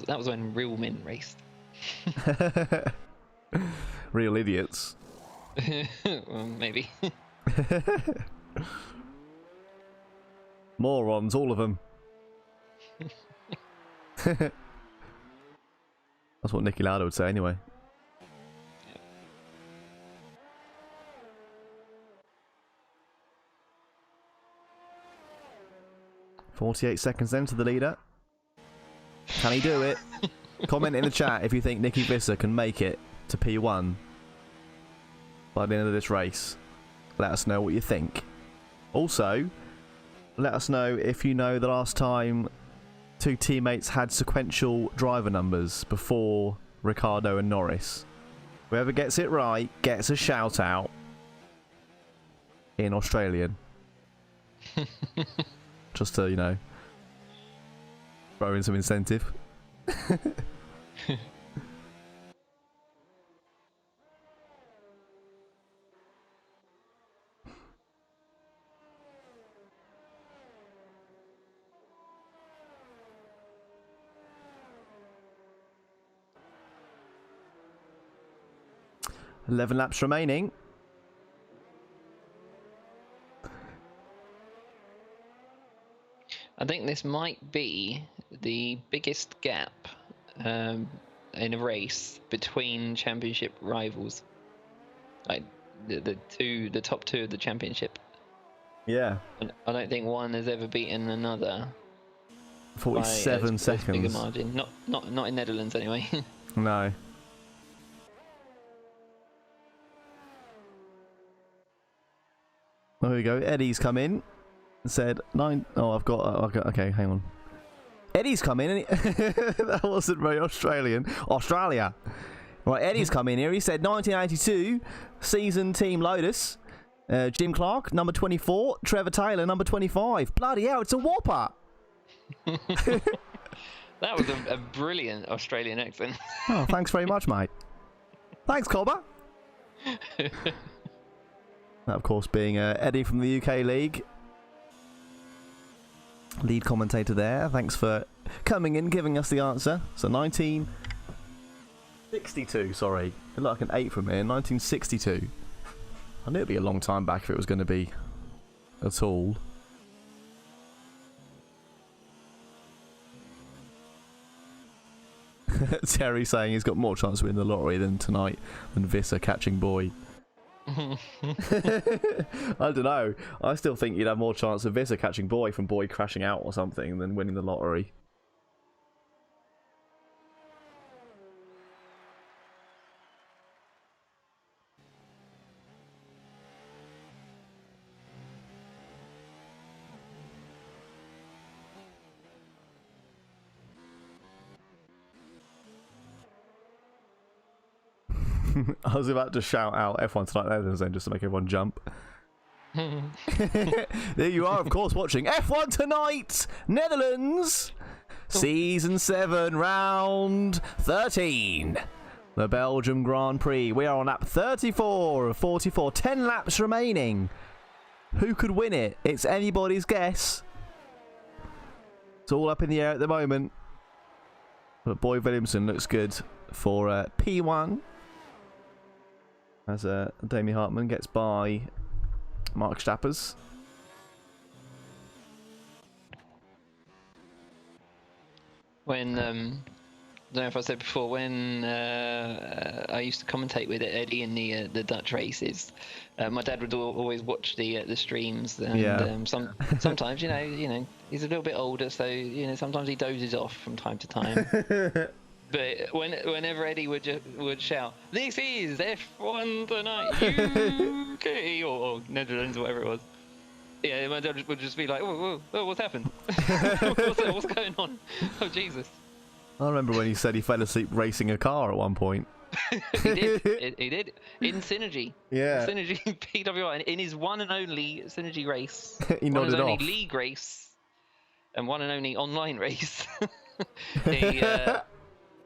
That was when real men raced. Real idiots. Well, maybe. Morons, all of them. That's what Nicky Lauda would say anyway. 48 seconds then to the leader. Can he do it? Comment in the chat if you think Nicky Visser can make it to P1 by the end of this race. Let us know what you think. Also, let us know if you know the last time two teammates had sequential driver numbers before Ricciardo and Norris. Whoever gets it right gets a shout out in Australian. Just to, you know, throw in some incentive. 11 laps remaining. I think this might be the biggest gap in a race between championship rivals. Like the top two of the championship. Yeah. I don't think one has ever beaten another. 47 seconds. Bigger margin. Not in Netherlands anyway. No. There we go. Eddie's come in and said 9. Oh, I've got. Okay, hang on. Eddie's come in. And that wasn't very Australian. Australia. Right, Eddie's come in here. He said 1982 season Team Lotus. Jim Clark, number 24. Trevor Taylor, number 25. Bloody hell, it's a whopper. That was a brilliant Australian accent. Oh, thanks very much, mate. Thanks, Cobber. That, of course, being Eddie from the UK League. Lead commentator there. Thanks for coming in, giving us the answer. So 1962, sorry. It looked like an 8 from here. 1962. I knew it'd be a long time back if it was going to be at all. Terry saying he's got more chance to win the lottery than tonight than Visser catching Boy. I don't know. I still think you'd have more chance of Visser catching Boy from Boy crashing out or something than winning the lottery. I was about to shout out F1 Tonight Netherlands then just to make everyone jump. There you are, of course, watching F1 Tonight Netherlands Season 7 Round 13. The Belgium Grand Prix. We are on lap 34 of 44. 10 laps remaining. Who could win it? It's anybody's guess. It's all up in the air at the moment. But Boy Williamson looks good for P1. As Damien Hartman gets by Mark Stappers. When I don't know if I said before, when I used to commentate with Eddie in the Dutch races, my dad would always watch the streams, and sometimes you know he's a little bit older, so sometimes he dozes off from time to time. But whenever Eddie would shout, "This is F1 Tonight, UK," or Netherlands, or whatever it was, yeah, my dad would just be like, "Whoa, what's happened? what's going on? Oh, Jesus!" I remember when he said he fell asleep racing a car at one point. He did. He did in Synergy. Yeah. Synergy PWI, in his one and only Synergy race. He nodded one and off. only league race, and one and only online race.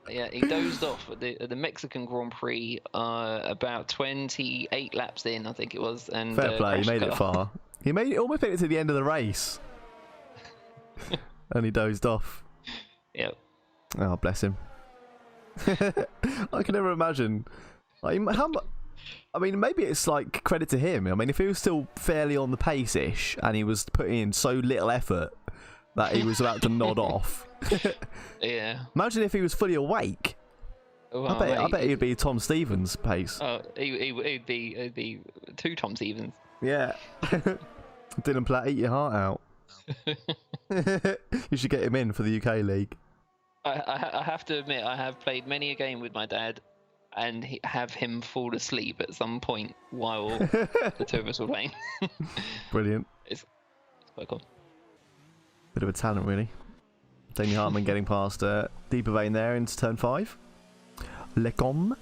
He dozed off at the Mexican Grand Prix about 28 laps in, I think it was. And fair play, he made it far. He almost made it to the end of the race. And he dozed off. Yep. Oh, bless him. I can never imagine. Like, I mean, maybe it's like credit to him. I mean, if he was still fairly on the pace-ish and he was putting in so little effort that he was about to nod off. Yeah. Imagine if he was fully awake. Well, I bet he'd be Tom Stevens' pace. Oh, it'd be 2 Tom Stevens. Yeah. Dylan Platt, eat your heart out. You should get him in for the UK League. I have to admit, I have played many a game with my dad and have him fall asleep at some point while the 2 of us were playing. Brilliant. It's quite cool. Bit of a talent, really. Damien Hartman getting past Deeper Vein there into turn 5. Welkom.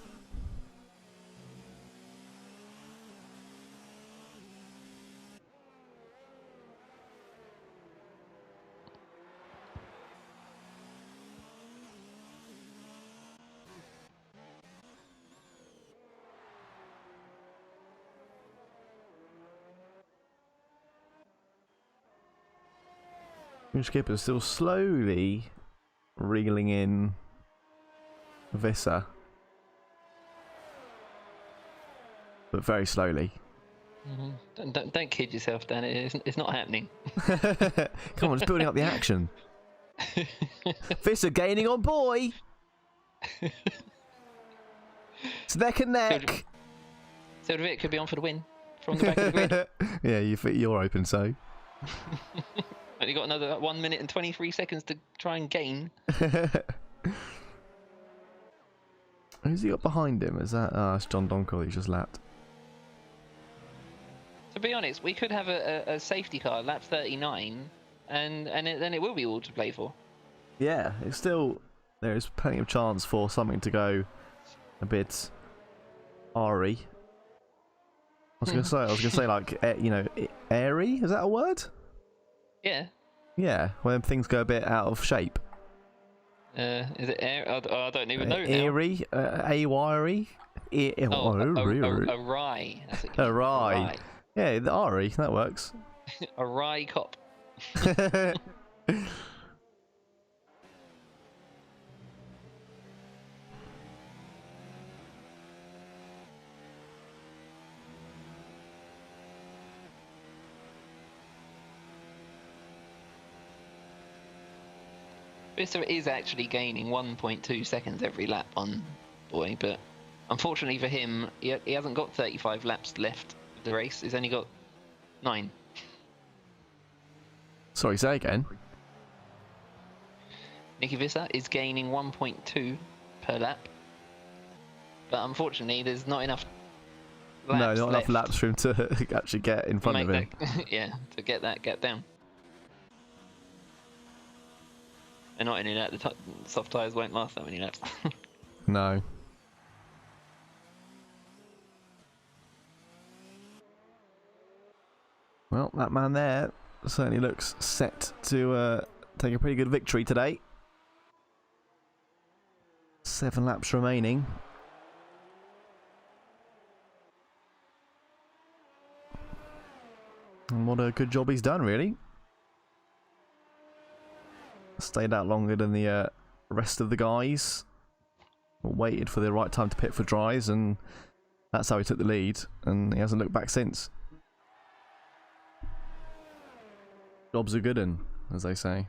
Skipper's still slowly reeling in Vissa, but very slowly. Don't kid yourself, Dan. It's not happening. Come on, just building up the action. Vissa gaining on Boy. It's neck and neck. So it could be on for the win from the back of the grid. Yeah, you're open, so. And you got another 1 minute and 23 seconds to try and gain. Who's he got behind him? Is that it's John Donkel? He's just lapped. To be honest, we could have a safety car lap 39, and then it will be all to play for. Yeah, it's still there is plenty of chance for something to go a bit airy. I was gonna say like airy. Is that a word? Yeah. Yeah, when things go a bit out of shape. Is it air? I don't even know. Airy, a-wiry. Awry. Awry. Yeah, the airy, that works. A wry cop. Vissa is actually gaining 1.2 seconds every lap on Boy, but unfortunately for him, he hasn't got 35 laps left of the race. He's only got 9. Sorry, say again. Nicky Vissa is gaining 1.2 per lap, but unfortunately, there's not enough laps enough laps for him to actually get in front of him. To get that gap down. And not only that, the soft tyres won't last that many laps. No. Well, that man there certainly looks set to take a pretty good victory today. 7 laps remaining. And what a good job he's done, really. Stayed out longer than the rest of the guys. Waited for the right time to pit for dries, and that's how he took the lead, and he hasn't looked back since. Job's a good un, as they say.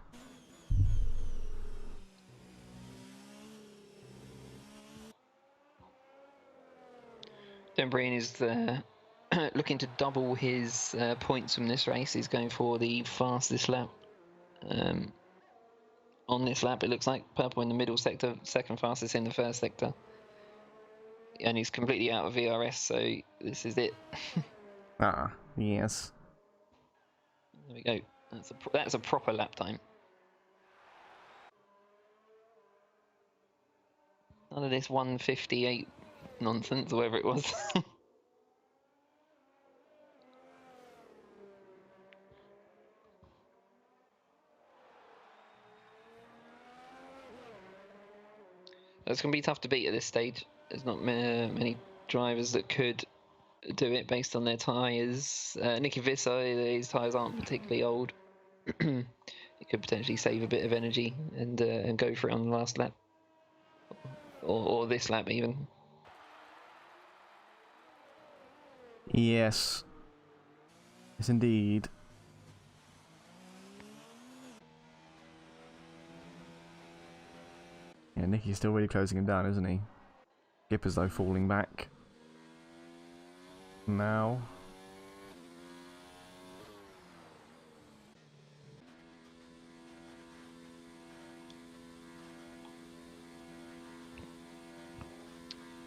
Dembreen is looking to double his points from this race. He's going for the fastest lap. On this lap, it looks like purple in the middle sector, second fastest in the first sector, and he's completely out of VRS, so this is it. Yes. There we go. That's a proper lap time. None of this 1:58 nonsense, or whatever it was. It's going to be tough to beat at this stage. There's not many drivers that could do it based on their tyres. Nicky Vissa, his tyres aren't particularly old. He could potentially save a bit of energy and go for it on the last lap. Or this lap even. Yes. Yes, indeed. Yeah, Nicky's still really closing him down, isn't he? Skipper's though falling back. Now.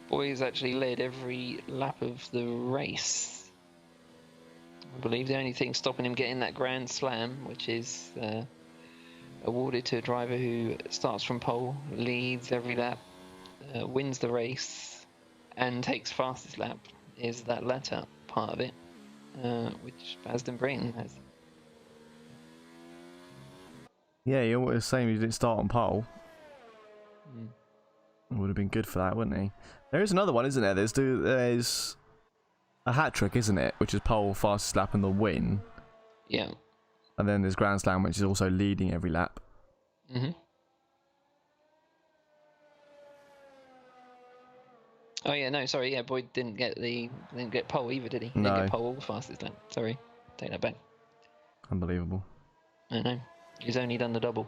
Boys actually led every lap of the race. I believe the only thing stopping him getting that Grand Slam, which is awarded to a driver who starts from pole, leads every lap, wins the race, and takes fastest lap, is that latter part of it, which Basden Brayton has. Yeah, he was saying he didn't start on pole. Mm. Would have been good for that, wouldn't he? There is another one, isn't there? There's a hat trick, isn't it? Which is pole, fastest lap, and the win. Yeah. And then there's Grand Slam, which is also leading every lap. Mhm. Oh yeah, no, sorry, yeah, Boyd didn't get pole either, did he? He No. didn't get pole or fastest lap. Sorry, take that back. Unbelievable. I know. He's only done the double.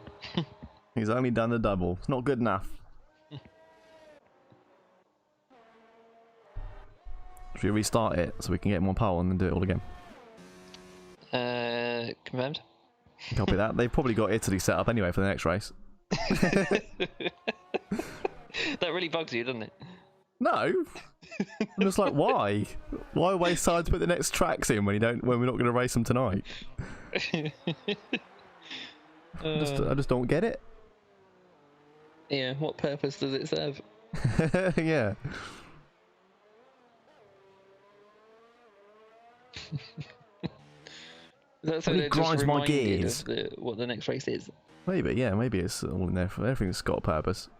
He's only done the double. It's not good enough. Should we restart it so we can get more pole and then do it all again? Confirmed. Copy that. They've probably got Italy set up anyway for the next race. That really bugs you, doesn't it? No. I'm just like, why? Why waste time to put the next tracks in when we're not going to race them tonight? I just don't get it. Yeah, what purpose does it serve? Yeah. That's so Really they're grinds just my reminded gears. of what the next race is. Maybe, yeah, maybe it's all in there for everything's got a purpose.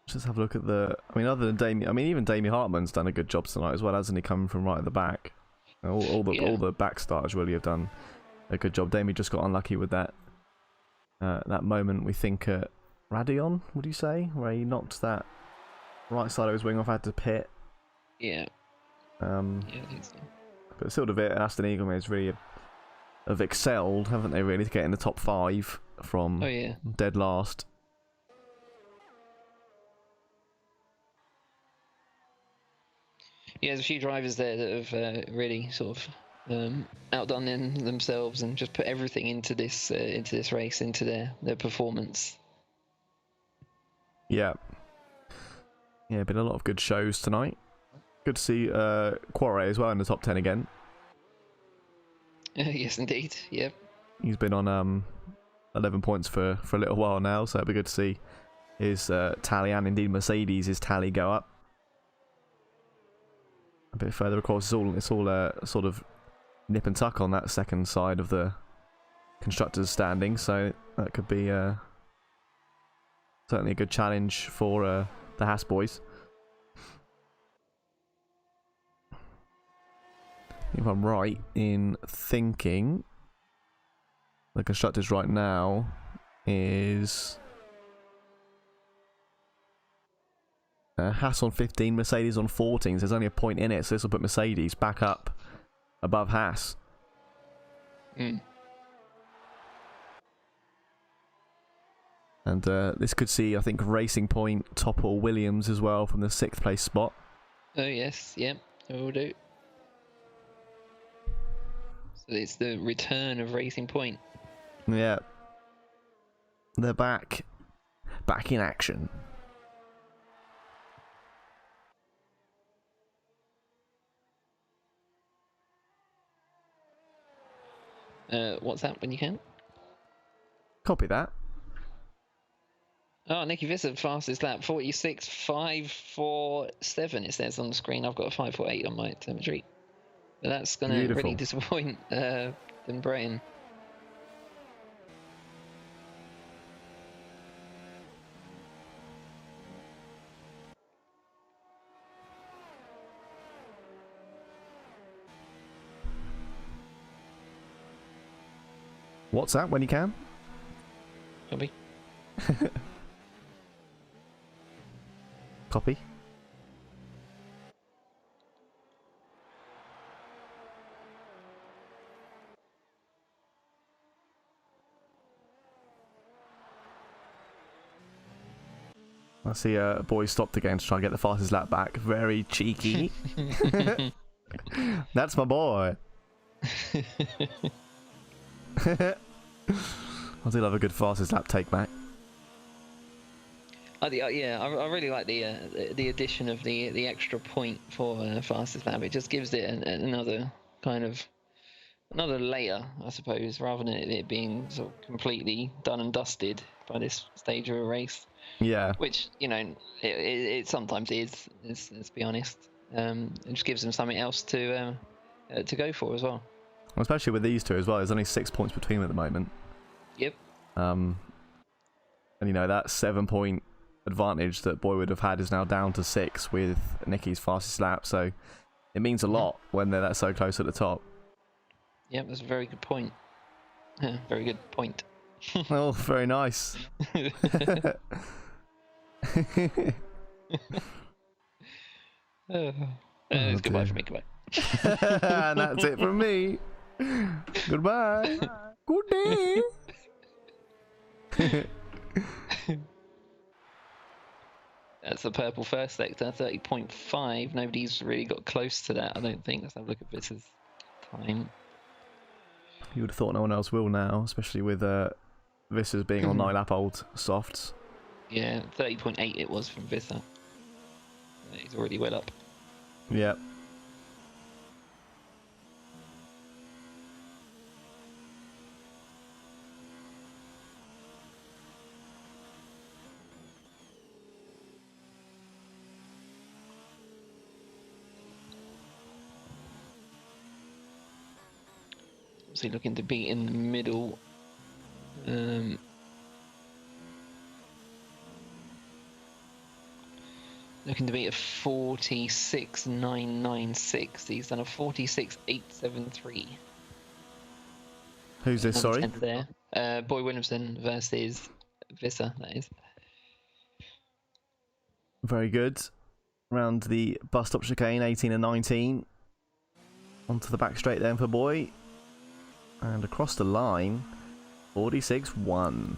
Just have a look at the. I mean, other than Damien, I mean, even Damien Hartman's done a good job tonight as well, hasn't he? Coming from right at the back, all the back starters really have done a good job. Damien just got unlucky with that moment. We think at Radion, would you say, where he knocked that right side of his wing off, had to pit. Yeah. Yeah, I think so. But Sildervit and Aston Eagle has really have excelled, haven't they? Really, to get in the top 5 from dead last. Yeah, there's a few drivers there that have really sort of outdone themselves and just put everything into this race, into their performance. Yeah. Yeah, been a lot of good shows tonight. Good to see Quarry as well in the top 10 again. Yes, indeed. Yep. He's been on 11 points for a little while now, so it'll be good to see his tally, and indeed Mercedes' tally, go up a bit further. Of course, it's all sort of nip and tuck on that second side of the constructors' standing, so that could be certainly a good challenge for the Haas boys. If I'm right in thinking, the constructors right now is Haas on 15, Mercedes on 14. So there's only a point in it, so this will put Mercedes back up above Haas. Mm. And this could see, I think, Racing Point topple Williams as well from the 6th place spot. Oh yes, yep, it will do. So it's the return of Racing Point. Yeah. They're back in action. What's that when you can? Copy that. Oh, Nicky Visser, fastest lap, 46.547. It says on the screen. I've got a 5:48 on my telemetry. But that's going to really disappoint them Brayton. What's that when you can? Copy. Copy. I see a boy stopped again to try and get the fastest lap back. Very cheeky. That's my boy. I do love a good fastest lap take back. Yeah, I really like the addition of the extra point for fastest lap. It just gives it another kind of another layer, I suppose, rather than it being sort of completely done and dusted by this stage of a race. Yeah. Which, you know, it sometimes is. Let's be honest. It just gives them something else to go for as well. Especially with these two as well. There's only 6 points between them at the moment. Yep. And you know that 7-point advantage that Boy would have had is now down to 6 with Nicky's fastest lap. So it means a lot when they're that so close at the top. Yep, that's a very good point. Very good point. Oh, very nice. It's goodbye for me. Goodbye. And that's it from me. Goodbye. Good day. That's the purple first sector, 30.5. Nobody's really got close to that, I don't think. Let's have a look at Visser's time. You would have thought no one else will now, especially with Visser's being on 9-lap old softs. Yeah, 30.8 it was from Visser. He's already well up. Yep. Obviously looking to be in the middle. Looking to be at 46.996. He's done a 46.873. Who's this, sorry? There. Boy Williamson versus Visser, that is. Very good. Round the bus stop chicane, 18 and 19. Onto the back straight then for Boy. And across the line, 46.1.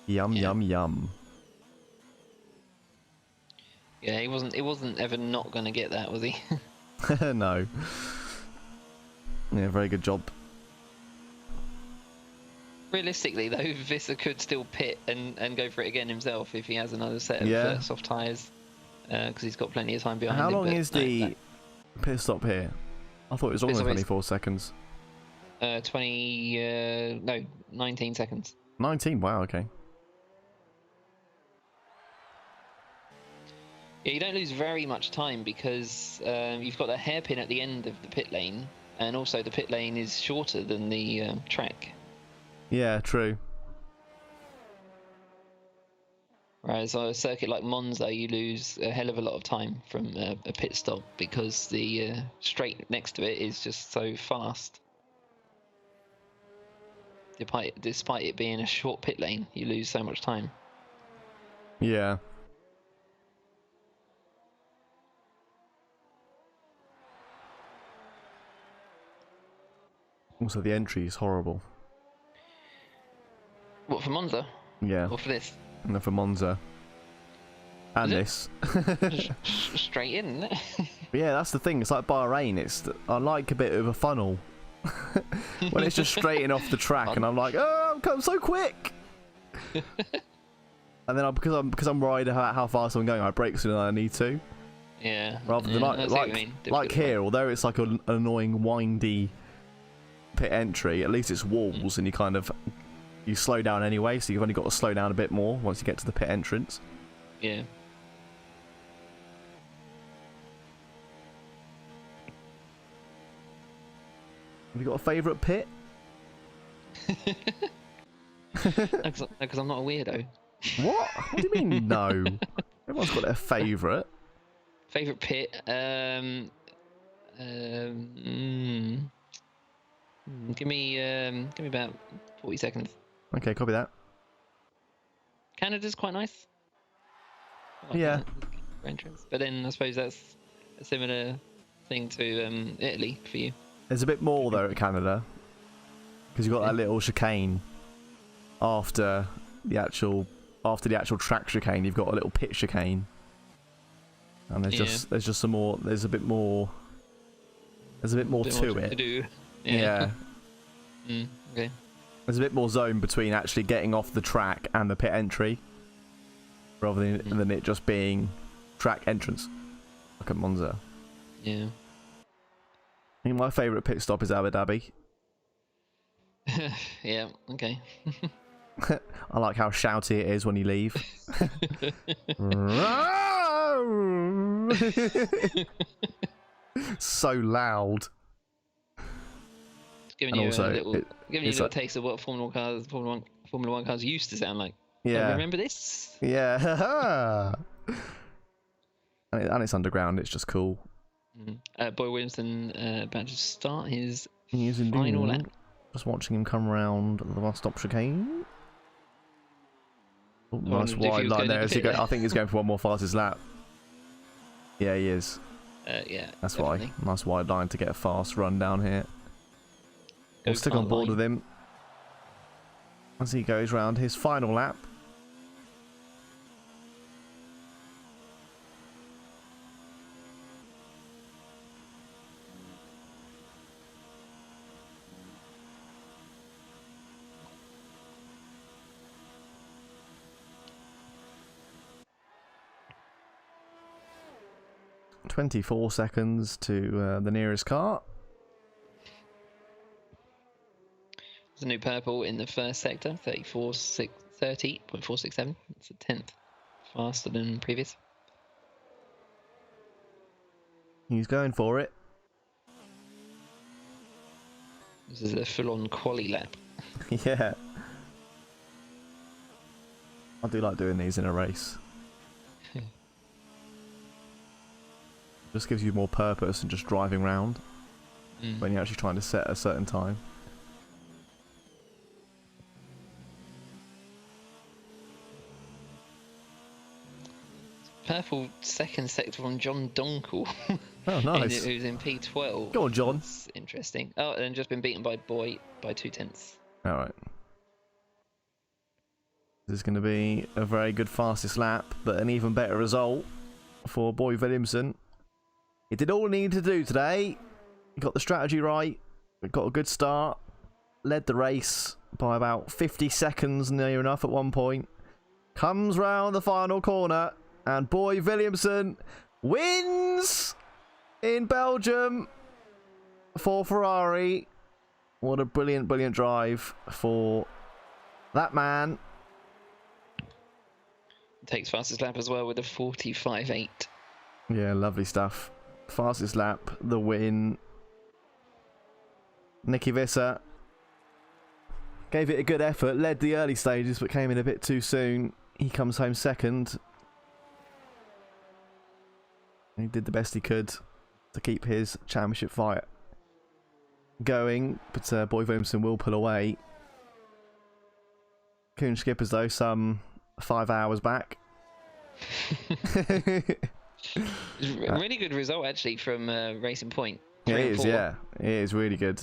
Yum, yum, yum. Yeah, he wasn't ever not going to get that, was he? No. Yeah, very good job. Realistically, though, Visser could still pit and go for it again himself if he has another set of soft tyres, because he's got plenty of time behind him. How long is the pit stop here? I thought it was longer than 24 seconds. 19 seconds. 19, wow, okay. Yeah, you don't lose very much time because you've got that hairpin at the end of the pit lane, and also the pit lane is shorter than the track. Yeah, true. Whereas on a circuit like Monza, you lose a hell of a lot of time from a pit stop because the straight next to it is just so fast. Despite it being a short pit lane, you lose so much time. Yeah. Also, the entry is horrible. What, for Monza? Yeah. Or for this? No, for Monza. And this. Straight in, isn't it? Yeah, that's the thing. It's like Bahrain. I like a bit of a funnel. When it's just straight in off the track, and I'm like, oh, I'm coming so quick. And then because I'm worried about how fast I'm going, I brake sooner than I need to. Yeah. Rather than like here, although it's like an annoying windy pit entry, at least it's walls, and you slow down anyway, so you've only got to slow down a bit more once you get to the pit entrance. Yeah. Have you got a favourite pit? Because I'm not a weirdo. What? What do you mean, no? Everyone's got their favourite. Favourite pit? Give me about 40 seconds. Okay, copy that. Canada's quite nice. I like Yeah. that. for entrance. But then I suppose that's a similar thing to Italy for you. There's a bit more though at Canada, because you've got that little chicane after the actual track chicane. You've got a little pit chicane, and there's just some more. There's a bit more to it. To do. Yeah. Okay. There's a bit more zone between actually getting off the track and the pit entry, rather than it just being track entrance, like at Monza. Yeah. I think my favourite pit stop is Abu Dhabi. Yeah. Okay. I like how shouty it is when you leave. So loud. Giving you a little taste of what Formula One cars used to sound like. Yeah. Remember this? Yeah. and it's underground. It's just cool. Boy Williamson about to start his Final final lap. Just watching him come around the last stop chicane. Oh, nice wide line there. I think he's going for one more fastest lap. Yeah, he is. Yeah. That's definitely. why. Nice wide line to get a fast run down here. We'll stick on board with him as he goes round his final lap. "24 seconds to the nearest car." There's a new purple in the first sector, 30.467. It's a 10th faster than previous. He's going for it. This is a full-on quali lap. Yeah. I do like doing these in a race. Just gives you more purpose than just driving round when you're actually trying to set a certain time. Purple second sector from John Donkel. Oh, nice. Who's in P12. Go on, John. That's interesting. Oh, and just been beaten by Boy by 2/10. Alright. This is going to be a very good fastest lap, but an even better result for Boy Williamson. He did all he needed to do today. He got the strategy right. Got a good start. Led the race by about 50 seconds near enough at one point. Comes round the final corner. And Boy Williamson wins in Belgium for Ferrari. What a brilliant, brilliant drive for that man. Takes fastest lap as well with a 45.8. Yeah, lovely stuff. Fastest lap, the win. Nicky Visser gave it a good effort, led the early stages, but came in a bit too soon. He comes home second. He did the best he could to keep his championship fight going, but Boy Williamson will pull away. Coon Skippers, though, some 5 hours back. Really good result, actually, from Racing Point. It is, yeah. It is really good.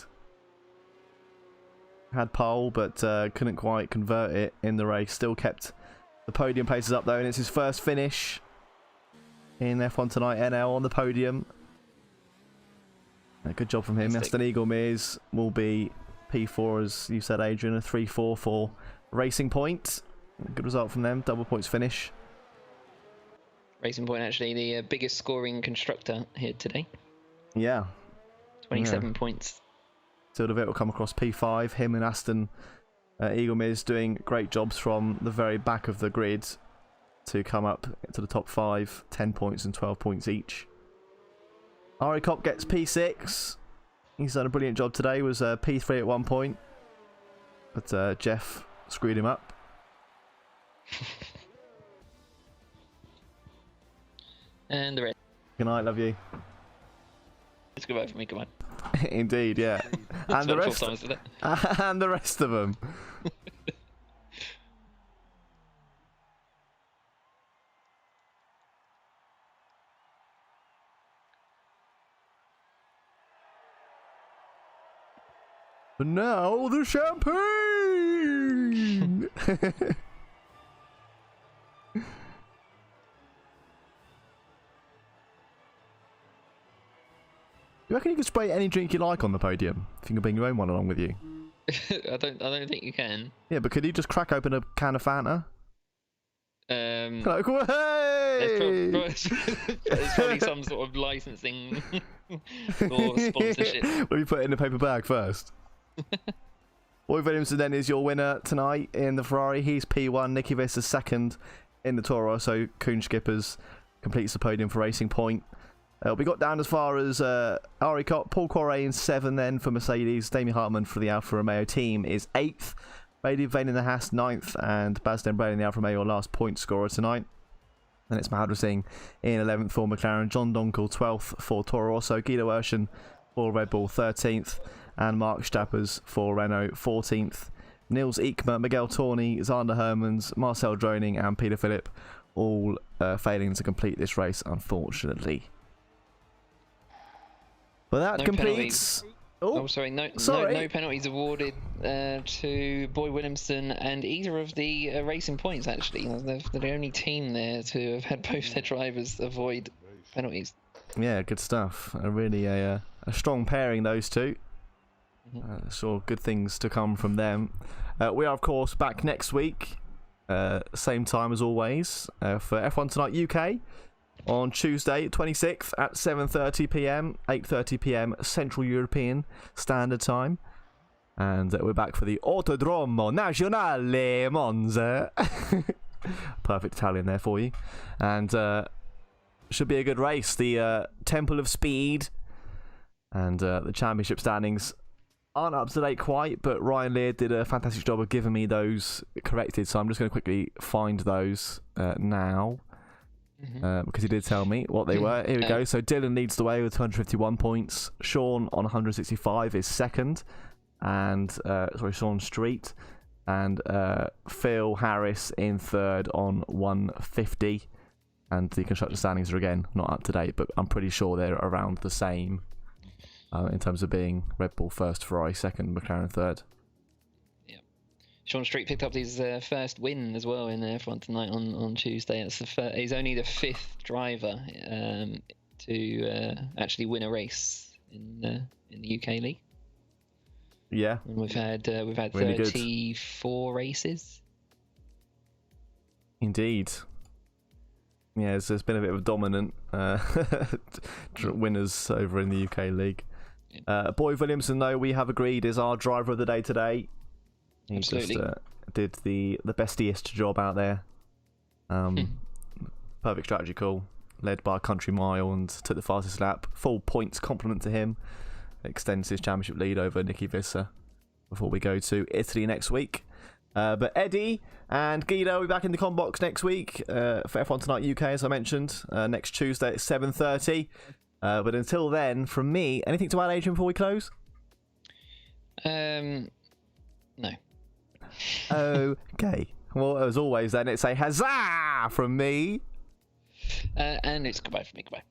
Had pole, but couldn't quite convert it in the race. Still kept the podium places up, though, and it's his first finish in F1 Tonight NL on the podium. Good job from him. Aston Eagle Mears will be P4, as you said, Adrian, a 3-4 for Racing Point. Good result from them, double points finish. Racing Point, actually, the biggest scoring constructor here today. Yeah. 27 points. Sildervit will come across P5. Him and Aston Eagle Mears doing great jobs from the very back of the grid to come up to the top 5, 10 points and 12 points each. Ari Kopp gets P6. He's done a brilliant job today. Was P3 at one point, but Jeff screwed him up. And the rest. Good night, love you. It's goodbye for me, come on. Indeed, yeah. And the rest. And the rest of them. But now the champagne! You reckon you can spray any drink you like on the podium? If you can bring your own one along with you. I don't think you can. Yeah, but could you just crack open a can of Fanta? Like, hey! There's probably some sort of licensing or sponsorship. Will you put it in a paper bag first? Boy Williamson then is your winner tonight in the Ferrari. He's P1. Nicky Visser's second in the Toro. So Kuhn Skippers completes the podium for Racing Point. We got down as far as Ari Cott, Paul Correa in 7 then for Mercedes. Damien Hartmann for the Alfa Romeo team is 8th. Brady Vane in the Haas 9th, and Baz Denbrady in the Alfa Romeo last point scorer tonight. Then it's Mahendra Singh in 11th for McLaren, John Donkel 12th for Toro Rosso, Guido Urshan for Red Bull 13th, and Mark Stappers for Renault 14th. Nils Ekman, Miguel Torney, Zander Hermans, Marcel Droning, and Peter Phillip all failing to complete this race, unfortunately. But that completes. Sorry. No penalties awarded to Boy Williamson and either of the Racing Points. Actually, they're the only team there to have had both their drivers avoid penalties. Yeah, good stuff. Really a strong pairing, those two. Saw good things to come from them. We are, of course, back next week, same time as always, for F1 Tonight UK. On Tuesday, 26th at 7:30 p.m, 8:30 p.m. Central European Standard Time. And we're back for the Autodromo Nazionale Monza. Perfect Italian there for you. And should be a good race. The Temple of Speed and the championship standings aren't up to date quite, but Ryan Lear did a fantastic job of giving me those corrected. So I'm just going to quickly find those now. Because he did tell me what they were. Here we go. So Dylan leads the way with 251 points. Sean on 165 is second, and Sean Street, and Phil Harris in third on 150. And the constructor standings are again not up to date, but I'm pretty sure they're around the same in terms of being Red Bull first, Ferrari second, McLaren third. Sean Street picked up his first win as well in F1 Tonight on Tuesday. He's only the 5th driver to actually win a race in the UK League. Yeah, and we've had really 34 races. Indeed. Yeah, there's been a bit of dominant winners over in the UK League. Boy Williamson, though, we have agreed is our driver of the day today. He Absolutely. just did the bestiest job out there. Perfect strategy call, led by a country mile and took the fastest lap. Full points compliment to him. Extends his championship lead over Nicky Visser before we go to Italy next week. But Eddie and Guido will be back in the com box next week for F1 Tonight UK, as I mentioned, next Tuesday at 7:30. But until then, from me, anything to add, Adrian, before we close? No. Okay. Well, as always, then it's a huzzah from me. And it's goodbye from me. Goodbye.